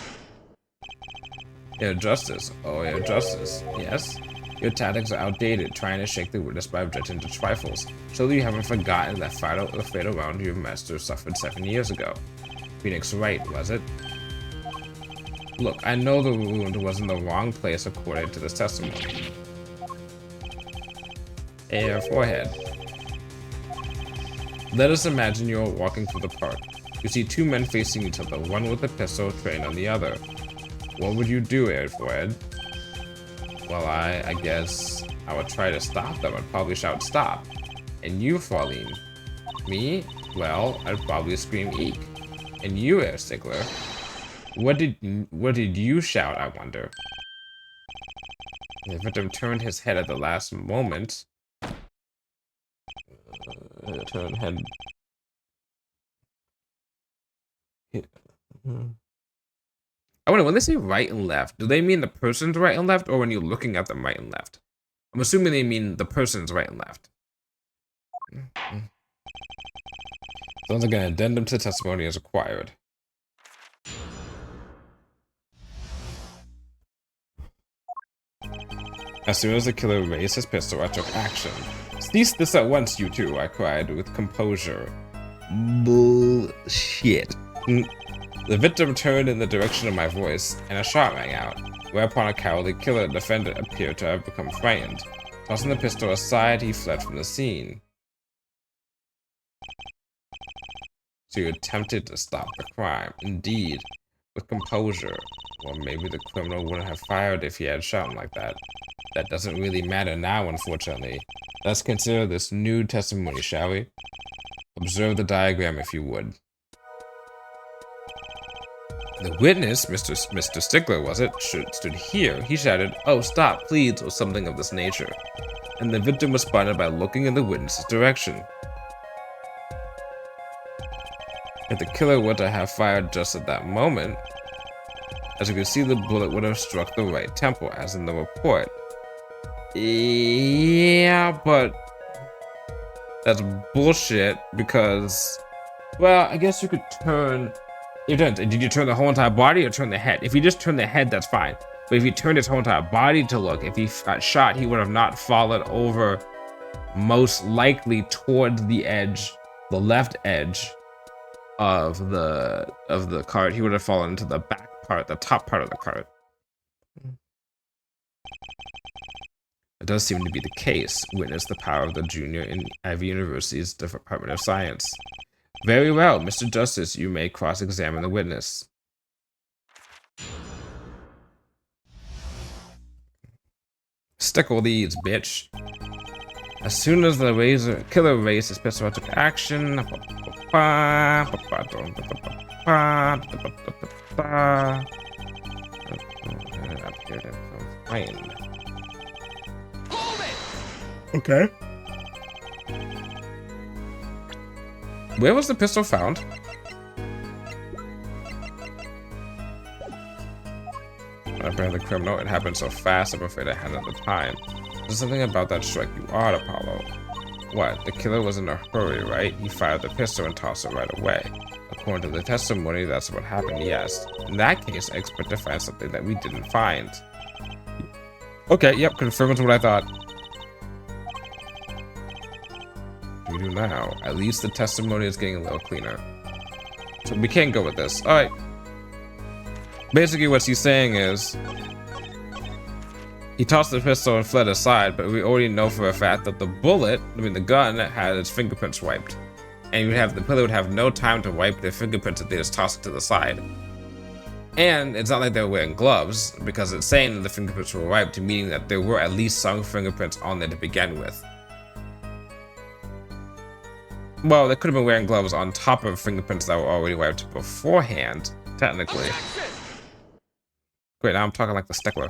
Your justice. Oh, your justice. Yes? Your tactics are outdated, trying to shake the witness by objecting to trifles. Surely you haven't forgotten that the fatal round your master suffered 7 years ago. Phoenix Wright, was it? Look, I know the wound was in the wrong place according to this testimony. Your forehead. Let us imagine you're walking through the park. You see two men facing each other, one with a pistol trained on the other. What would you do, Air Forehead? Well, I guess I would try to stop them. I'd probably shout, stop. And you, Farlene? Me? Well, I'd probably scream, eek. And you, Air Stickler? What did you shout, I wonder? The victim turned his head at the last moment. Turned head. I wonder, when they say right and left, do they mean the person's right and left, or when you're looking at them right and left? I'm assuming they mean the person's right and left. Sounds like an addendum to the testimony is required. As soon as the killer raised his pistol, I took action. Cease this at once, you two, I cried with composure. Bullshit. The victim turned in the direction of my voice, and a shot rang out, whereupon a cowardly killer defendant appeared to have become frightened. Tossing the pistol aside, he fled from the scene. So you attempted to stop the crime. Indeed, with composure. Well, maybe the criminal wouldn't have fired if he had shot him like that. That doesn't really matter now, unfortunately. Let's consider this new testimony, shall we? Observe the diagram if you would. The witness, Mr. Stickler, was it, stood here. He shouted, "Oh, stop, please," or something of this nature. And the victim responded by looking in the witness's direction. If the killer were to have fired just at that moment, as you can see, the bullet would have struck the right temple, as in the report. Yeah, but that's bullshit because, well, I guess you could turn. Did you turn the whole entire body or turn the head? If you just turn the head, that's fine. But if you turned his whole entire body to look, if he got shot, he would have not fallen over, most likely toward the edge, the left edge of the cart. He would have fallen into the back part, the top part of the cart. It does seem to be the case. Witness the power of the junior in Ivy University's Department of Science. Very well, Mr. Justice, you may cross-examine the witness. Stickle these, bitch. As soon as the killer raised his pistol, I took action. Okay. Where was the pistol found? Apparently the criminal. It happened so fast, I'm afraid I hadn't the time. There's something about that strike you odd, Apollo. What? The killer was in a hurry, right? He fired the pistol and tossed it right away. According to the testimony, that's what happened, yes. In that case, I expect to find something that we didn't find. Okay, yep, confirms what I thought. We do now. At least the testimony is getting a little cleaner. So we can't go with this. Alright. Basically what she's saying is he tossed the pistol and fled aside, but we already know for a fact that the gun had its fingerprints wiped. And the killer would have no time to wipe their fingerprints if they just tossed it to the side. And it's not like they were wearing gloves, because it's saying that the fingerprints were wiped, meaning that there were at least some fingerprints on there to begin with. Well, they could have been wearing gloves on top of fingerprints that were already wiped beforehand, technically. Great, now I'm talking like the stickler.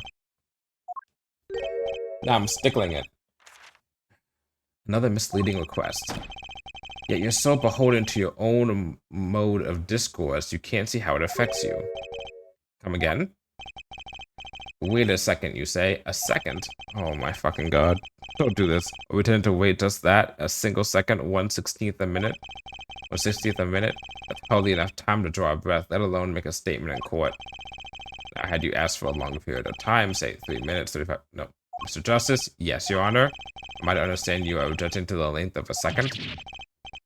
Now I'm stickling it. Another misleading request. Yet you're so beholden to your own mode of discourse, you can't see how it affects you. Come again? Wait a second, you say. A second? Oh my fucking god. Don't do this. Are we tend to wait just that? A single second, 1/16th a minute? 1/60th a minute? That's hardly enough time to draw a breath, let alone make a statement in court. Now, had you asked for a longer period of time, say 3 minutes, 35... No. Mr. Justice? Yes, Your Honor. Am I to understand you are objecting to the length of a second?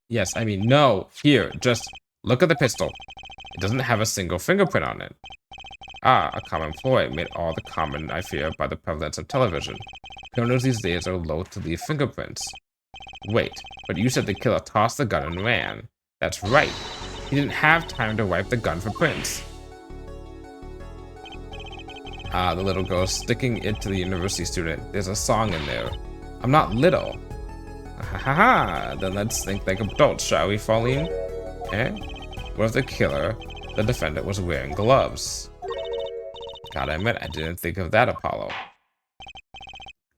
Yes, I mean, no. Here, just look at the pistol. It doesn't have a single fingerprint on it. Ah, a common ploy made all the common, I fear, by the prevalence of television. Criminals these days are loath to leave fingerprints. Wait, but you said the killer tossed the gun and ran. That's right. He didn't have time to wipe the gun for prints. Ah, the little girl sticking it to the university student. There's a song in there. I'm not little. Ha ha ha. Then let's think like adults, shall we, Pauline? Eh? What if the killer, the defendant, was wearing gloves? Gotta admit, I didn't think of that, Apollo.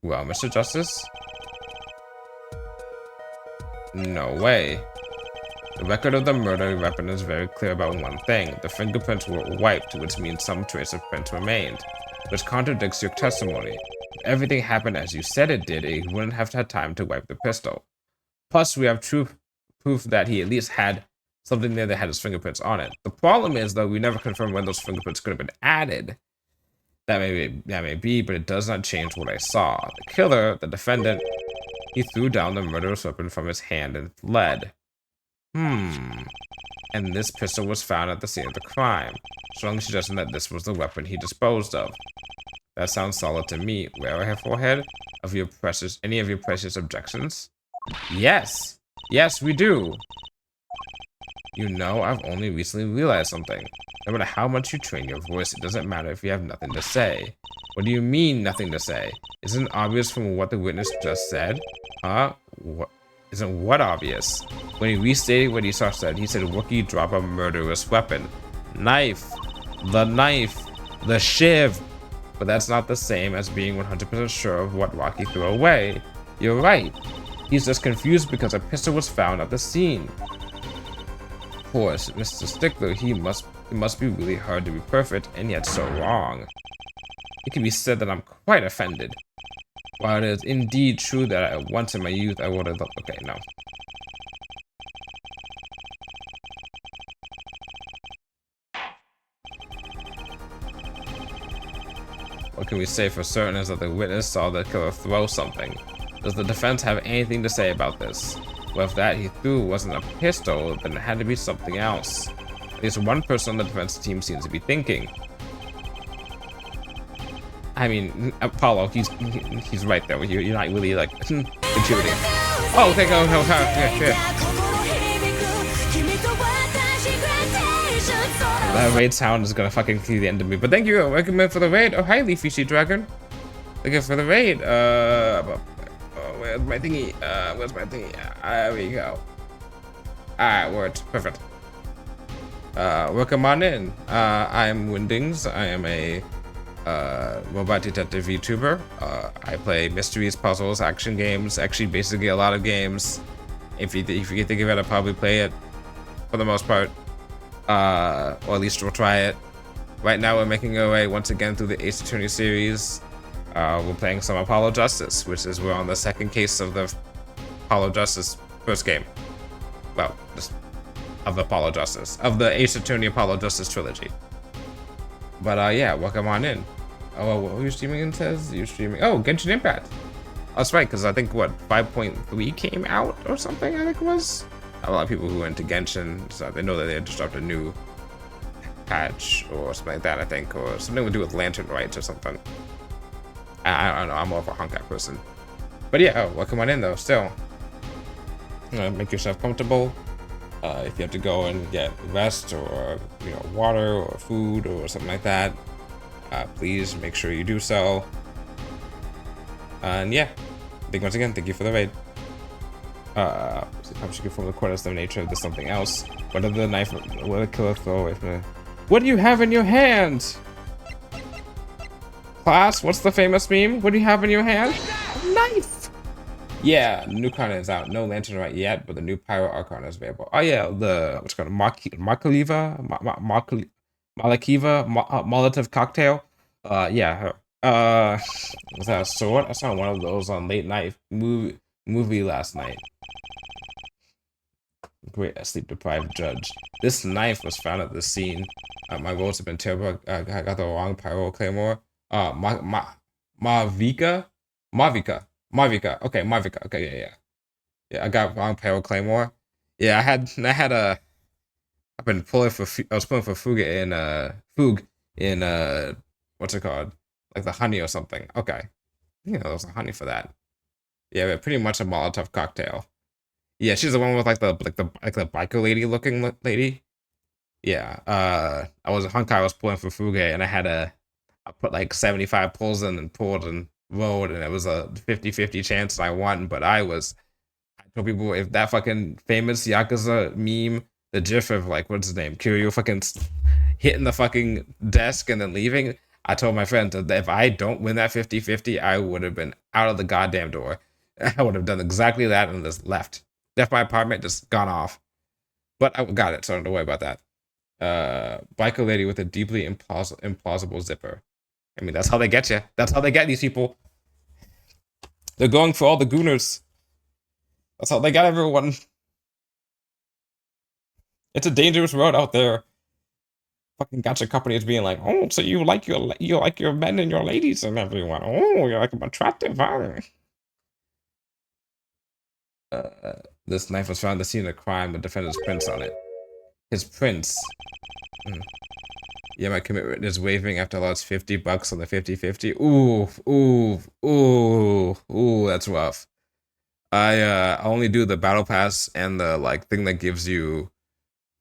Well, Mr. Justice? No way. The record of the murder weapon is very clear about one thing. The fingerprints were wiped, which means some trace of prints remained, which contradicts your testimony. If everything happened as you said it did, he wouldn't have had time to wipe the pistol. Plus, we have proof that he at least had something there that had his fingerprints on it. The problem is, though, we never confirmed when those fingerprints could have been added. That may be, but it does not change what I saw. The killer, the defendant, he threw down the murderous weapon from his hand and fled. And this pistol was found at the scene of the crime, strongly suggesting that this was the weapon he disposed of. That sounds solid to me. Wear a hair forehead? Any of your precious objections? Yes! Yes, we do! You know, I've only recently realized something. No matter how much you train your voice, it doesn't matter if you have nothing to say. What do you mean, nothing to say? Isn't it obvious from what the witness just said? Huh? What? Isn't what obvious? When he restated what he said, he said, Wookiee, drop a murderous weapon. Knife. The shiv. But that's not the same as being 100% sure of what Rocky threw away. You're right. He's just confused because a pistol was found at the scene. Of course, Mr. Stickler, it must be really hard to be perfect and yet so wrong. It can be said that I'm quite offended. While it is indeed true that once in my youth I would have... Okay, no. What can we say for certain is that the witness saw the killer throw something. Does the defense have anything to say about this? Well, if that he threw wasn't a pistol, then it had to be something else. At least one person on the defense team seems to be thinking. I mean, Apollo, he's right there with you. You're not really, like, contributing. Oh, thank you. No, that raid sound is gonna fucking see the end of me. But thank you, recommend for the raid. Oh, hi, Leafy Sea Dragon. Thank you for the raid. Where's my thingy? Where's my thingy? There we go. Alright, worked. Perfect. Welcome on in. I'm Windings. I am a robot detective YouTuber. I play mysteries, puzzles, action games. Actually, basically a lot of games. If you think of it, I'll probably play it for the most part. Or at least we'll try it. Right now, we're making our way once again through the Ace Attorney series. We're playing some Apollo Justice, which is we're on the second case of the Apollo Justice first game. Well, just of the Apollo Justice, of the Ace Attorney Apollo Justice trilogy. But yeah, welcome on in. Oh, what were you streaming in? Says you're streaming. Oh, Genshin Impact. That's right, because I think what 5.3 came out or something. I think it was. A lot of people who went to Genshin, so they know that they just dropped a new patch or something like that. I think, or something to do with lantern rights or something. I don't know. I'm more of a Honkai person. But yeah, welcome on in though. Still, make yourself comfortable. If you have to go and get rest or water or food or something like that, please make sure you do so. And yeah, once again, thank you for the raid. How should you from the quarters of nature of this something else? What did the knife? What did the killer throw away from it? What do you have in your hand? Class, what's the famous meme? What do you have in your hand? A knife. Yeah, new Arcana is out. No Lantern right yet, but the new Pyro Arcana is available. Oh yeah, the what's it called Markaliva, Malakiva, Molotov cocktail. Yeah. Was that a sword? I saw one of those on late night movie last night. Great, a sleep deprived judge. This knife was found at the scene. My rolls have been terrible. I got the wrong pyro claymore. Marvika, Marvika. Okay, Marvika. Okay, yeah. Yeah, I got wrong pyro claymore. Yeah, I had a. I've been pulling for. I was pulling for Fug in what's it called? Like the honey or something. Okay, yeah, there was a honey for that. Yeah, but pretty much a Molotov cocktail. Yeah, she's the one with like the biker lady looking lady. Yeah. I was Honkai was pulling for Fuge and I put like 75 pulls in and pulled and rolled and it was a 50-50 chance and I won, but I told people if that fucking famous Yakuza meme, the gif of like what's his name, Kiryu fucking hitting the fucking desk and then leaving, I told my friend that if I don't win that 50-50, I would have been out of the goddamn door. I would have done exactly that and just left. Left my apartment, just gone off. But I got it, so don't worry about that. Biker lady with a deeply implausible zipper. I mean, that's how they get you. That's how they get these people. They're going for all the gooners. That's how they got everyone. It's a dangerous road out there. Fucking gotcha companies being like, oh, so you like your men and your ladies and everyone. Oh, you're like attractive, huh? This knife was found at the scene of crime with defendant's prints on it. His prints. Mm. Yeah, my commitment is waiving after I lost $50 on the 50-50. Ooh, that's rough. I only do the battle pass and the like thing that gives you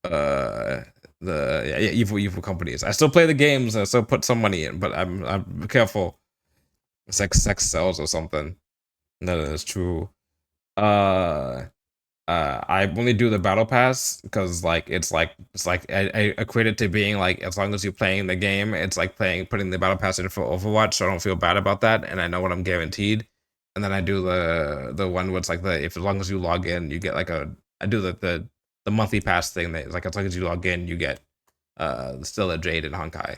uh the evil companies. I still play the games, I still put some money in, but I'm careful. Sex sells or something. That is true. Uh I only do the battle pass because like I equate it to being like as long as you're playing the game, it's like putting the battle pass in for Overwatch, so I don't feel bad about that, and I know what I'm guaranteed. And then I do the one where it's like the if as long as you log in, you get like a I do the monthly pass thing that like as long as you log in, you get still a Jade and Honkai.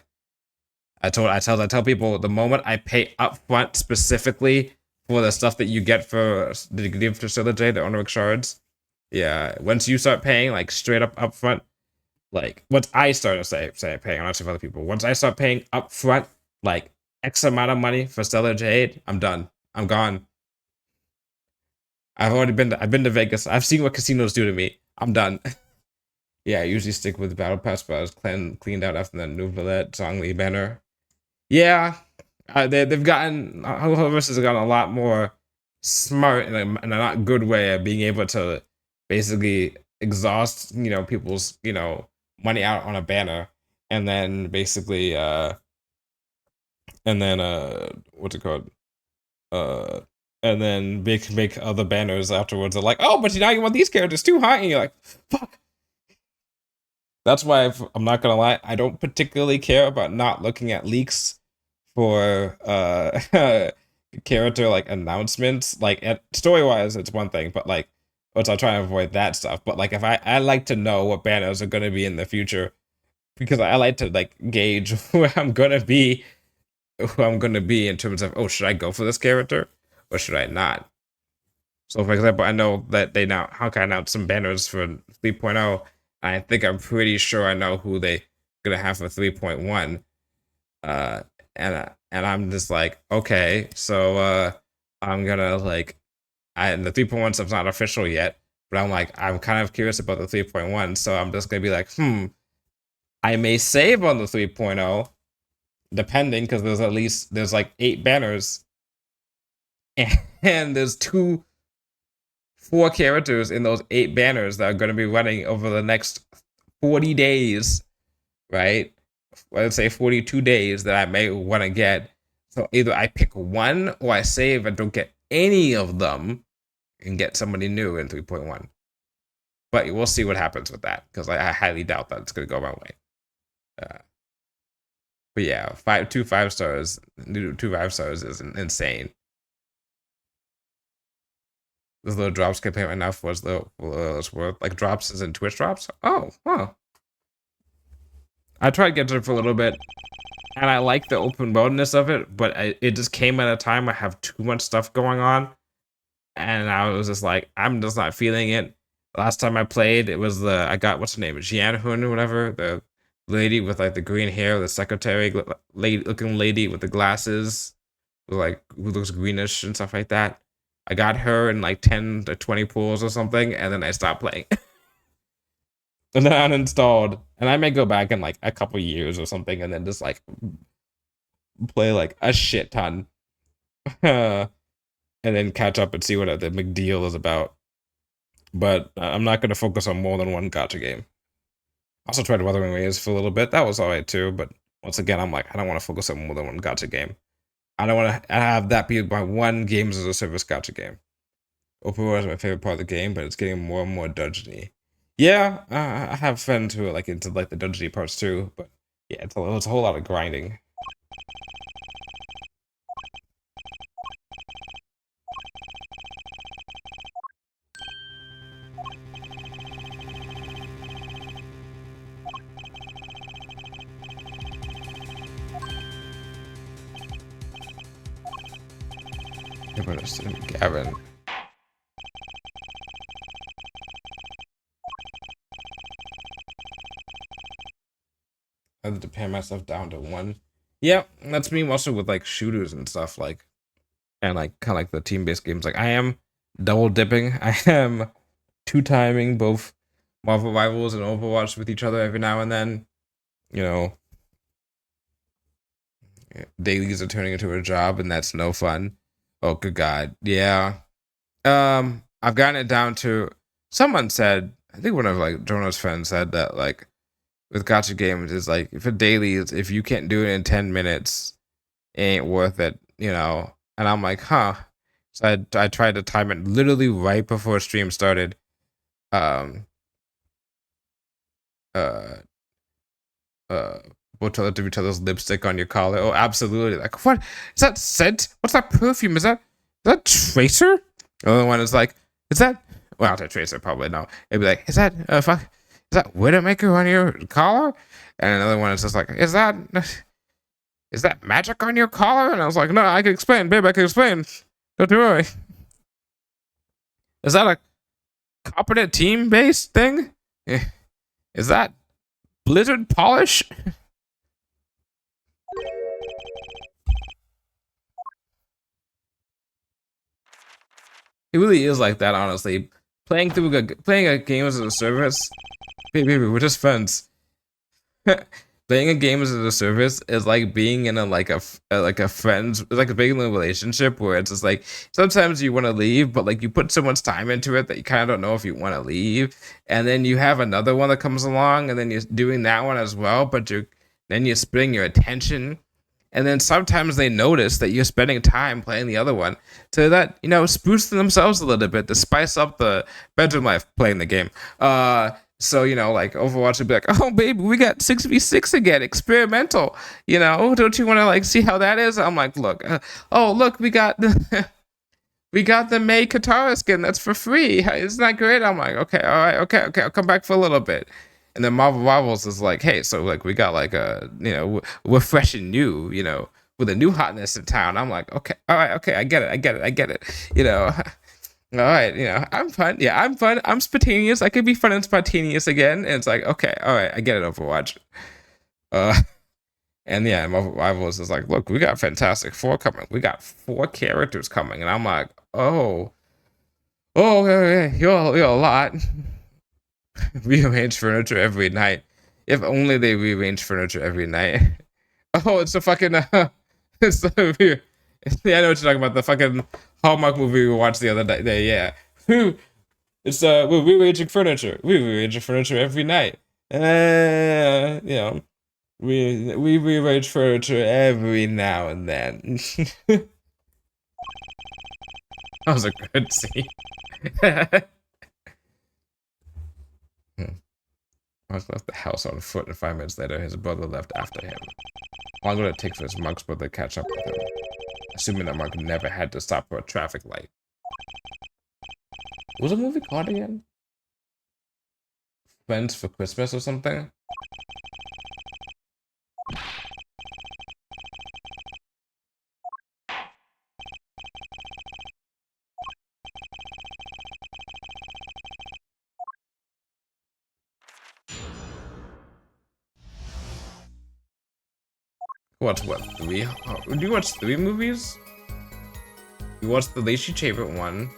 I tell people the moment I pay upfront specifically for the stuff that you get for the give for Still a Jade, the Honoric shards. Yeah, once you start paying like straight up upfront, like once I start to say paying, I'm not sure if other people. Once I start paying upfront, like X amount of money for Stellar Jade, I'm done. I'm gone. I've been to Vegas. I've seen what casinos do to me. I'm done. Yeah, I usually stick with Battle Pass, but I was cleaned out after that Noodle Zhongli banner. Yeah, they've gotten Hoverse has gotten a lot more smart in a not good way of being able to basically exhaust people's money out on a banner and then basically what's it called uh and then make other banners afterwards. They're like, oh, but now you want these characters too, huh? And you're like, fuck. That's why I'm not gonna lie, I don't particularly care about not looking at leaks for character like announcements. Like story wise, it's one thing, but like, which I'll try and avoid that stuff. But like, if I like to know what banners are gonna be in the future because I like to like gauge who I'm gonna be in terms of, oh, should I go for this character or should I not? So, for example, I know that they now Honkai announced some banners for 3.0. I think I'm pretty sure I know who they gonna have for 3.1. Uh, and I'm just like, okay, so I'm gonna like, and the 3.1 stuff's not official yet, but I'm kind of curious about the 3.1, so I'm just gonna be like, I may save on the 3.0, depending, because there's like 8 banners, and there's 4 characters in those 8 banners that are going to be running over the next 40 days, right? Let's say 42 days that I may want to get. So either I pick one or I save and don't get any of them and get somebody new in 3.1. But we'll see what happens with that because I highly doubt that it's going to go my way. But yeah, 5 stars, new 2 5 stars is insane. This little drops can pay right now for what's worth. Like drops is in Twitch drops? Oh, wow. I tried getting it for a little bit, and I like the open worldness of it, but it just came at a time I have too much stuff going on, and I was just like, I'm just not feeling it. Last time I played, it was I got, what's her name, Jianhun or whatever, the lady with like the green hair, the secretary looking lady with the glasses, like who looks greenish and stuff like that. I got her in like 10 to 20 pools or something, and then I stopped playing. And then I uninstalled, and I may go back in like a couple years or something, and then just like play like a shit ton, and then catch up and see what the big deal is about. But I'm not going to focus on more than one gacha game. I also tried Wuthering Waves for a little bit. That was alright too, but once again, I'm like, I don't want to focus on more than one gacha game. I don't want to have that be my one games as a service gacha game. Open world is my favorite part of the game, but it's getting more and more dungeony. Yeah, I have friends who are like into like the dungeony parts too, but yeah, it's a whole lot of grinding. Gavin. I had to pare myself down to one. Yeah, that's me also with like shooters and stuff, like, and like kind of like the team-based games. Like I am double dipping. I am two-timing both Marvel Rivals and Overwatch with each other every now and then. You know, dailies are turning into a job, and that's no fun. Oh, good God, yeah. I've gotten it down to. Someone said, I think one of like Jonah's friends said that like with gacha games is like for dailies, if you can't do it in 10 minutes, it ain't worth it, you know. And I'm like, huh. So I tried to time it literally right before stream started. We'll tell it to each other's lipstick on your collar. Oh, absolutely. Like, what is that scent? What's that perfume? Is that Tracer? The other one is like, is that, well, not a Tracer, probably no. It'd be like, is that fuck, is that Widowmaker on your collar? And another one is just like, is that magic on your collar? And I was like, no, I can explain, babe, I can explain. Don't worry. Is that a competent team-based thing? Is that Blizzard polish? It really is like that, honestly. Playing a game as a service, baby, we're just friends. Playing a game as a service is like being in a friends, like being in a relationship where it's just like sometimes you want to leave, but like you put so much time into it that you kind of don't know if you want to leave, and then you have another one that comes along, and then you're doing that one as well, but you're splitting your attention. And then sometimes they notice that you're spending time playing the other one, so that, you know, spruce themselves a little bit to spice up the bedroom life playing the game. So, you know, like Overwatch would be like, oh baby, we got 6v6 again, experimental. You know, don't you want to like see how that is? I'm like, look, oh look, we got the we got the May Katara skin that's for free. Isn't that great? I'm like, okay, all right, okay, I'll come back for a little bit. And then Marvel Rivals is like, hey, so like we got like a, you know, we're fresh and new, you know, with a new hotness in town. I'm like, okay, all right, okay, I get it. You know, all right, you know, I'm fun. Yeah, I'm fun. I'm spontaneous. I could be fun and spontaneous again. And it's like, okay, all right, I get it, Overwatch. And yeah, Marvel Rivals is like, look, we got Fantastic Four coming. We got 4 characters coming. And I'm like, oh, okay, you're a lot. Rearrange furniture every night. If only they rearrange furniture every night. Oh, it's a fucking it's yeah, I know what you're talking about. The fucking Hallmark movie we watched the other day. Yeah, it's we're rearranging furniture. We rearrange furniture every night. You know, we rearrange furniture every now and then. That was a good scene. Mark left the house on foot, and 5 minutes later, his brother left after him. How long would it take for his Mark's brother to catch up with him? Assuming that Mark never had to stop for a traffic light. was the movie called again? Friends for Christmas or something? Watch what? 3? Did you watch 3 movies? You watched the least favorite one.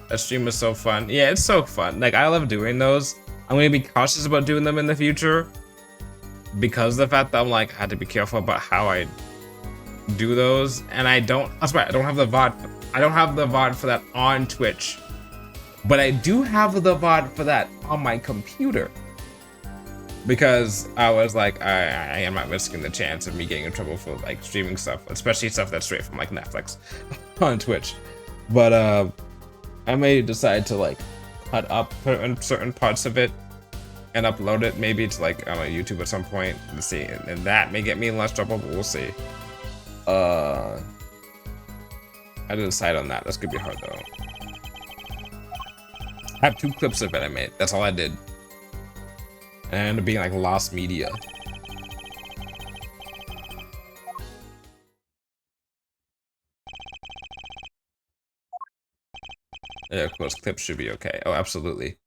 That stream was so fun. Yeah, it's so fun. Like, I love doing those. I'm gonna be cautious about doing them in the future because of the fact that I'm like, I had to be careful about how I do those. And I don't, that's right, I don't have the VOD. I don't have the VOD for that on Twitch, but I do have the VOD for that on my computer. Because I was like, I am not risking the chance of me getting in trouble for like streaming stuff, especially stuff that's straight from like Netflix on Twitch. But I may decide to like cut up certain parts of it and upload it maybe to like on YouTube at some point. Let's see, and that may get me in less trouble, but we'll see. I didn't decide on that. That's gonna be hard though. I have 2 clips of it I made. That's all I did. And being like lost media. Yeah, of course, clips should be okay. Oh, absolutely.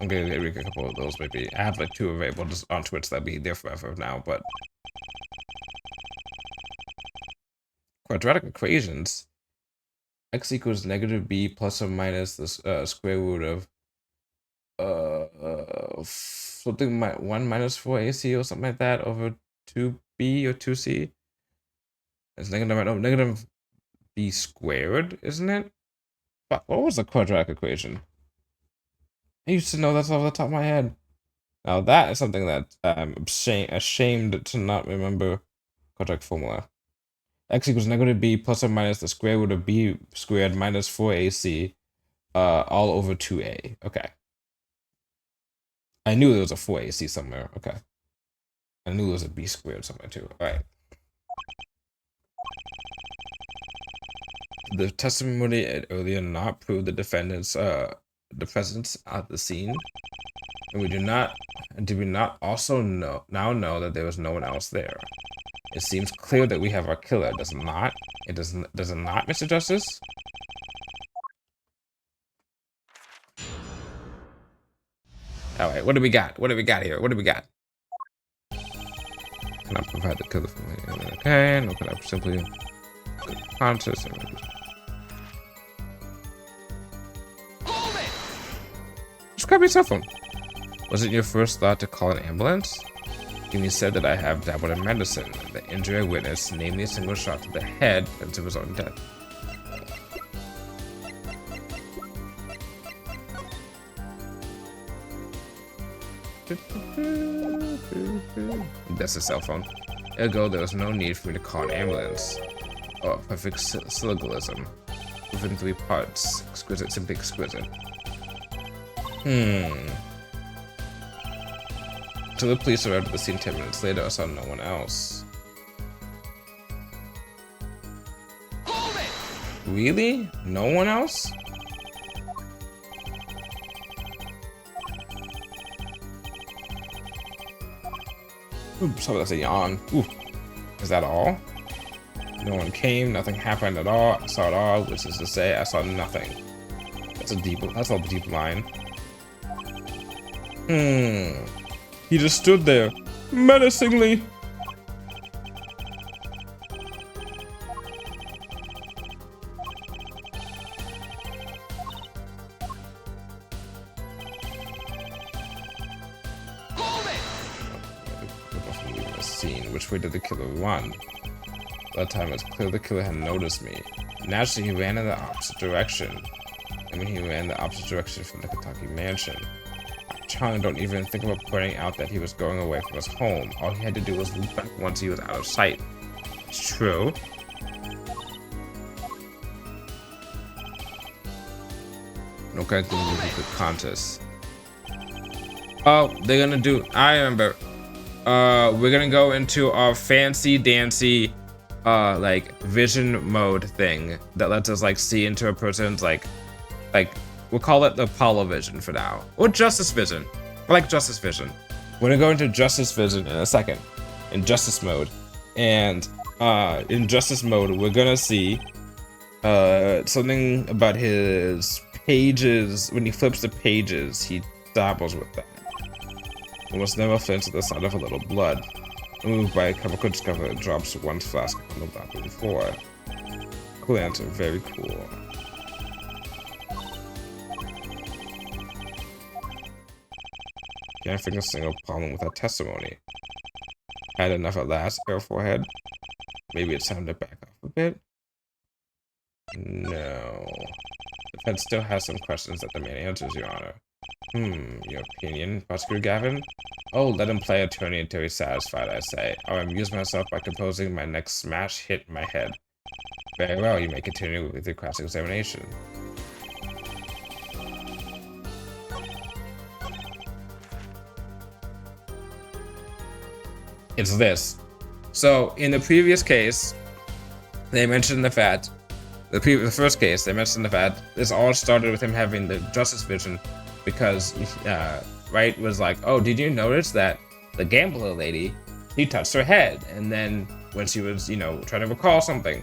I'm gonna make a couple of those maybe. I have like 2 available just on Twitch that'll be there forever now, but quadratic equations. X equals negative b plus or minus the square root of something 1 minus 4ac or something like that over 2b or 2c. It's negative b squared, isn't it? Fuck, what was the quadratic equation? I used to know that off the top of my head. Now that is something that I'm ashamed to not remember. Quadratic formula. X equals negative b plus or minus the square root of b squared minus 4ac all over 2a. Okay. I knew there was a 4ac somewhere. Okay. I knew there was a b squared somewhere too. Alright. The testimony earlier not proved the defendant's the presence at the scene. And did we not also now know that there was no one else there? It seems clear that we have our killer, does it not? Does it not, Mr. Justice? Alright, what do we got? What do we got here? What do we got? Can I provide the killer for me? Okay, no, can I simply contest? Just grab your cell phone. Was it your first thought to call an ambulance? Gimme said that I have dabbled in medicine. The injury I witnessed, namely a single shot to the head, led to his own death. That's a cell phone. Ergo, there was no need for me to call an ambulance. Oh, perfect syllogism. Within 3 parts. Exquisite, simply exquisite. So the police arrived at the scene 10 minutes later. I saw no one else. Really? No one else? Ooh, sorry, that's a yawn. Ooh. Is that all? No one came, nothing happened at all. I saw it all, which is to say I saw nothing. That's a deep line. He just stood there, menacingly. Which way did the killer run? By the time it was clear the killer had noticed me. Naturally, he ran in the opposite direction. I mean, he ran in the opposite direction from the Kentucky mansion. Chung don't even think about pointing out that he was going away from his home. All he had to do was look back once he was out of sight. It's true. Okay, the contest. Oh, they're gonna do. I remember. We're gonna go into our fancy dancy like vision mode thing that lets us like see into a person's like we'll call it the Apollo vision for now, or Justice Vision. I like Justice Vision. We're gonna go into Justice Vision in a second, in Justice mode, and in Justice mode we're gonna see something about his pages. When he flips the pages, he dabbles with that. Almost never flinch at the sight of a little blood. Moved by a chemical discovery that drops one flask on the back before. Cool answer, very cool. Can't find a single problem with that testimony. Had enough at last, air forehead. Maybe it's time to back off a bit. No. The Fed still has some questions that demand answers, Your Honor. Your opinion, Prosecutor Gavin? Oh, let him play attorney until he's satisfied, I say. I'll amuse myself by composing my next smash hit in my head. Very well, you may continue with your cross-examination. It's this. So, in the previous case, they mentioned the fact, the first case, they mentioned the fact this all started with him having the Justice Vision because Wright was like, oh, did you notice that the gambler lady, she touched her head, and then when she was, you know, trying to recall something,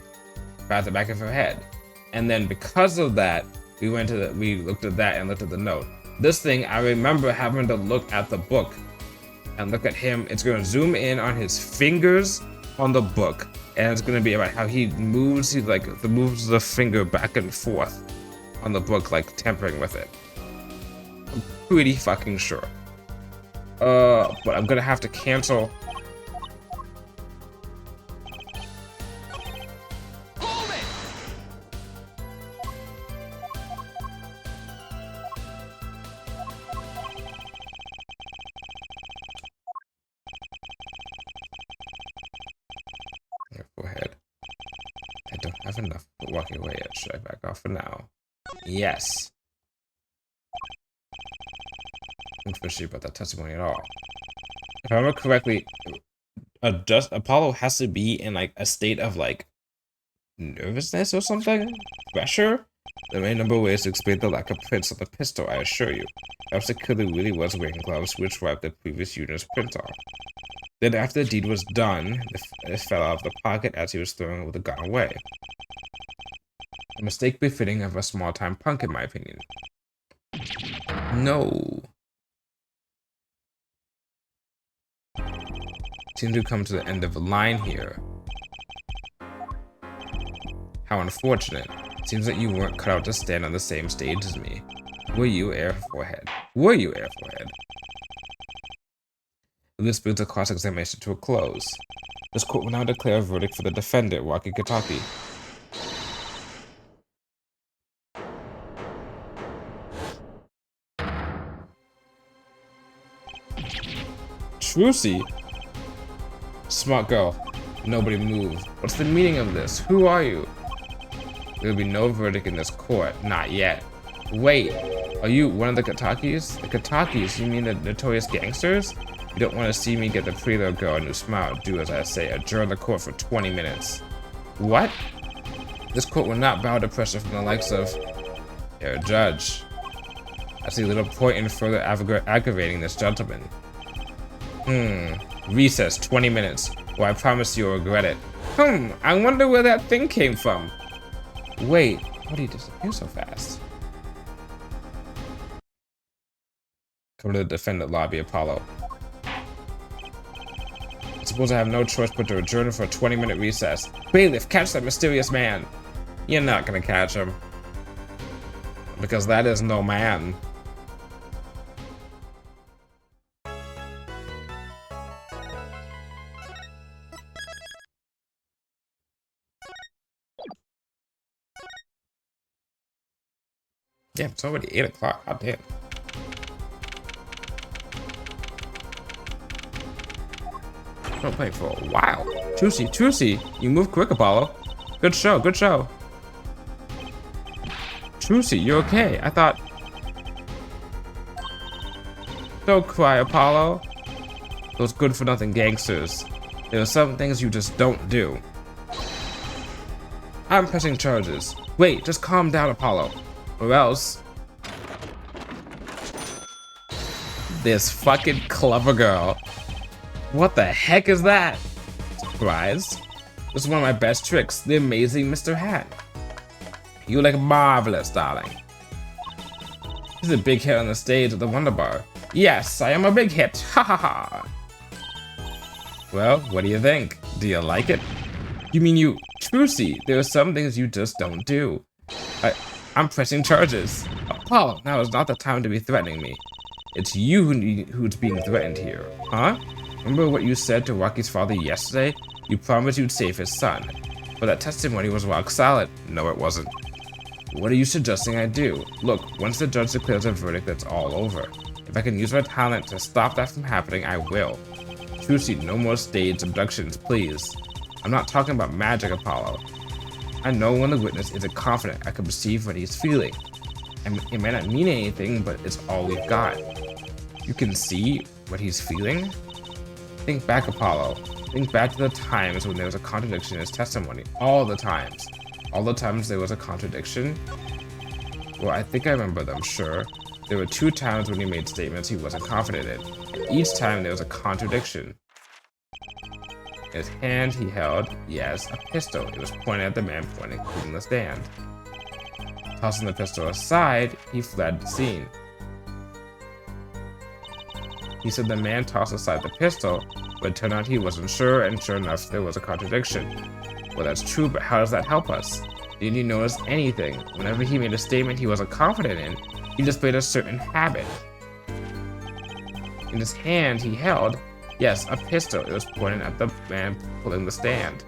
got the back of her head. And then because of that, we looked at that and looked at the note. This thing, I remember having to look at the book and look at him. It's going to zoom in on his fingers on the book, and it's going to be about how he moves, moves the finger back and forth on the book, like tampering with it. I'm pretty fucking sure. But I'm going to have to cancel. Go ahead. I don't have enough for walking away yet. Should I back off for now? Yes. I'm fishy about that testimony at all. If I remember correctly, Apollo has to be in like a state of like nervousness or something? Pressure? There may be a number of ways to explain the lack of prints on the pistol, I assure you. Perhaps the killer really was wearing gloves which wiped the previous user's print off. Then after the deed was done, it fell out of the pocket as he was throwing the gun away. A mistake befitting of a small-time punk, in my opinion. No. Seem to come to the end of a line here. How unfortunate. Seems that you weren't cut out to stand on the same stage as me. Were you, Air Forehead? Were you, Air Forehead? This brings the cross-examination to a close. This court will now declare a verdict for the defendant, Walkie-Talkie. Trucy? Smart girl. Nobody move. What's the meaning of this? Who are you? There will be no verdict in this court. Not yet. Wait. Are you one of the Katakis? The Katakis? You mean the notorious gangsters? You don't want to see me get the pretty little girl a new smile. Do as I say. Adjourn the court for 20 minutes. What? This court will not bow to pressure from the likes of your judge. I see little point in further aggravating this gentleman. Recess, 20 minutes. Well, I promise you'll regret it. I wonder where that thing came from. Wait, how did he disappear so fast? Come to the defendant lobby, Apollo. I suppose I have no choice but to adjourn for a 20-minute recess. Bailiff, catch that mysterious man. You're not gonna catch him. Because that is no man. Yeah, it's already 8 o'clock. God damn. I've been playing for a while. Trucy, you move quick, Apollo. Good show, good show. Trucy, you okay? I thought... Don't cry, Apollo. Those good-for-nothing gangsters. There are some things you just don't do. I'm pressing charges. Wait, just calm down, Apollo. Or else... This fucking clever girl. What the heck is that? Surprise. This is one of my best tricks, the amazing Mr. Hat. You look marvelous, darling. He's a big hit on the stage at the Wonder Bar. Yes, I am a big hit. Ha ha ha. Well, what do you think? Do you like it? You mean you... Trucy, there are some things you just don't do. I'm pressing charges. Apollo, now is not the time to be threatening me. It's you who's being threatened here, huh? Remember what you said to Rocky's father yesterday? You promised you'd save his son. But that testimony was rock solid. No, it wasn't. What are you suggesting I do? Look, once the judge declares a verdict, that's all over. If I can use my talent to stop that from happening, I will. Trucy, no more staged abductions, please. I'm not talking about magic, Apollo. I know when the witness isn't confident, I can perceive what he's feeling. It may not mean anything, but it's all we've got. You can see what he's feeling? Think back, Apollo. Think back to the times when there was a contradiction in his testimony. All the times. All the times there was a contradiction? Well, I think I remember them, sure. There were 2 times when he made statements he wasn't confident in. And each time there was a contradiction. In his hand he held, yes, a pistol. It was pointed at the man pointing the stand. Tossing the pistol aside, he fled the scene. He said the man tossed aside the pistol, but it turned out he wasn't sure, and sure enough, there was a contradiction. Well, that's true, but how does that help us? Didn't you notice anything? Whenever he made a statement he wasn't confident in, he displayed a certain habit. In his hand he held, yes, a pistol. It was pointed at the man pulling the stand.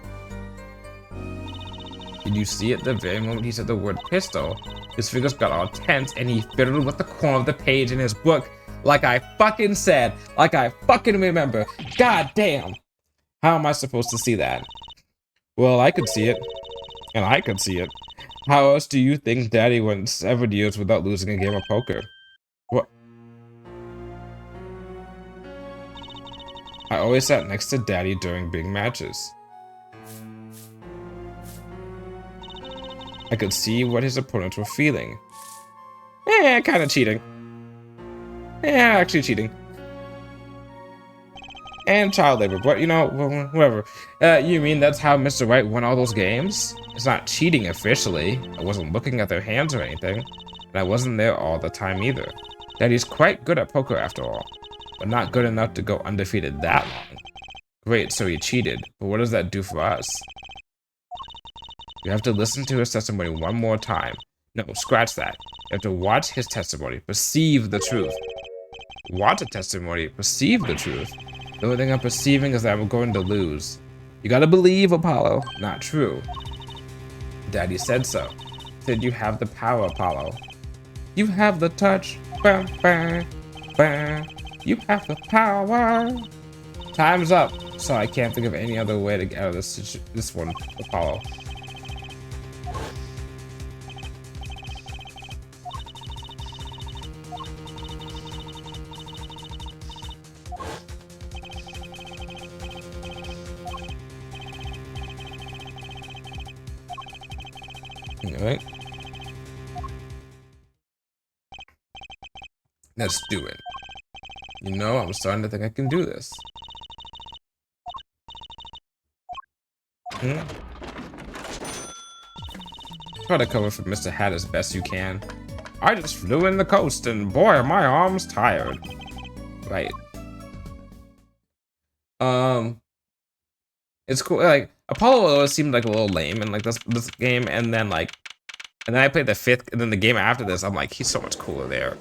Did you see it the very moment he said the word pistol? His fingers got all tense and he fiddled with the corner of the page in his book. Like I fucking said. Like I fucking remember. God damn. How am I supposed to see that? Well, I could see it. And I could see it. How else do you think Daddy went 7 years without losing a game of poker? What? I always sat next to Daddy during big matches. I could see what his opponents were feeling. Kind of cheating. Actually cheating. And child labor, but you know, whatever. You mean that's how Mr. White won all those games? It's not cheating officially. I wasn't looking at their hands or anything, and I wasn't there all the time either. Daddy's quite good at poker after all, but not good enough to go undefeated that long. Great, so he cheated, but what does that do for us? You have to listen to his testimony one more time. No, scratch that. You have to watch his testimony, perceive the truth. Watch a testimony, perceive the truth. The only thing I'm perceiving is that I'm going to lose. You gotta believe, Apollo. Not true. Daddy said so. Said you have the power, Apollo. You have the touch. Bah, bah, bah. You have the power. Time's up. So I can't think of any other way to get out of this one, Apollo. Alright. Let's do it. You know, I'm starting to think I can do this. Try to cover for Mr. Hat as best you can. I just flew in the coast and boy are my arms tired. Right. It's cool, like, Apollo always seemed like a little lame in like this game, and then I played the 5th, and then the game after this, I'm like, he's so much cooler there.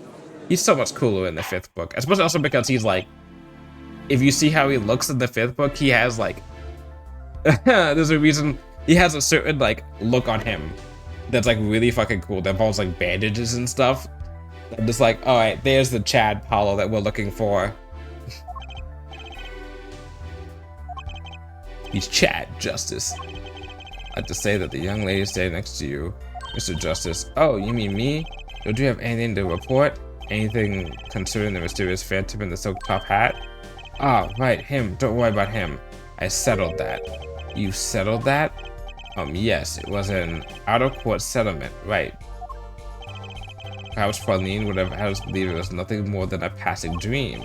He's so much cooler in the 5th book. Especially also because he's like, if you see how he looks in the 5th book, he has like, there's a reason, he has a certain like look on him that's like really fucking cool, that involves like bandages and stuff. I'm just like, alright, there's the Chad Apollo that we're looking for. He's Chad Justice. I'd like to say that the young lady standing next to you, Mr. Justice. Oh, you mean me? Don't you have anything to report? Anything concerning the mysterious phantom in the silk top hat? Ah, right, him. Don't worry about him. I settled that. You settled that? Yes, it was an out-of-court settlement, right. Perhaps Pauline would have had us believe it was nothing more than a passing dream.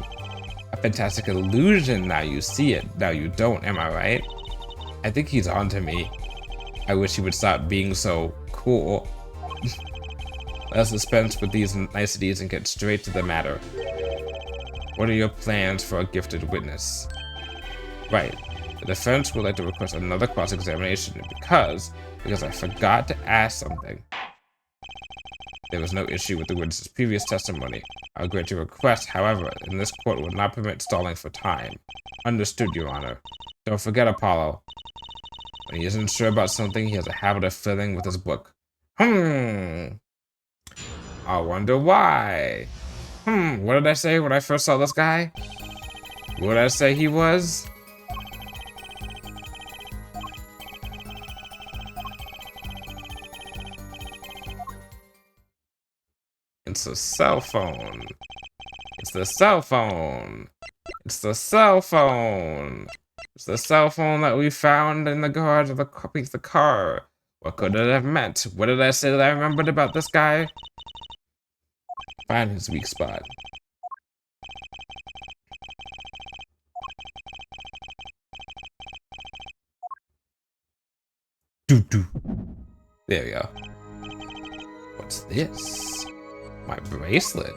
A fantastic illusion, now you see it, now you don't, am I right? I think he's onto me. I wish he would stop being so cool. Let's dispense with these niceties and get straight to the matter. What are your plans for a gifted witness? Right. The defense would like to request another cross-examination because I forgot to ask something. There was no issue with the witness's previous testimony. I'll grant your request, however, and this court will not permit stalling for time. Understood, Your Honor. Don't forget Apollo. When he isn't sure about something, he has a habit of fiddling with his book. I wonder why. What did I say when I first saw this guy? What did I say he was? It's a cell phone. It's the cell phone. It's the cell phone. It's the cell phone that we found in the garage of the car. What could it have meant? What did I say that I remembered about this guy? Find his weak spot. Doo-doo. There we go. What's this? My bracelet.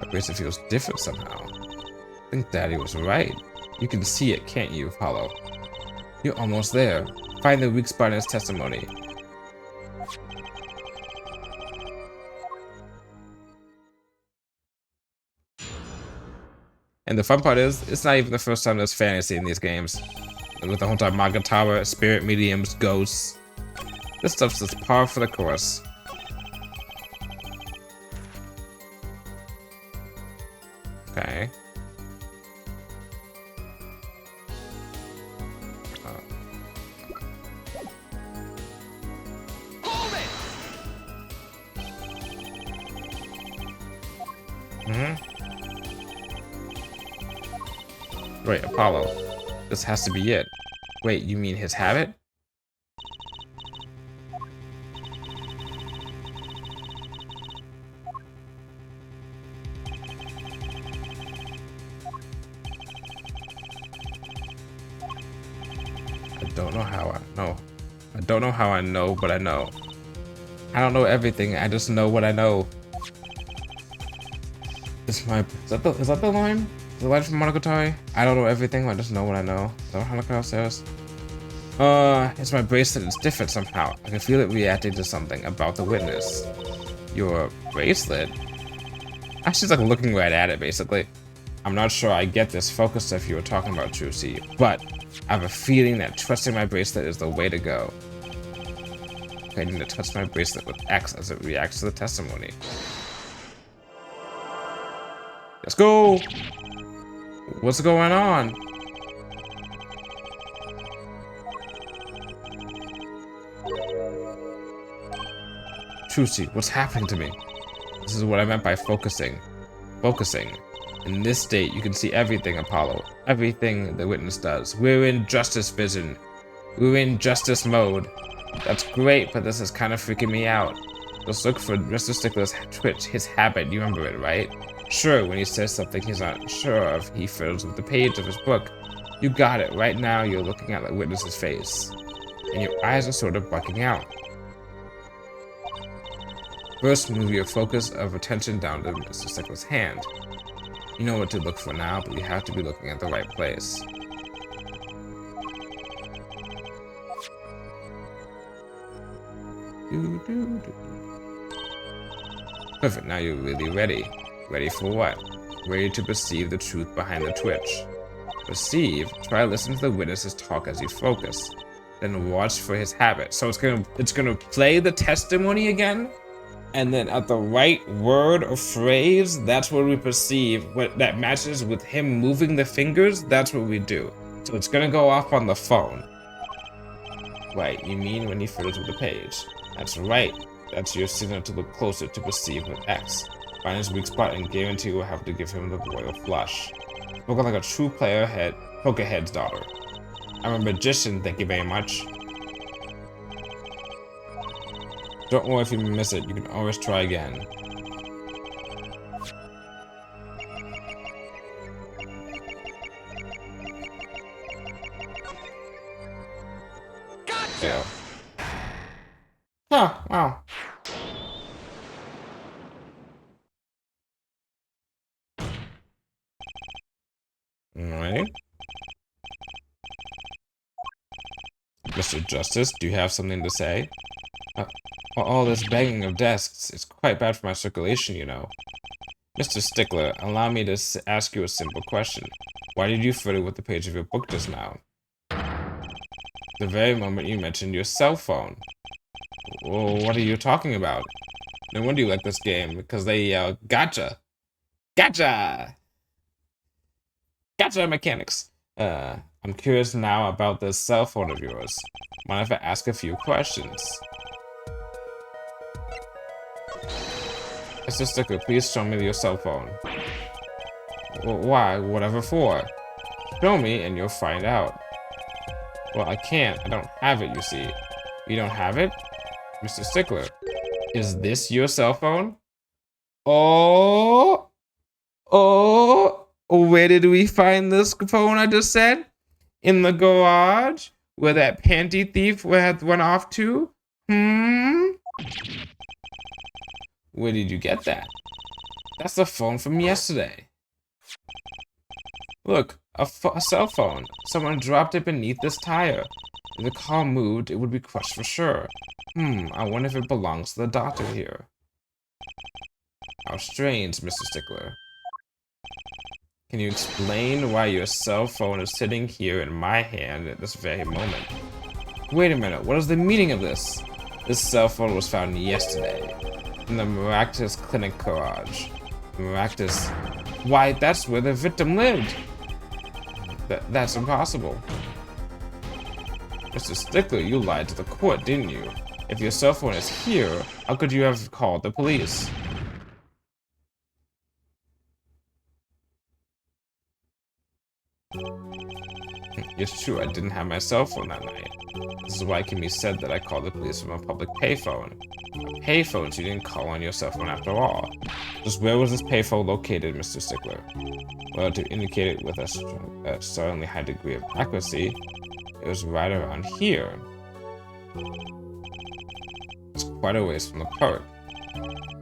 My bracelet feels different somehow. I think Daddy was right. You can see it, can't you, Apollo? You're almost there. Find the weak spot in his testimony. And the fun part is, it's not even the first time there's fantasy in these games. With the whole time Magatama, spirit mediums, ghosts. This stuff's just par for the course. Okay. Wait, Apollo. This has to be it. Wait, you mean his habit? I don't know how I know. I don't know how I know, but I know. I don't know everything, I just know what I know. Is that the line? The line from Monogatari? I don't know everything, I just know what I know. Is that what Hanako says? It's my bracelet, it's different somehow. I can feel it reacting to something about the witness. Your bracelet? She's like looking right at it, basically. I'm not sure I get this focus stuff you were talking about, Trucy, but I have a feeling that trusting my bracelet is the way to go. I need to touch my bracelet with X as it reacts to the testimony. Let's go! What's going on? Trucy, what's happening to me? This is what I meant by focusing. Focusing. In this state, you can see everything, Apollo. Everything the witness does. We're in justice vision. We're in justice mode. That's great, but this is kind of freaking me out. Just look for Mr. Stickler's twitch, his habit. You remember it, right? Sure, when he says something he's not sure of, he fiddles with the page of his book. You got it. Right now, you're looking at the witness's face. And your eyes are sort of bucking out. First, move your focus of attention down to Mr. Stickler's hand. You know what to look for now, but you have to be looking at the right place. Perfect, now you're really ready. Ready for what? Ready to perceive the truth behind the twitch. Perceive, try to listen to the witness's talk as you focus. Then watch for his habit. So it's gonna play the testimony again, and then at the right word or phrase, that's what we perceive. What that matches with him moving the fingers, that's what we do. So it's gonna go off on the phone. Right, you mean when he fiddles with the page. That's right. That's your signal to look closer to perceive with X. Find his weak spot and guarantee we'll have to give him the royal flush. Spoken like a true poker head's daughter. I'm a magician, thank you very much. Don't worry if you miss it, you can always try again. Gotcha! Yeah. Huh, wow. Alright. Mr. Justice, do you have something to say? All this banging of desks, it's quite bad for my circulation, you know. Mr. Stickler, allow me to ask you a simple question. Why did you fiddle with the page of your book just now? The very moment you mentioned your cell phone. Well, what are you talking about? No wonder you like this game, because they yell, gotcha! Gotcha! Gotcha, mechanics! I'm curious now about this cell phone of yours. Mind if I ask a few questions? Mr. Stickler, please show me your cell phone. Why? Whatever for? Show me and you'll find out. Well, I can't. I don't have it, you see. You don't have it? Mr. Stickler, is this your cell phone? Oh! Oh! Where did we find this phone I just said? In the garage? Where that panty thief went off to? Where did you get that? That's the phone from yesterday. Look, a cell phone. Someone dropped it beneath this tire. If the car moved, it would be crushed for sure. I wonder if it belongs to the doctor here. How strange, Mr. Stickler. Can you explain why your cell phone is sitting here in my hand at this very moment? Wait a minute, what is the meaning of this? This cell phone was found yesterday in the Miraculous Clinic garage. Miraculous? Why, that's where the victim lived. That's impossible. Mr. Stickler, you lied to the court, didn't you? If your cell phone is here, how could you have called the police? It's true, I didn't have my cell phone that night. This is why it can be said that I called the police from a public payphone. A payphone, so you didn't call on your cell phone after all. Just where was this payphone located, Mr. Stickler? Well, to indicate it with a startlingly high degree of accuracy, it was right around here. It's quite a ways from the park.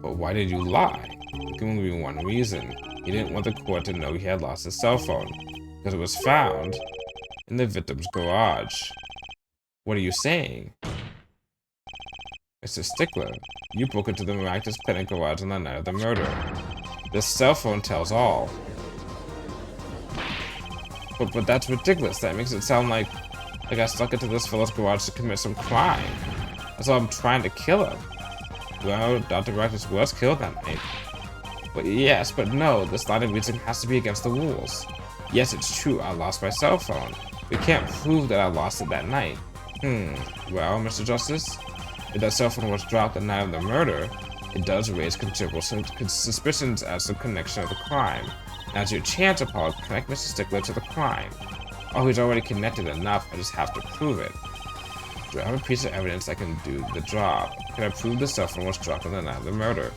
But why did you lie? There can only be one reason. He didn't want the court to know he had lost his cell phone, because it was found in the victim's garage. What are you saying? Mr. Stickler, you broke into the Miraculous Clinic garage on the night of the murder. This cell phone tells all. But that's ridiculous. That makes it sound like I stuck into this fellow's garage to commit some crime. That's why I'm trying to kill him. Well, Dr. Miraculous was killed that night. But yes, but no, this line of reasoning has to be against the rules. Yes, it's true, I lost my cell phone. We can't prove that I lost it that night. Well, Mr. Justice, if that cell phone was dropped the night of the murder, it does raise considerable suspicions as to the connection of the crime. Now, it's your chance, Apollo, to connect Mr. Stickler to the crime. Oh, he's already connected enough, I just have to prove it. Do I have a piece of evidence that can do the job? Can I prove the cell phone was dropped on the night of the murder?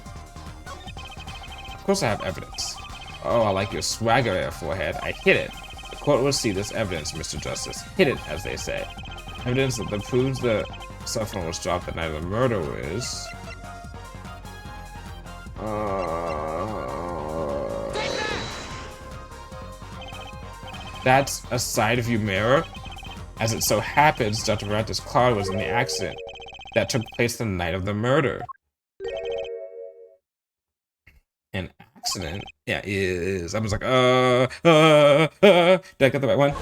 Of course I have evidence. Oh, I like your swagger there, forehead. I hit it. The court will see this evidence, Mr. Justice. Hit it, as they say. Evidence that proves the cell phone was dropped the night of the murder is... That's a side view mirror. As it so happens, Dr. Miraculous' car was in the accident that took place the night of the murder. An accident? Yeah, it is. I was like, did I get the right one?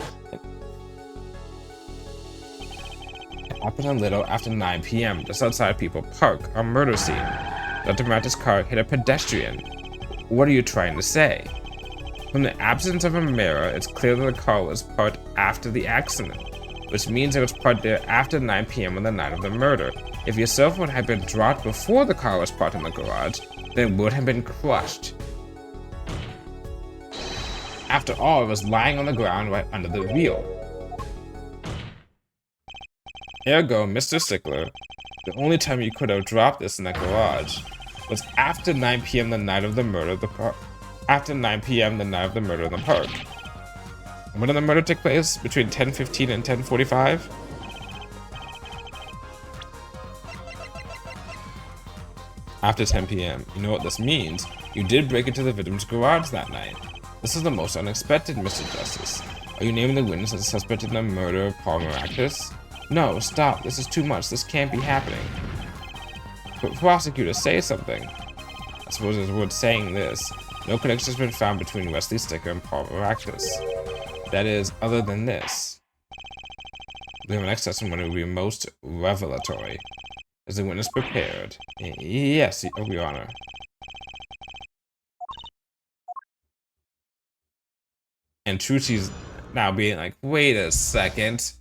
It happened a little after 9 p.m. just outside People Park, a murder scene. Dr. Miraculous' car hit a pedestrian. What are you trying to say? From the absence of a mirror, it's clear that the car was parked after the accident, which means it was parked there after 9 p.m. on the night of the murder. If your cell phone had been dropped before the car was parked in the garage, then it would have been crushed. After all, it was lying on the ground right under the wheel. Ergo, Mr. Stickler, the only time you could have dropped this in that garage was after 9 p.m. the night of the murder of the park. After 9 p.m. the night of the murder in the park. When did the murder take place? Between 10:15 and 10:45? After 10 p.m. You know what this means? You did break into the victim's garage that night. This is the most unexpected, Mr. Justice. Are you naming the witness as a suspect in the murder of Paul Maractus? No, stop. This is too much. This can't be happening. But prosecutor, say something. I suppose it's worth saying this. No connection has been found between Wesley Sticker and Paul Maractus. That is, other than this. The next testimony will be most revelatory. Is the witness prepared? Yes, Your Honor. And Trucci's now being like, wait a second.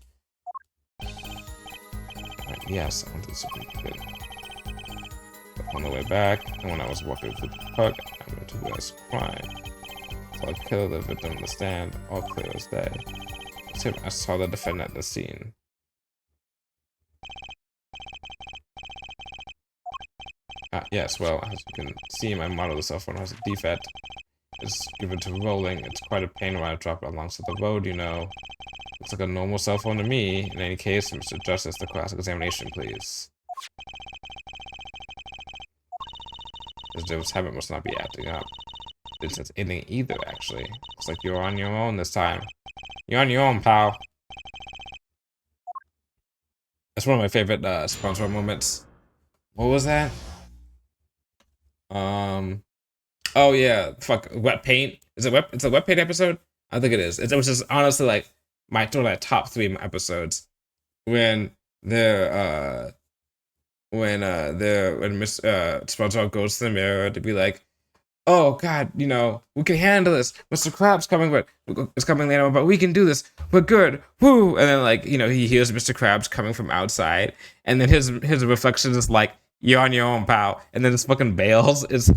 Yes, I want this to be good. On the way back, and when I was walking through the park, I went to this crime. So I killed the victim in the stand, all clear as day. I saw the defendant at the scene. Yes, well, as you can see, my model of the cell phone has a defect. It's given to rolling. It's quite a pain when I drop it alongside the road, you know. Looks like a normal cell phone to me. In any case, Mr. Justice, the cross-examination, please. This Davis habit must not be acting up. It says anything either, actually. Looks like you're on your own this time. You're on your own, pal. That's one of my favorite SpongeBob moments. What was that? Oh yeah, fuck, wet paint. Is it wet? It's a wet paint episode. I think it is. It was just honestly like my top 3 episodes when they're when Miss SpongeBob goes to the mirror to be like, oh God, you know, we can handle this. Mr. Krabs coming, but it's coming later, but we can do this. We're good. Woo! And then like, you know, he hears Mr. Krabs coming from outside, and then his reflection is like, you're on your own, pal. And then this fucking bails. It's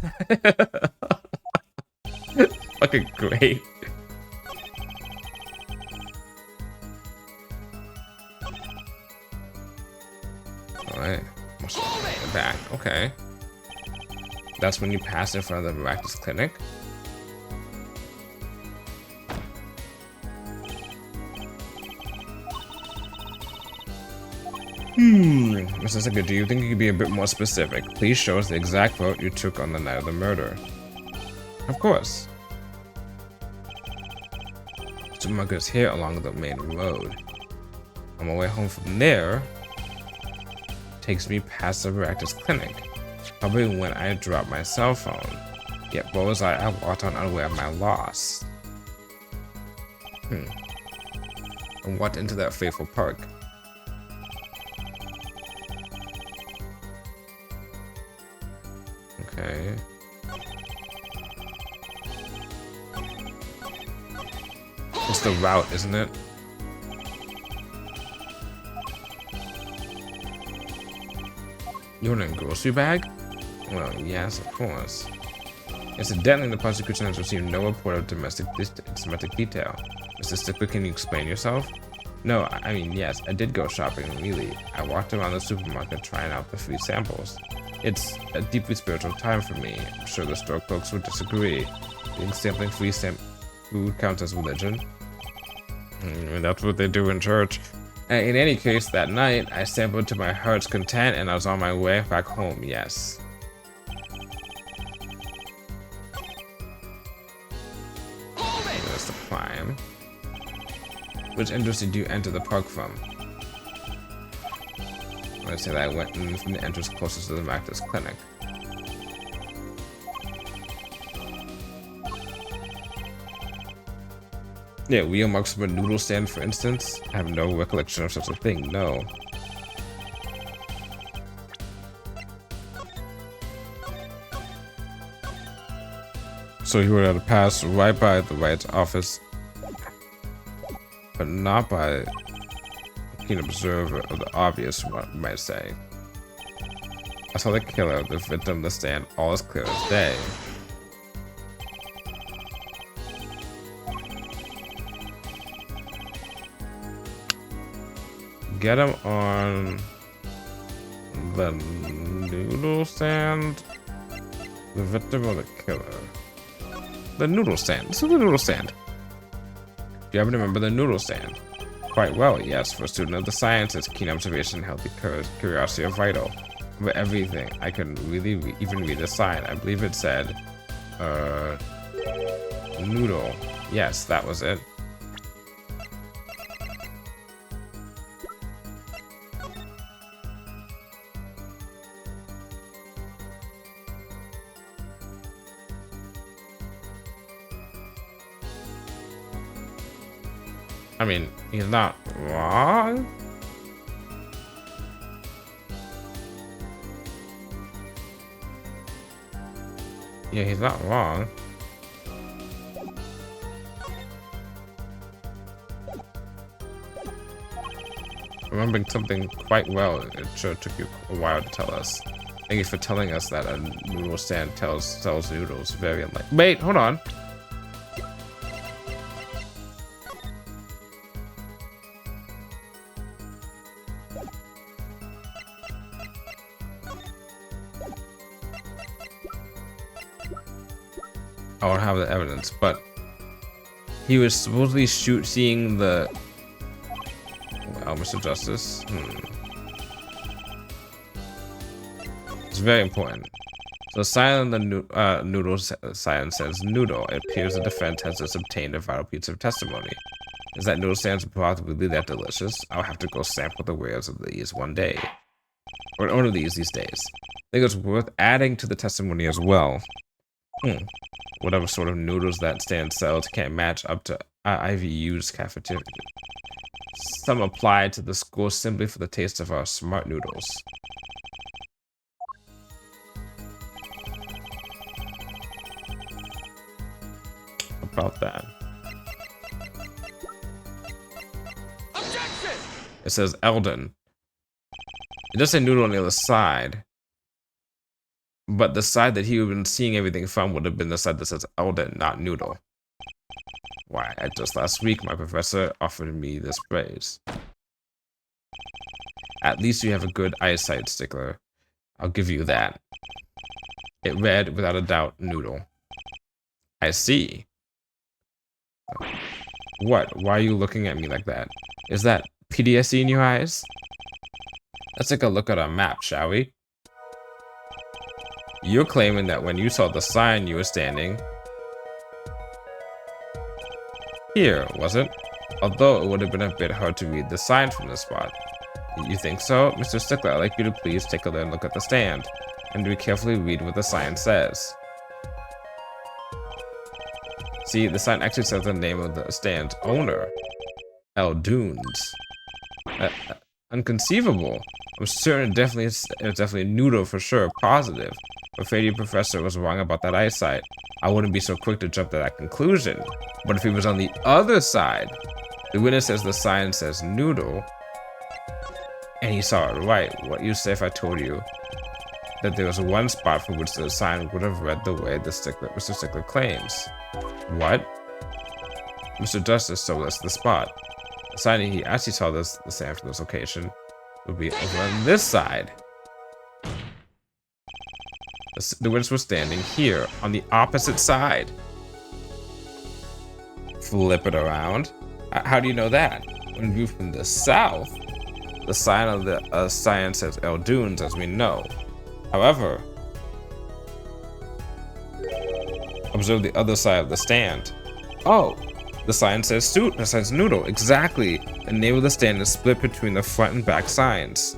fucking great. Alright. Back. Okay. That's when you pass in front of the Maractus clinic. Mr. Sticker, do you think you could be a bit more specific? Please show us the exact route you took on the night of the murder. Of course. Supermarket is here along the main road. On my way home from there, takes me past the Maractus clinic. Probably when I dropped my cell phone. Yet, what was I walked on unaware of my loss. And walked into that fateful park. Okay. It's the route, isn't it? You want a grocery bag? Well, yes, of course. Incidentally, the prosecution has received no report of domestic detail. Mr. Stickler, can you explain yourself? No, I mean, yes, I did go shopping, really. I walked around the supermarket trying out the free samples. It's a deeply spiritual time for me. I'm sure the store clerks would disagree. Being sampling free food counts as religion? That's what they do in church. In any case, that night, I sampled to my heart's content and I was on my way back home, yes. That's the crime. Which entrance did you enter the park from? I said I went in from the entrance closest to the Maractus clinic. Yeah, wheel marks from a noodle stand, for instance. I have no recollection of such a thing, no. So you would have to pass right by the rights office, but not by a keen observer of the obvious, one might say. I saw the killer, the victim, the stand, all as clear as day. get him on the noodle stand. The victim or the killer? The noodle stand. This is the noodle stand. Do you happen to remember the noodle stand? Quite well, yes. For a student of the sciences, keen observation and healthy curiosity are vital. But everything, I couldn't really even read the sign. I believe it said, noodle. Yes, that was it. I mean, he's not wrong. Yeah, he's not wrong. Remembering something quite well, it sure took you a while to tell us. Thank you for telling us that a noodle stand sells noodles. Very unlikely. Wait, hold on. I don't have the evidence, but he was supposedly seeing the Mr. Justice. It's very important. So the sign on the noodle sign says noodle. It appears the defense has just obtained a vital piece of testimony. Is that noodle stands probably that delicious? I'll have to go sample the wares of these one day. Or one of these days. I think it's worth adding to the testimony as well. Whatever sort of noodles that stand sells can't match up to IVU's cafeteria. Some applied to the school simply for the taste of our smart noodles. About that. Objection! It says Eldon. It does say noodle on the other side. But the side that he would have been seeing everything from would have been the side that says Eldon, not noodle. Why, just last week, my professor offered me this praise. At least you have a good eyesight, Stickler. I'll give you that. It read, without a doubt, noodle. I see. What? Why are you looking at me like that? Is that PTSD in your eyes? Let's take a look at our map, shall we? You're claiming that when you saw the sign you were standing here, was it? Although it would have been a bit hard to read the sign from this spot. You think so? Mr. Stickler, I'd like you to please take a look at the stand and we carefully read what the sign says. See, the sign actually says the name of the stand's owner, Eldunes. Unconceivable. I'm certain it's definitely noodle for sure, positive. I'm afraid your professor was wrong about that eyesight. I wouldn't be so quick to jump to that conclusion. But if he was on the other side, the witness says the sign says noodle, and he saw it right. What you say if I told you that there was one spot for which the sign would have read the way Mr. Stickler claims? What? Mr. Justice told us the spot. The sign he actually saw the sign from this location would be over on this side. The witness was standing here on the opposite side. Flip it around. How do you know that? When viewed from the south, the sign of the sign says Eldunes, as we know. However, observe the other side of the stand. Oh, the sign says noodle. Exactly. The name of the stand is split between the front and back signs.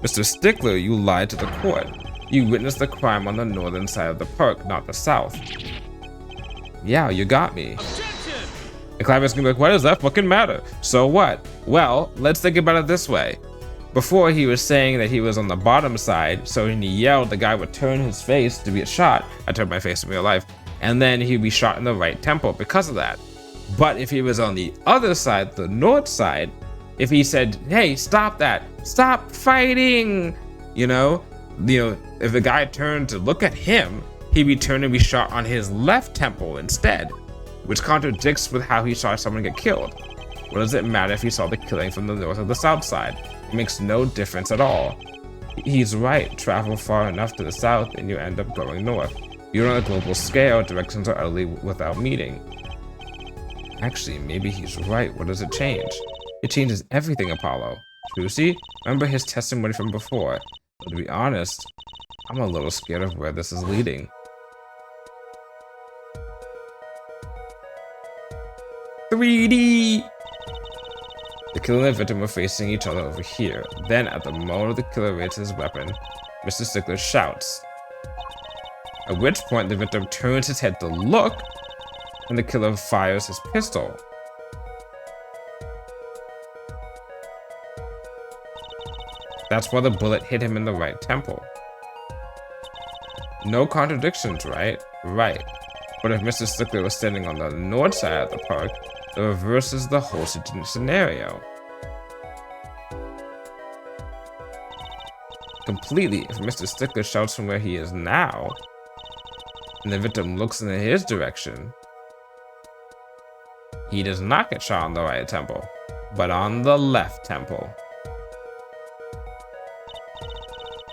Mr. Stickler, you lied to the court. You witnessed the crime on the northern side of the park, not the south. Yeah, you got me. Objection! The climax is gonna be like, why does that fucking matter? So what? Well, let's think about it this way. Before he was saying that he was on the bottom side, so when he yelled, the guy would turn his face to be shot. I turned my face in real life. And then he'd be shot in the right temple because of that. But if he was on the other side, the north side, if he said, hey, stop that, stop fighting, you know, if the guy turned to look at him, he'd be turned and be shot on his left temple instead, which contradicts with how he saw someone get killed. What does it matter if he saw the killing from the north or the south side? It makes no difference at all. He's right. Travel far enough to the south and you end up going north. You're on a global scale, directions are utterly without meaning. Actually, maybe he's right. What does it change? It changes everything, Apollo. Trucy, remember his testimony from before. But to be honest, I'm a little scared of where this is leading. "3D!" The killer and the victim were facing each other over here. Then, at the moment the killer raises his weapon, Mr. Stickler shouts. At which point, the victim turns his head to look, and the killer fires his pistol. That's why the bullet hit him in the right temple. No contradictions, right? Right. But if Mr. Stickler was standing on the north side of the park, it reverses the whole scenario. Completely, if Mr. Stickler shouts from where he is now, and the victim looks in his direction, he does not get shot on the right temple, but on the left temple.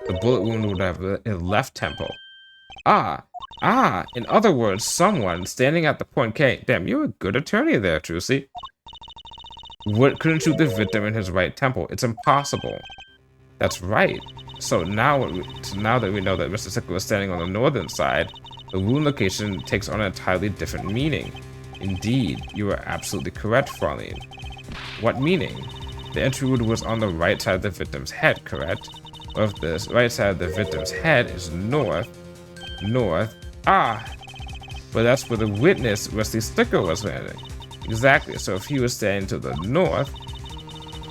The bullet wound would have his left temple. In other words, someone standing at the point K. Damn, you're a good attorney there, Trucy. Couldn't shoot the victim in his right temple. It's impossible. That's right. So now that we know that Mr. Stickler was standing on the northern side, the wound location takes on an entirely different meaning. Indeed, you are absolutely correct, Fraulein. What meaning? The entry wound was on the right side of the victim's head, correct? Or if the right side of the victim's head is north, but that's where the witness, Wesley Stickler, was standing. Exactly, so if he was standing to the north,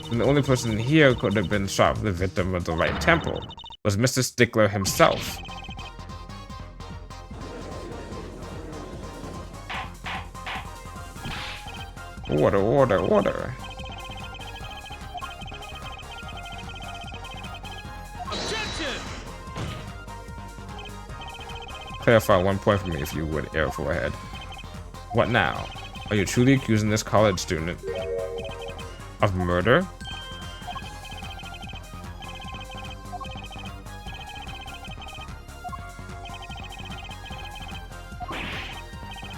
then the only person here could have been shot for the victim of the right temple was Mr. Stickler himself. Order, order, order. Clarify one point for me, if you would, Air Forehead. What now? Are you truly accusing this college student of murder?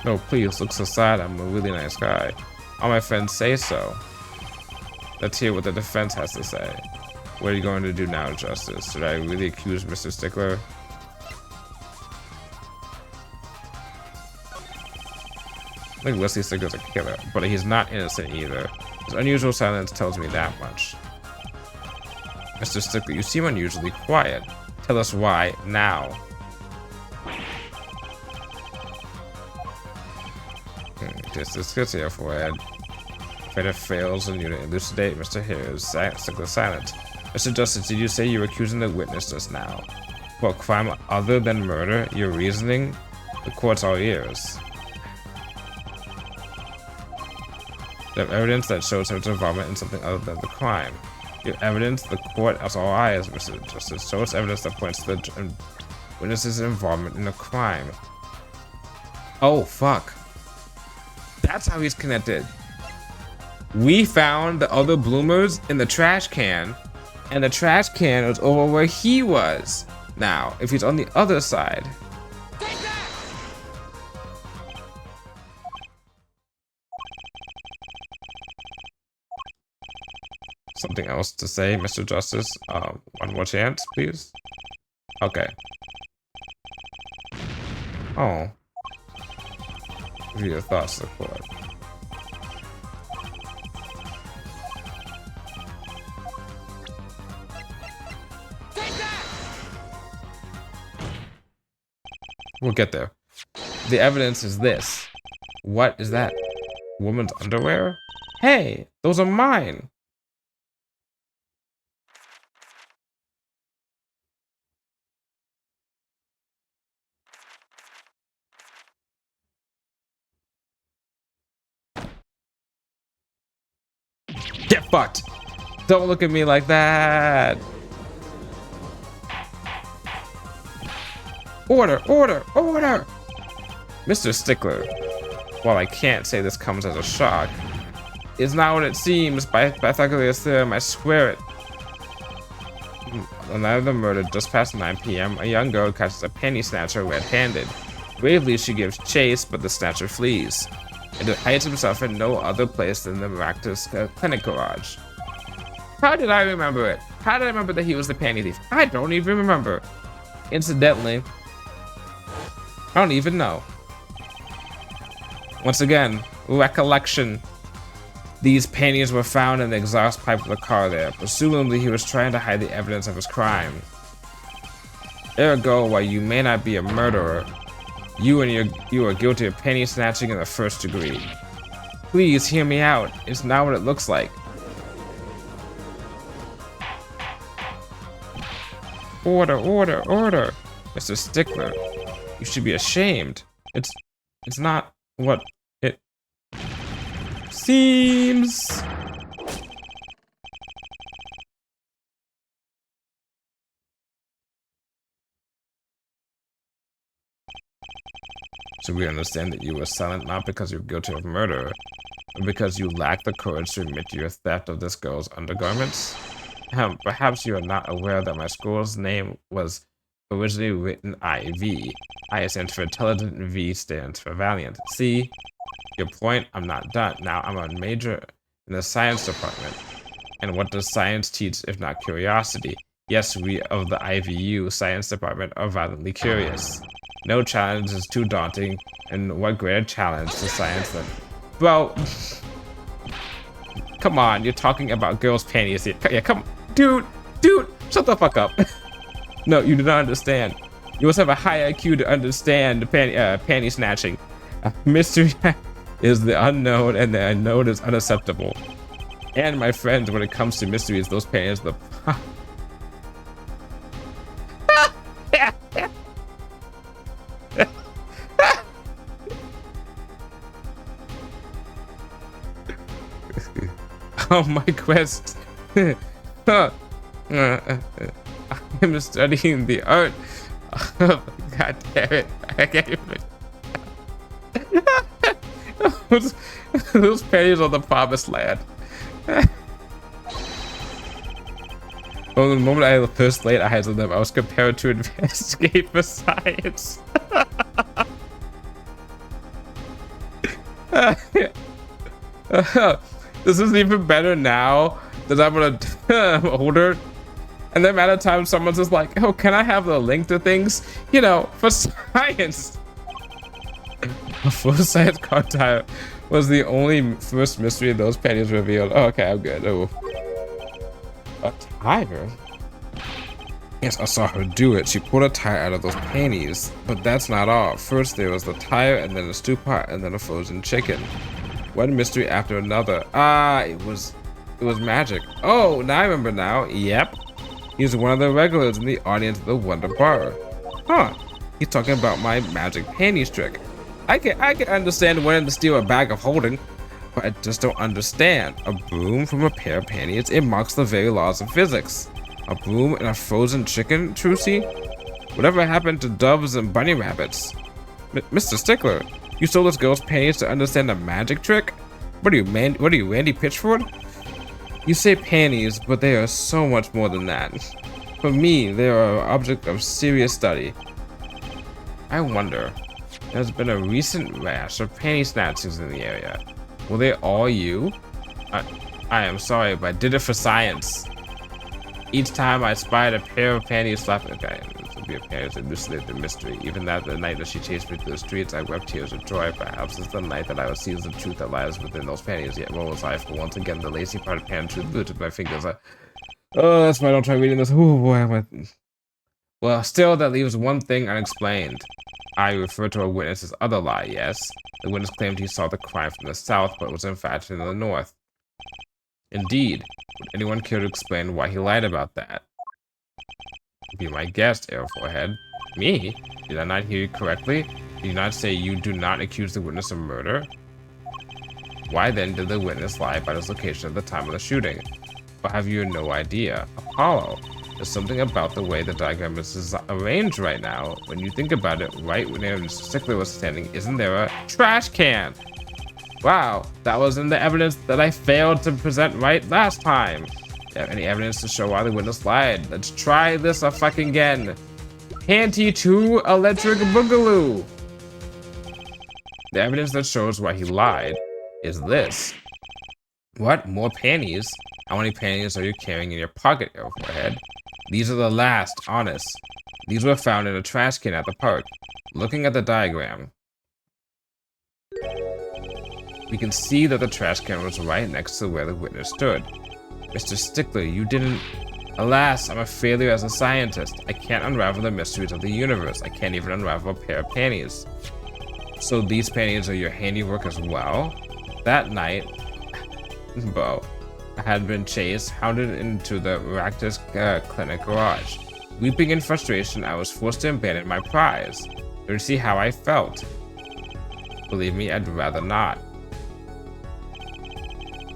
No, please, look so sad. I'm a really nice guy. All my friends say so. Let's hear what the defense has to say. What are you going to do now, Justice? Should I really accuse Mr. Stickler? I think Wesley Stickler's a killer, but he's not innocent either. His unusual silence tells me that much. Mr. Stickler, you seem unusually quiet. Tell us why, now. Justice gets here, Forehead. If it fails and you to elucidate Mr. Stickler's silence. Mr. Justice, did you say you were accusing the witness just now? What crime other than murder? Your reasoning? The court's all ears. You have evidence that shows her involvement in something other than the crime. You have evidence, the court has all eyes, Mr. Justice. Show us evidence that points to the witness's involvement in a crime. Oh, fuck. That's how he's connected. We found the other bloomers in the trash can, and the trash can was over where he was. Now, if he's on the other side. Something else to say, Mr. Justice? One more chance, please? Okay. Oh. What are your thoughts, the court? We'll get there. The evidence is this. What is that? Woman's underwear? Hey, those are mine. Get fucked! Don't look at me like that! Order! Order! Order! Mr. Stickler, while I can't say this comes as a shock, It's not what it seems. By Pythagorean theorem, I swear it. On the night of the murder, just past 9 p.m., a young girl catches a panty snatcher red-handed. Bravely, she gives chase, but the snatcher flees. And hides himself in no other place than the miraculous clinic garage. How did I remember it? How did I remember that he was the panty thief? I don't even remember. Incidentally, I don't even know. Once again, recollection. These panties were found in the exhaust pipe of the car there. Presumably, he was trying to hide the evidence of his crime. Ergo, while you may not be a murderer, you are guilty of panty snatching in the first degree. Please hear me out. It's not what it looks like. Order, order, order. Mr. Stickler, you should be ashamed. It's not what it seems. So we understand that you were silent not because you're guilty of murder, but because you lack the courage to admit to your theft of this girl's undergarments? Perhaps you are not aware that my school's name was originally written IV. I stands for intelligent and V stands for valiant. See? Your point? I'm not done. Now I'm a major in the science department. And what does science teach if not curiosity? Yes, we of the IVU science department are violently curious. No challenge is too daunting, and what greater challenge to science than... Bro, come on, you're talking about girls' panties here. Yeah, come on. Dude, shut the fuck up. No, you do not understand. You must have a high IQ to understand panty snatching. Mystery is the unknown, and the unknown is unacceptable. And my friends, when it comes to mysteries, those panties are the... On my quest, I am studying the art. God damn it! I can't even. Those panties are the promised land. From the moment I first laid eyes on them, I was compelled to investigate for science. This is even better now that I'm older. And the amount of time someone's just like, oh, can I have the link to things? You know, for science. A full science car tire was the only first mystery those panties revealed. Oh, okay, I'm good. Oh. A tire? Yes, I saw her do it. She pulled a tire out of those panties. But that's not all. First there was the tire, and then a stew pot, and then a frozen chicken. One mystery after another. Ah, it was magic. Oh, now I remember now. Yep. He's one of the regulars in the audience of the Wonder Bar. Huh. He's talking about my magic panties trick. I can understand wanting to steal a bag of holding, but I just don't understand. A broom from a pair of panties, it mocks the very laws of physics. A broom and a frozen chicken, Trucy? Whatever happened to doves and bunny rabbits? Mr. Stickler, you stole this girl's panties to understand a magic trick? What are you, Randy Pitchford? You say panties, but they are so much more than that. For me, they are an object of serious study. I wonder, there's been a recent rash of panty snatchings in the area. Were they all you? I am sorry, but I did it for science. Each time I spied a pair of panties slapping... Okay, this would be a panties to elucidate the mystery. Even that the night that she chased me through the streets, I wept tears of joy. Perhaps it's the night that I will seize the truth that lies within those panties. Yet what was I? For once again, the lacy part of pan truth glued to my fingers. Oh, that's why I don't try reading this. Oh boy, Well, still, that leaves one thing unexplained. I refer to a witness's other lie, yes? The witness claimed he saw the crime from the south, but was in fact in the north. Indeed. Would anyone care to explain why he lied about that? Be my guest, Airforehead. Me? Did I not hear you correctly? Did you not say you do not accuse the witness of murder? Why then did the witness lie about his location at the time of the shooting? Or have you no idea? Apollo, there's something about the way the diagram is arranged right now. When you think about it, right where Mr. Stickler was standing, isn't there a trash can? Wow, that was in the evidence that I failed to present right last time. Do you have any evidence to show why the witness lied? Let's try this a fucking again. Panty 2 Electric Boogaloo. The evidence that shows why he lied is this. What? More panties? How many panties are you carrying in your pocket, your forehead? These are the last, honest. These were found in a trash can at the park. Looking at the diagram, we can see that the trash can was right next to where the witness stood. Mr. Stickler, you didn't... Alas, I'm a failure as a scientist. I can't unravel the mysteries of the universe. I can't even unravel a pair of panties. So these panties are your handiwork as well? That night, Bo, I had been chased, hounded into the Ractus clinic garage. Weeping in frustration, I was forced to abandon my prize. Don't you see how I felt? Believe me, I'd rather not.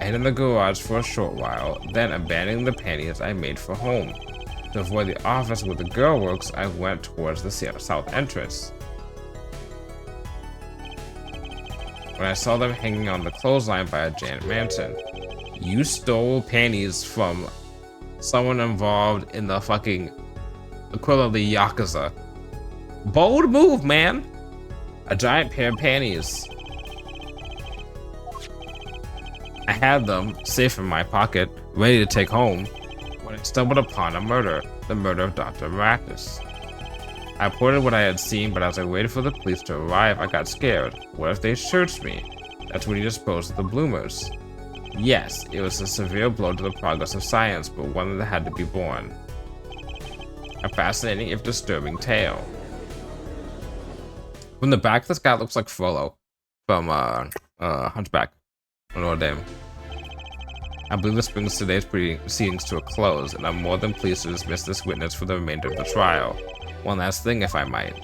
I hid in the garage for a short while, then abandoning the panties, I made for home. To avoid the office where the girl works, I went towards the south entrance. When I saw them hanging on the clothesline by a Janet Manson. You stole panties from someone involved in the fucking equivalent of the Yakuza. Bold move, man! A giant pair of panties. I had them, safe in my pocket, ready to take home, when I stumbled upon a murder, the murder of Dr. Maractus. I reported what I had seen, but as I waited for the police to arrive, I got scared. What if they searched me? That's when he disposed of the bloomers. Yes, it was a severe blow to the progress of science, but one that had to be borne. A fascinating, if disturbing, tale. From the back, this guy looks like Frollo from Hunchback of Notre Dame. I believe this brings today's proceedings to a close, and I'm more than pleased to dismiss this witness for the remainder of the trial. One last thing, if I might.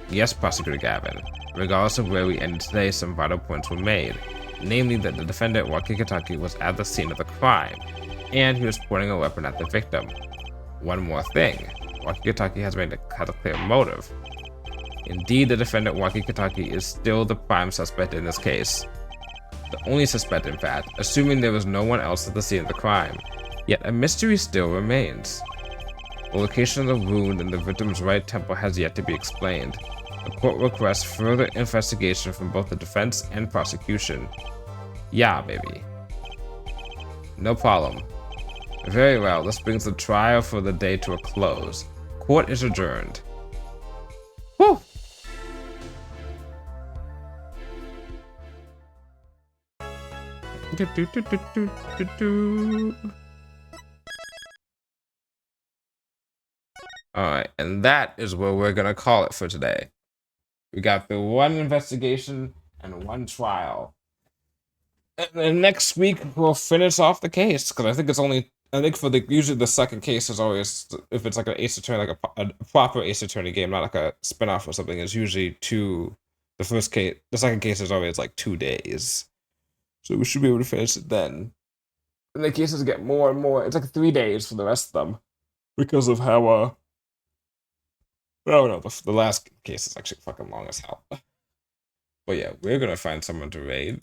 Yes, Prosecutor Gavin. Regardless of where we ended today, some vital points were made. Namely that the defendant, Wakikataki, was at the scene of the crime, and he was pointing a weapon at the victim. One more thing. Wakikataki has a clear motive. Indeed, the defendant, Wakikataki, is still the prime suspect in this case. The only suspect, in fact, assuming there was no one else at the scene of the crime. Yet a mystery still remains. The location of the wound in the victim's right temple has yet to be explained. The court requests further investigation from both the defense and prosecution. Yeah, baby. No problem. Very well, this brings the trial for the day to a close. Court is adjourned. Whew! Alright, and that is where we're gonna call it for today. We got the one investigation and one trial. And then next week we'll finish off the case, because I think it's only, usually the second case is always, if it's like an Ace Attorney, like a proper Ace Attorney game, not like a spin-off or something, it's usually the second case is always like 2 days. So we should be able to finish it then. And the cases get more and more, it's like 3 days for the rest of them. Because of how, oh no, the last case is actually fucking long as hell. But yeah, we're gonna find someone to raid.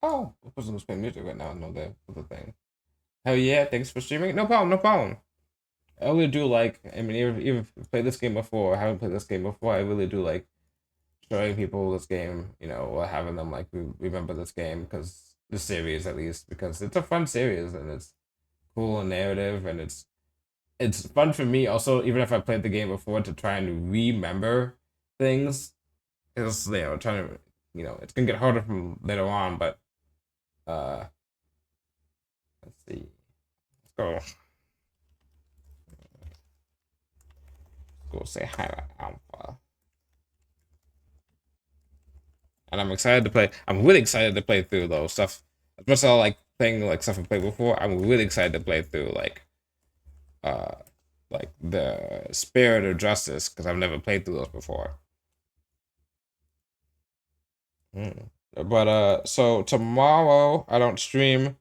Oh, the person who's playing music right now. No, the thing. Hell yeah! Thanks for streaming. No problem. No problem. I really do like. I mean, even played this game before. I haven't played this game before. I really do like showing people this game. You know, or having them like remember this game, because the series at least, because it's a fun series and it's cool and narrative, and it's fun for me also, even if I played the game before, to try and remember things. It's, you know, trying to, you know, it's gonna get harder from later on, but let's see. Let's go. Go say hi to Alpha. And I'm excited to play. I'm really excited to play through though stuff. As much as I like playing like stuff I played before, I'm really excited to play through like like the Spirit of Justice because I've never played through those before. But so tomorrow I don't stream.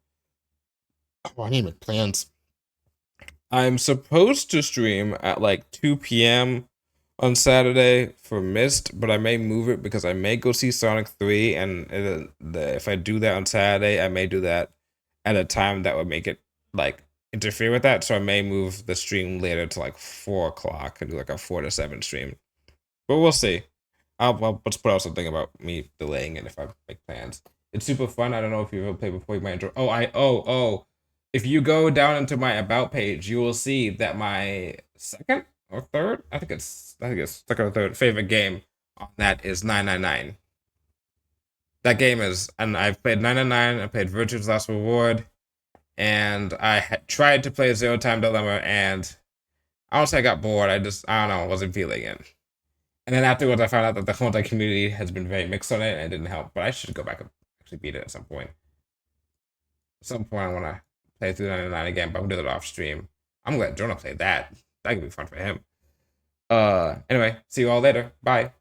Oh, I need my plans. I'm supposed to stream at like 2 p.m. on Saturday for Mist, but I may move it because I may go see Sonic 3, and if I do that on Saturday, I may do that at a time that would make it like interfere with that. So I may move the stream later to like 4 o'clock and do like a 4 to 7 stream. But we'll see. I'll just put out something about me delaying it if I make plans. It's super fun. I don't know if you've ever played before. You might enjoy. Oh. If you go down into my about page, you will see that my second or third, I think it's second or third favorite game on that is 999. That game is, and I've played 999. I played Virtue's Last Reward, and I had tried to play Zero Time Dilemma, and I don't say I got bored. I don't know, wasn't feeling it. And then afterwards, I found out that the Hontai community has been very mixed on it, and it didn't help. But I should go back and actually beat it at some point. At some point, I want to play through 99 again, but I'm gonna do it off stream. I'm glad Jonah played that. That could be fun for him. Anyway, see you all later. Bye.